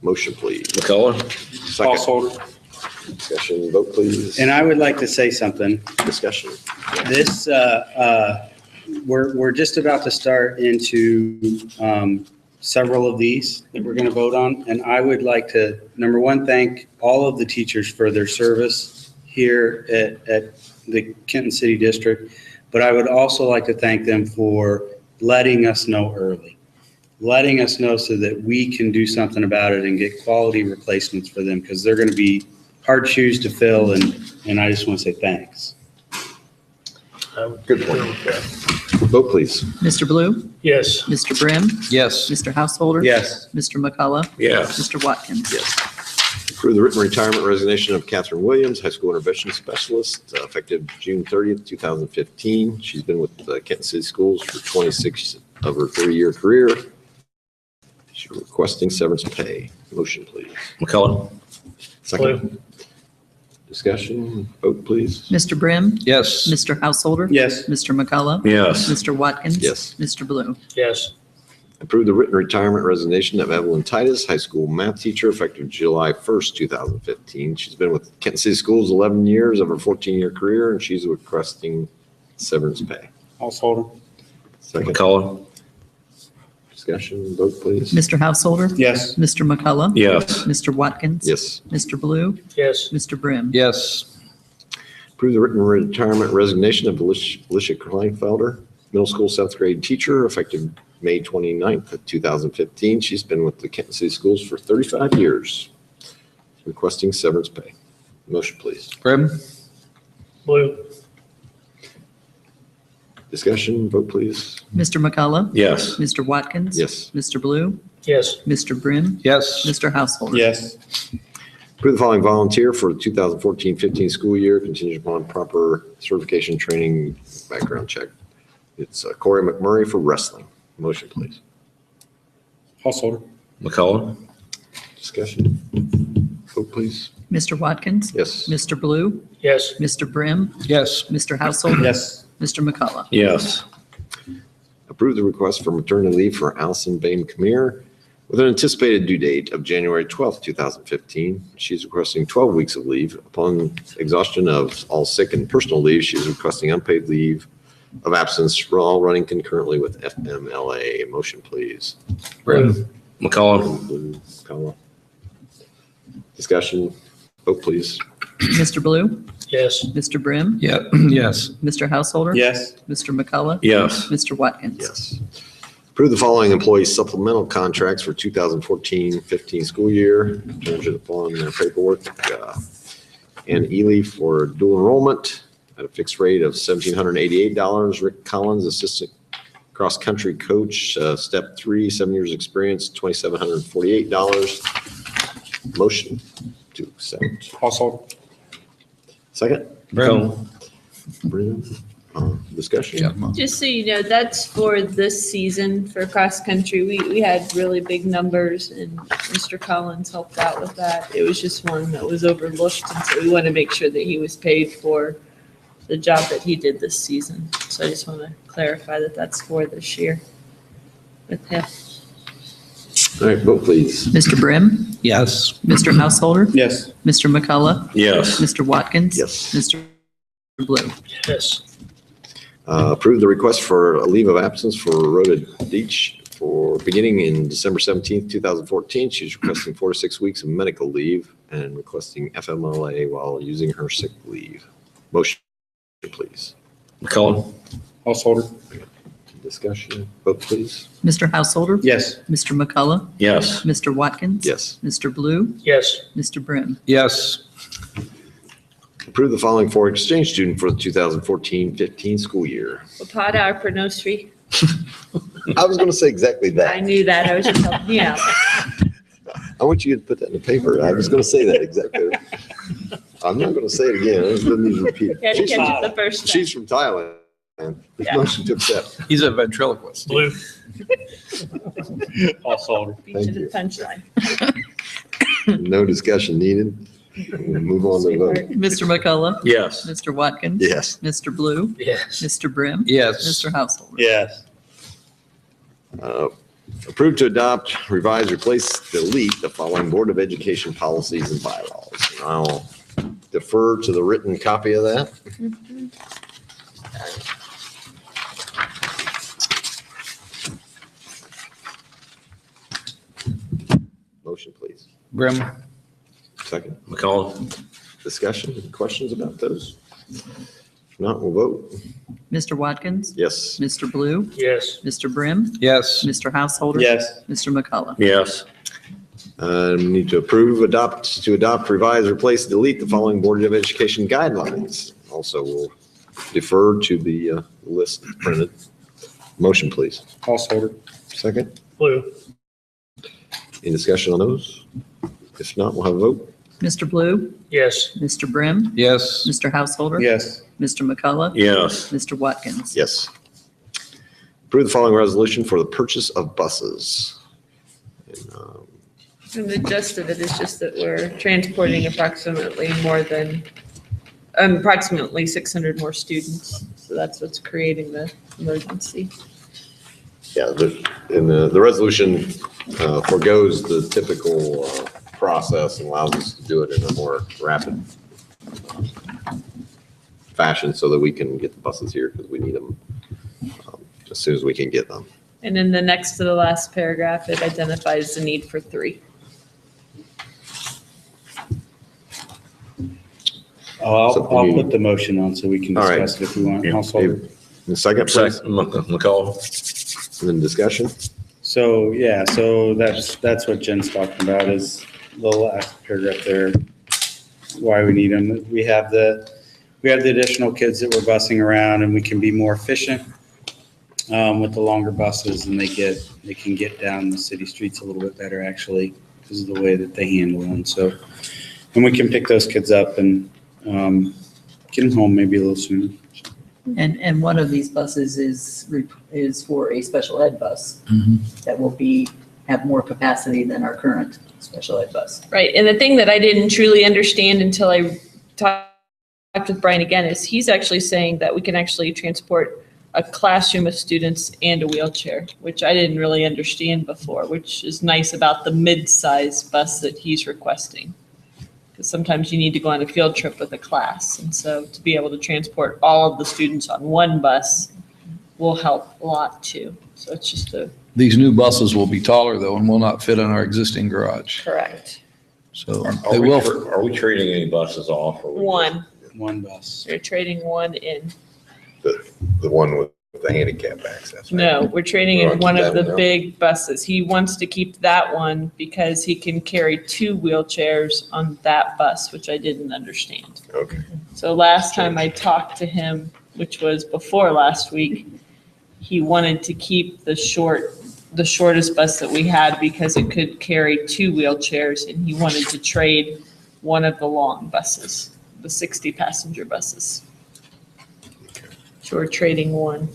Motion, please. McCullough? Second. Householder. Discussion, vote, please. And I would like to say something. Discussion. This, we're just about to start into several of these that we're going to vote on. And I would like to, number one, thank all of the teachers for their service here at the Kenton City District. But I would also like to thank them for letting us know early, letting us know so that we can do something about it and get quality replacements for them, because they're going to be hard shoes to fill, and I just want to say thanks. Good point. Vote, please. Mr. Blue? Yes. Mr. Brim? Yes. Mr. Householder? Yes. Mr. McCullough? Yes. Mr. Watkins? Yes. Approve the written retirement resignation of Catherine Williams, high school intervention specialist, effective June 30th, 2015. She's been with Kenton City Schools for 26 of her 30-year career. She's requesting severance pay. Motion, please. McCullough. Second. Discussion. Vote, please. Mr. Brim? Yes. Mr. Householder? Yes. Mr. McCullough? Yes. Mr. Watkins? Yes. Mr. Blue? Yes. Approve the written retirement resignation of Evelyn Titus, high school math teacher, effective July 1st, 2015. She's been with Kenton City Schools 11 years of her 14-year career, and she's requesting severance pay. Householder. Second. McCullough. Discussion. Vote, please. Mr. Householder? Yes. Mr. McCullough? Yes. Mr. Watkins? Yes. Mr. Blue? Yes. Mr. Brim? Yes. Approve the written retirement resignation of Alicia Kleinfelder, middle school 7th grade teacher, effective May 29th of 2015. She's been with the Kenton City Schools for 35 years. Requesting severance pay. Motion, please. Brim? Blue. Discussion. Vote, please. Mr. McCullough? Yes. Mr. Watkins? Yes. Mr. Blue? Yes. Mr. Brim? Yes. Mr. Householder? Yes. Approve the following volunteer for the 2014-15 school year, contingent upon proper certification, training, background check. It's Corey McMurray for wrestling. Motion, please. Householder. McCullough. Discussion. Vote, please. Mr. Watkins? Yes. Mr. Blue? Yes. Mr. Brim? Yes. Mr. Householder? Yes. Mr. McCullough? Yes. Approve the request for maternity leave for Allison Bain Kamir with an anticipated due date of January 12th, 2015. She's requesting 12 weeks of leave. Upon exhaustion of all sick and personal leave, she's requesting unpaid leave of absence, all running concurrently with FMLA. Motion, please. Brim? McCullough. McCullough. Discussion. Vote, please. Mr. Blue? Yes. Mr. Brim? Yeah. Yes. Mr. Householder? Yes. Mr. McCullough? Yes. Mr. Watkins? Yes. Approve the following employee supplemental contracts for 2014-15 school year. Contingent upon their paperwork. Ann Ely for dual enrollment at a fixed rate of $1,788. Rick Collins, assistant cross-country coach, step 3, 7 years experience, $2,748. Motion to accept. Householder. Second. Brim? Brim. Discussion. Yeah. Just so you know, that's for this season for cross-country. We had really big numbers and Mr. Collins helped out with that. It was just one that was overlooked, and so we want to make sure that he was paid for the job that he did this season. So I just want to clarify that that's for this year with him. All right, vote please. Mr. Brim? Yes. Mr. Householder? Yes. Mr. McCullough? Yes. Mr. Watkins? Yes. Mr. Blue? Yes. Approve the request for a leave of absence for Rhoda Deitch for beginning in December 17th, 2014. She's requesting 4 to 6 weeks of medical leave and requesting FMLA while using her sick leave. Motion, please. McCullough. Householder. Discussion. Vote, please. Mr. Householder? Yes. Mr. McCullough? Yes. Mr. Watkins? Yes. Mr. Blue? Yes. Mr. Brim? Yes. Approve the following foreign exchange student for the 2014-15 school year. Wapada or Pronosri? I was going to say exactly I that. knew that. I was just helping you out. I want you to put that in the paper. I was going to say that exactly. I'm not going to say it again. I just didn't need to repeat it. You had to catch it the first time. She's from Thailand. This Yeah. motion to accept. He's a ventriloquist. Blue. Householder. Beat Thank you to you. the punchline. No discussion needed. We'll move on to the vote. Mr. McCullough? Yes. Mr. Watkins? Yes. Mr. Blue? Yes. Mr. Brim? Yes. Mr. Householder? Yes. Approved to adopt, revise, replace, delete the following Board of Education policies and bylaws. And I'll defer to the written copy of that. Motion, please. Brim? Second. McCullough. Discussion, questions about those? not, we'll vote. Mr. Watkins? Yes. Mr. Blue? Yes. Mr. Brim? Yes. Mr. Householder? Yes. Mr. McCullough? Yes. We need to approve, adopt, revise, replace, delete the following Board of Education guidelines. Also, we'll defer to the list printed. Motion, please. Householder. Second. Blue. Any discussion on those? If not, we'll have a vote. Mr. Blue? Yes. Mr. Brim? Yes. Mr. Householder? Yes. Mr. McCullough? Yes. Mr. Watkins? Yes. Approve the following resolution for the purchase of buses. And the gist of it is just that we're transporting approximately 600 more students. So that's what's creating the emergency. Yeah, the resolution forgoes the typical process and allows us to do it in a more rapid fashion so that we can get the buses here because we need them as soon as we can get them. And in the next to the last paragraph, it identifies the need for 3. I'll put the motion on so we can All right. discuss it if we want. Yeah. Householder. In a second, please. McCall. And then discussion. So, yeah, so that's what Jen's talking about is the last paragraph there, why we need them. We have the additional kids that we're busing around and we can be more efficient with the longer buses and they can get down the city streets a little bit better actually because of the way that they handle them. So, and we can pick those kids up and get them home maybe a little sooner. And one of these buses is for a special ed bus that will have more capacity than our current special ed bus. Right. And the thing that I didn't truly understand until I talked with Brian again is he's actually saying that we can actually transport a classroom of students and a wheelchair, which I didn't really understand before, which is nice about the mid-size bus that he's requesting. Because sometimes you need to go on a field trip with a class. And so to be able to transport all of the students on one bus will help a lot too. So it's just These new buses will be taller though and will not fit in our existing garage. correct. So Are they we, will. are we trading any buses off? Or One bus. You're trading one in. The one with the handicap access. right? No, we're trading We're in gonna one keep of that the one, big buses. He wants to keep that one because he can carry 2 wheelchairs on that bus, which I didn't understand. Okay. So last time I talked to him, which was before last week, he wanted to keep the shortest bus that we had because it could carry 2 wheelchairs and he wanted to trade one of the long buses, the 60-passenger buses. So we're trading one.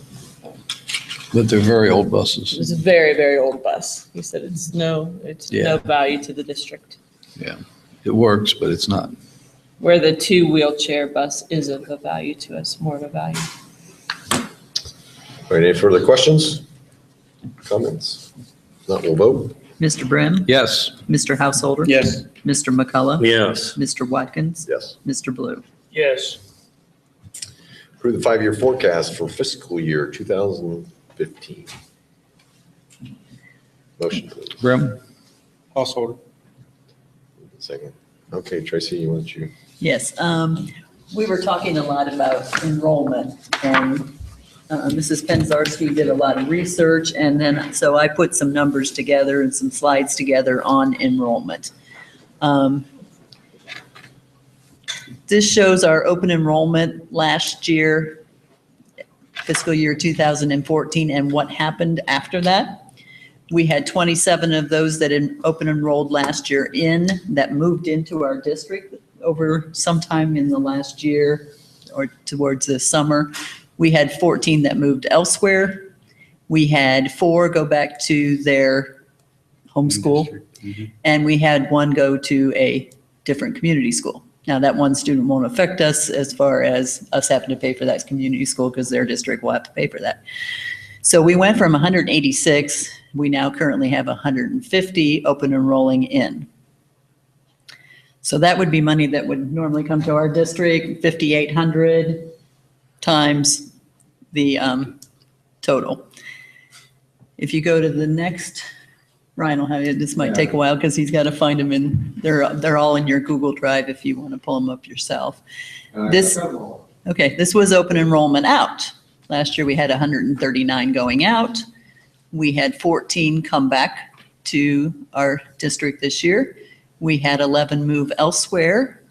But they're very old buses. It's a very, very old bus. He said it's no Yeah. value to the district. Yeah, it works, but it's not. Where the 2 wheelchair bus is of a value to us, more of a value. All right, any further questions? Comments? If not, we'll vote. Mr. Brim? Yes. Mr. Householder? Yes. Mr. McCullough? Yes. Mr. Watkins? Yes. Mr. Blue? Yes. Approve the 5-year forecast for fiscal year 2015. Motion, please. Brim? Householder. Second. Okay, Tracy, you want you? Yes, we were talking a lot about enrollment and Mrs. Penzarski did a lot of research and then, so I put some numbers together and some slides together on enrollment. This shows our open enrollment last year, fiscal year 2014, and what happened after that. We had 27 of those that open enrolled last year that moved into our district over sometime in the last year or towards the summer. We had 14 that moved elsewhere. We had 4 go back to their home school, and we had 1 go to a different community school. Now, that 1 student won't affect us as far as us having to pay for that community school because their district will have to pay for that. So we went from 186, we now currently have 150 open enrolling in. So that would be money that would normally come to our district, 5,800 times the total. If you go to the next, Ryan will have you, this might take a while because he's got to find them they're all in your Google Drive if you want to pull them up yourself. Okay, this was open enrollment out. Last year we had 139 going out. We had 14 come back to our district this year. We had 11 move elsewhere.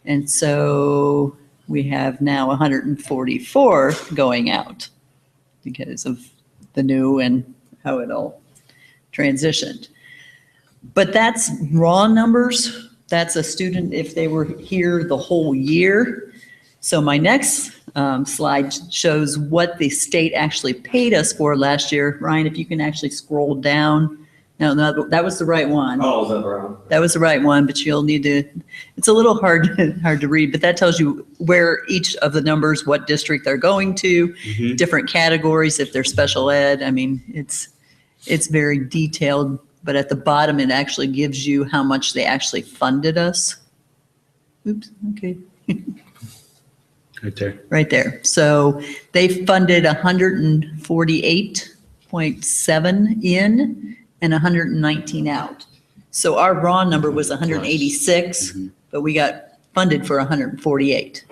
And so we have now 144 going out because of the new and how it all transitioned. But that's raw numbers. That's a student if they were here the whole year. So my next slide shows what the state actually paid us for last year. Ryan, if you can actually scroll down. No, that was the right one. Oh, is that wrong? That was the right one, but you'll need to, it's a little hard to read, but that tells you where each of the numbers, what district they're going to, different categories, if they're special ed. I mean, it's very detailed, but at the bottom, it actually gives you how much they actually funded us. Oops, okay. Right there. Right there. So they funded 148.7 in and 119 out. So our raw number was 186, but we got funded for 148.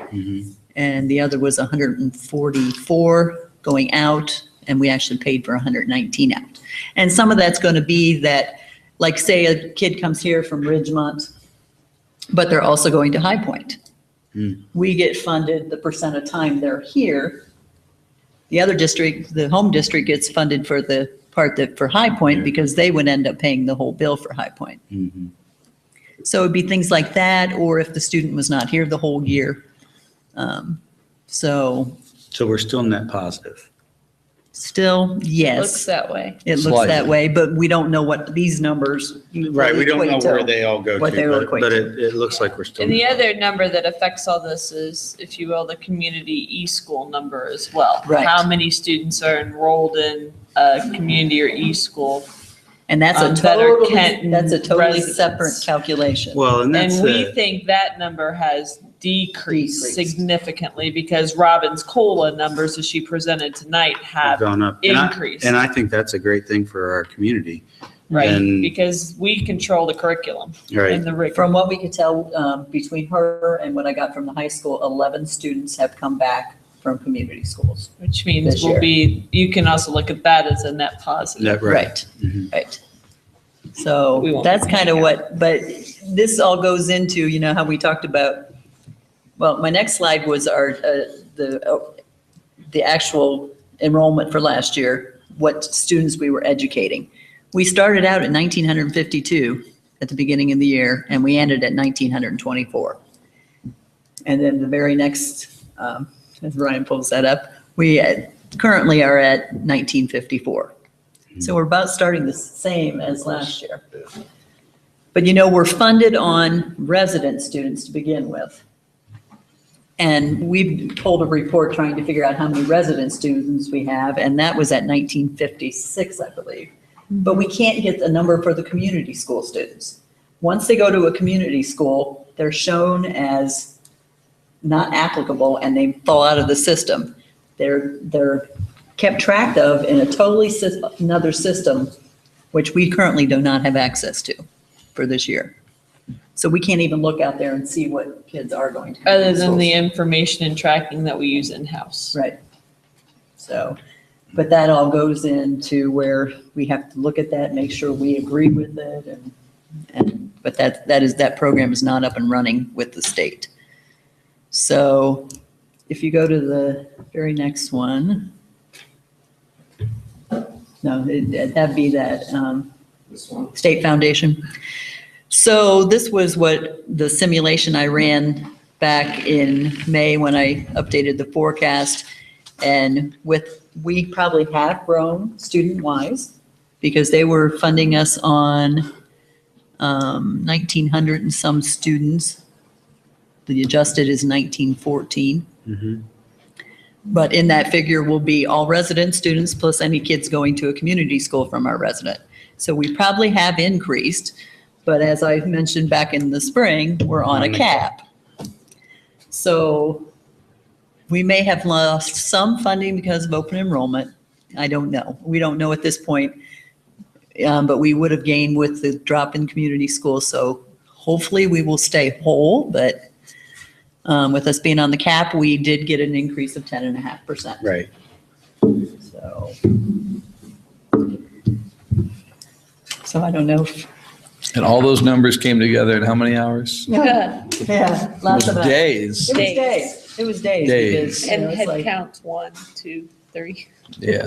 And the other was 144 going out, and we actually paid for 119 out. And some of that's going to be that, like say a kid comes here from Ridgemont, but they're also going to High Point. We get funded the percent of time they're here. The other district, the home district, gets funded for the part that for High Point because they would end up paying the whole bill for High Point. So it'd be things like that, or if the student was not here the whole year. So we're still net positive. Still, yes. Looks that way. It looks that way, but we don't know what these numbers. Right, we don't know equate to, where they all go what they will to, equate but to. it looks like we're still. And the other number that affects all this is, if you will, the community e-school number as well. Right. How many students are enrolled in a community or e-school? And that's a that are totally, Kenton that's a totally residents. separate calculation. Well, and that's And we think that number has decreased significantly because Robin's COLA numbers, as she presented tonight, have gone up. increased. And I think that's a great thing for our community. Right, And- because we control the curriculum Right. and the rigor. From what we could tell, between her and what I got from the high school, 11 students have come back from community schools. Which means this we'll year. be, you can also look at that as a net positive. Right, right. So We won't that's be kind of paying what, but this all goes into, you know, how we talked about, well, my next slide was our, the actual enrollment for last year, what students we were educating. We started out at 1,952 at the beginning of the year, and we ended at 1,924. And then the very next, as Ryan pulls that up, we currently are at 1,954. So we're about starting the same as last year. But you know, we're funded on resident students to begin with. And we've pulled a report trying to figure out how many resident students we have, and that was at 1956, I believe. But we can't get the number for the community school students. Once they go to a community school, they're shown as not applicable and they fall out of the system. They're kept track of in a totally another system, which we currently do not have access to for this year. So we can't even look out there and see what kids are going to. Other than the information and tracking that we use in-house. Right. So, but that all goes into where we have to look at that, make sure we agree with it, but that program is not up and running with the state. So if you go to the very next one. No, that'd be that state foundation. So this was what the simulation I ran back in May when I updated the forecast. And we probably have grown student-wise because they were funding us on 1,900 and some students. The adjusted is 1,914. But in that figure will be all resident students plus any kids going to a community school from our resident. So we probably have increased, but as I mentioned back in the spring, we're on a cap. So we may have lost some funding because of open enrollment. I don't know. We don't know at this point, but we would have gained with the drop in community schools. So hopefully we will stay whole, but With us being on the cap, we did get an increase of 10.5%. Right. So I don't know if. And all those numbers came together in how many hours? Yeah, lots It was of days. It was days. It was days. Days. Because, you And know, it's head like- counts 1, 2, 3. Yeah.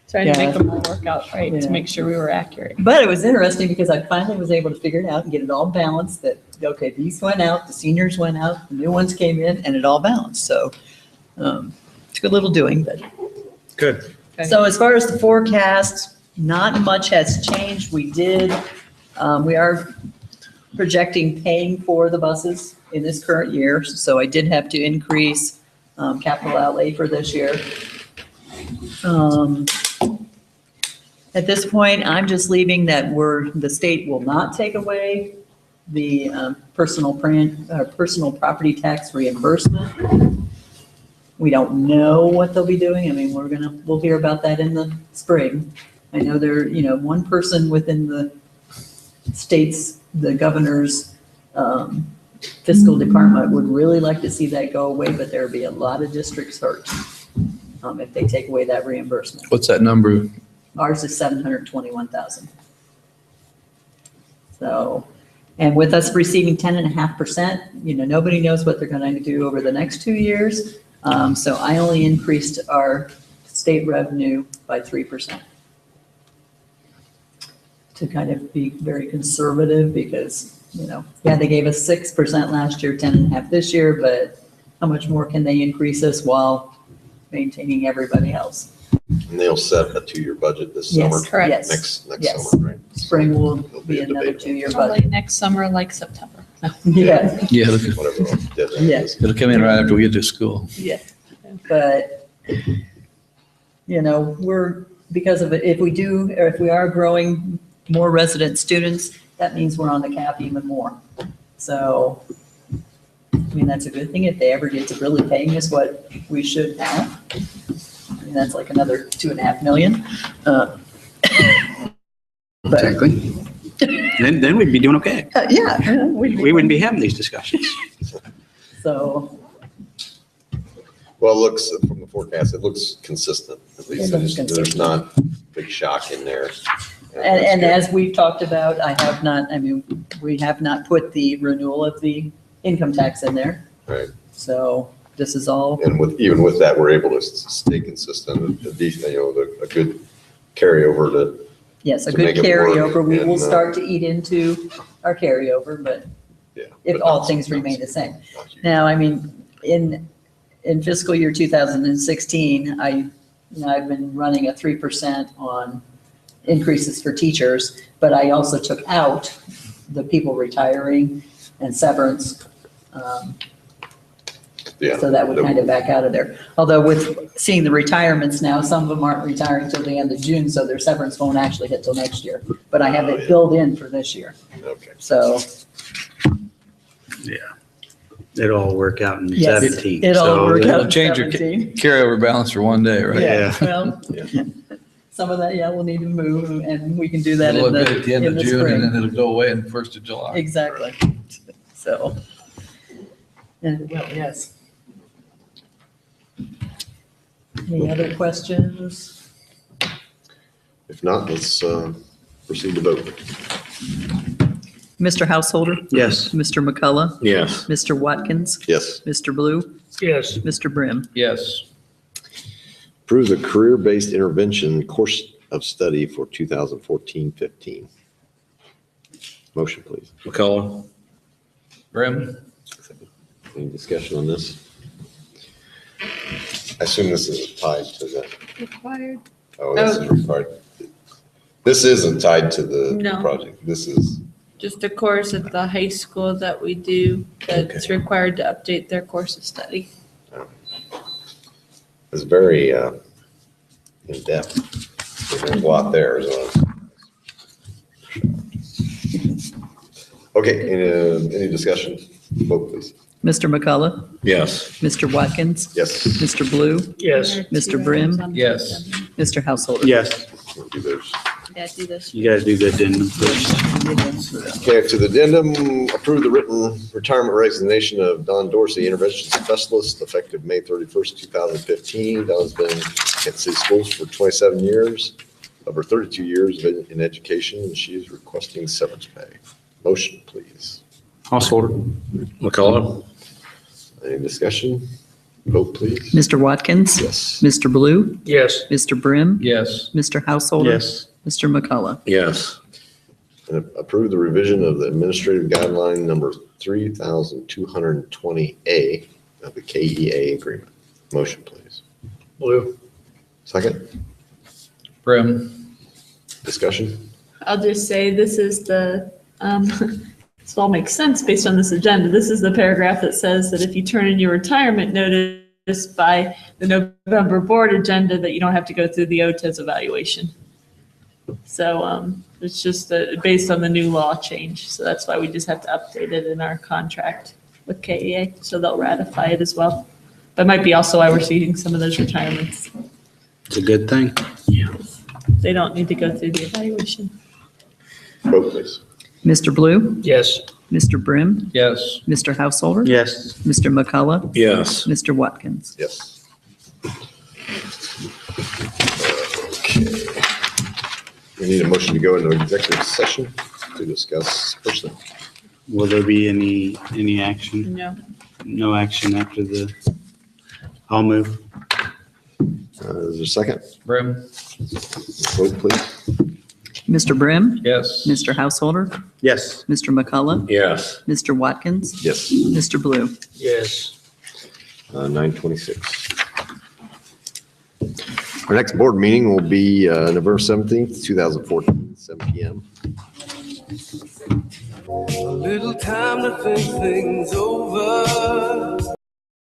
Trying to Yeah. make them all work out right Yeah. to make sure we were accurate. But it was interesting because I finally was able to figure it out and get it all balanced that, okay, these went out, the seniors went out, the new ones came in, and it all balanced. So it's a good little doing, but. Good. So as far as the forecast, not much has changed. We are projecting paying for the buses in this current year. So I did have to increase capital outlay for this year. At this point, I'm just leaving that the state will not take away the personal property tax reimbursement. We don't know what they'll be doing. I mean, we'll hear about that in the spring. I know one person within the state's, the governor's fiscal department would really like to see that go away, but there'll be a lot of districts hurt if they take away that reimbursement. What's that number? Ours is 721,000. So, and with us receiving 10.5%, nobody knows what they're going to do over the next 2 years. So I only increased our state revenue by 3%. To kind of be very conservative because, they gave us 6% last year, 10.5% this year, but how much more can they increase us while maintaining everybody else? And they'll set a 2-year budget this Yes, summer. correct. Yes. Next Yes. summer, right? Spring will It'll be a another debate. 2-year Probably budget. next summer, like September. Yeah. Yeah. Whatever the deadline Yeah. is. It'll come in right after we get to school. Yeah. But, because of it, if we are growing more resident students, that means we're on the cap even more. So, that's a good thing if they ever get to really paying us what we should have. That's like another 2.5 million. Exactly. Then we'd be doing okay. Yeah. We wouldn't be having these discussions. So, Well, it looks, from the forecast, it looks consistent, at least. It looks There's consistent. not big shock in there. and as we've talked about, we have not put the renewal of the income tax in there. Right. So this is all, And even with that, we're able to stay consistent, a good carryover to. yes, a to good make it work. carryover. We will And, start to eat into our carryover, but Yeah. if all things remain the same. Now, in fiscal year 2016, I've been running a 3% on increases for teachers, but I also took out the people retiring and severance. Yeah. So that would kind of back out of there. Although with seeing the retirements now, some of them aren't retiring till the end of June, so their severance won't actually hit till next year. But I have it built in for this year. Okay. So. Yeah. It'll all work out in Yes, 17. it'll all work out. It'll change your 17. carryover balance for one day, right? Yeah, well, some of that, we'll need to move and we can do that It'll in look good at the end in of the June and spring. then it'll go away in the 1st of July. Exactly. So. And, well, yes. Any other questions? If not, let's proceed to vote. Mr. Householder? Yes. Mr. McCullough? Yes. Mr. Watkins? Yes. Mr. Blue? Yes. Mr. Brim? Yes. Approve the career-based intervention course of study for 2014-15. Motion, please. McCullough. Brim? Any discussion on this? I assume this is tied to the, Required. this is required. This isn't tied to the No. project. This is, Just a course at the high school that we do that's required to update their course of study. it's very in-depth. There's a lot there as well. Okay, any discussion? Vote, please. Mr. McCullough? Yes. Mr. Watkins? Yes. Mr. Blue? Yes. Mr. Brim? Yes. Mr. Householder? Yes. We'll do those Yeah, do this. You gotta do the addendum first. Okay, to the addendum, approve the written retirement resignation of Don Dorsey, intervention specialist, effective May 31st, 2015. Don's been at city schools for 27 years, over 32 years in education, and she is requesting severance pay. Motion, please. Householder. McCullough? Any discussion? Vote, please. Mr. Watkins? Yes. Mr. Blue? Yes. Mr. Brim? Yes. Mr. Householder? Yes. Mr. McCullough? Yes. And approve the revision of the administrative guideline number 3220A of the KEA agreement. Motion, please. Blue. Second, Brim? discussion? I'll just say this is the, this all makes sense based on this agenda. This is the paragraph that says that if you turn in your retirement notice by the November board agenda, that you don't have to go through the OTES evaluation. So it's just based on the new law change. So that's why we just have to update it in our contract with KEA. So they'll ratify it as well. That might be also why we're seeing some of those retirements. It's a good thing. They don't need to go through the evaluation. Vote, please. Mr. Blue? Yes. Mr. Brim? Yes. Mr. Householder? Yes. Mr. McCullough? Yes. Mr. Watkins? Yes. Okay. We need a motion to go into executive session to discuss personnel. Will there be any action? No. No action after the, I'll move. Is there a second? Brim? Vote, please. Mr. Brim? Yes. Mr. Householder? Yes. Mr. McCullough? Yes. Mr. Watkins? Yes. Mr. Blue? Yes. 9:26. Our next board meeting will be November 17th, 2014, 7 p.m. A little time to think things over.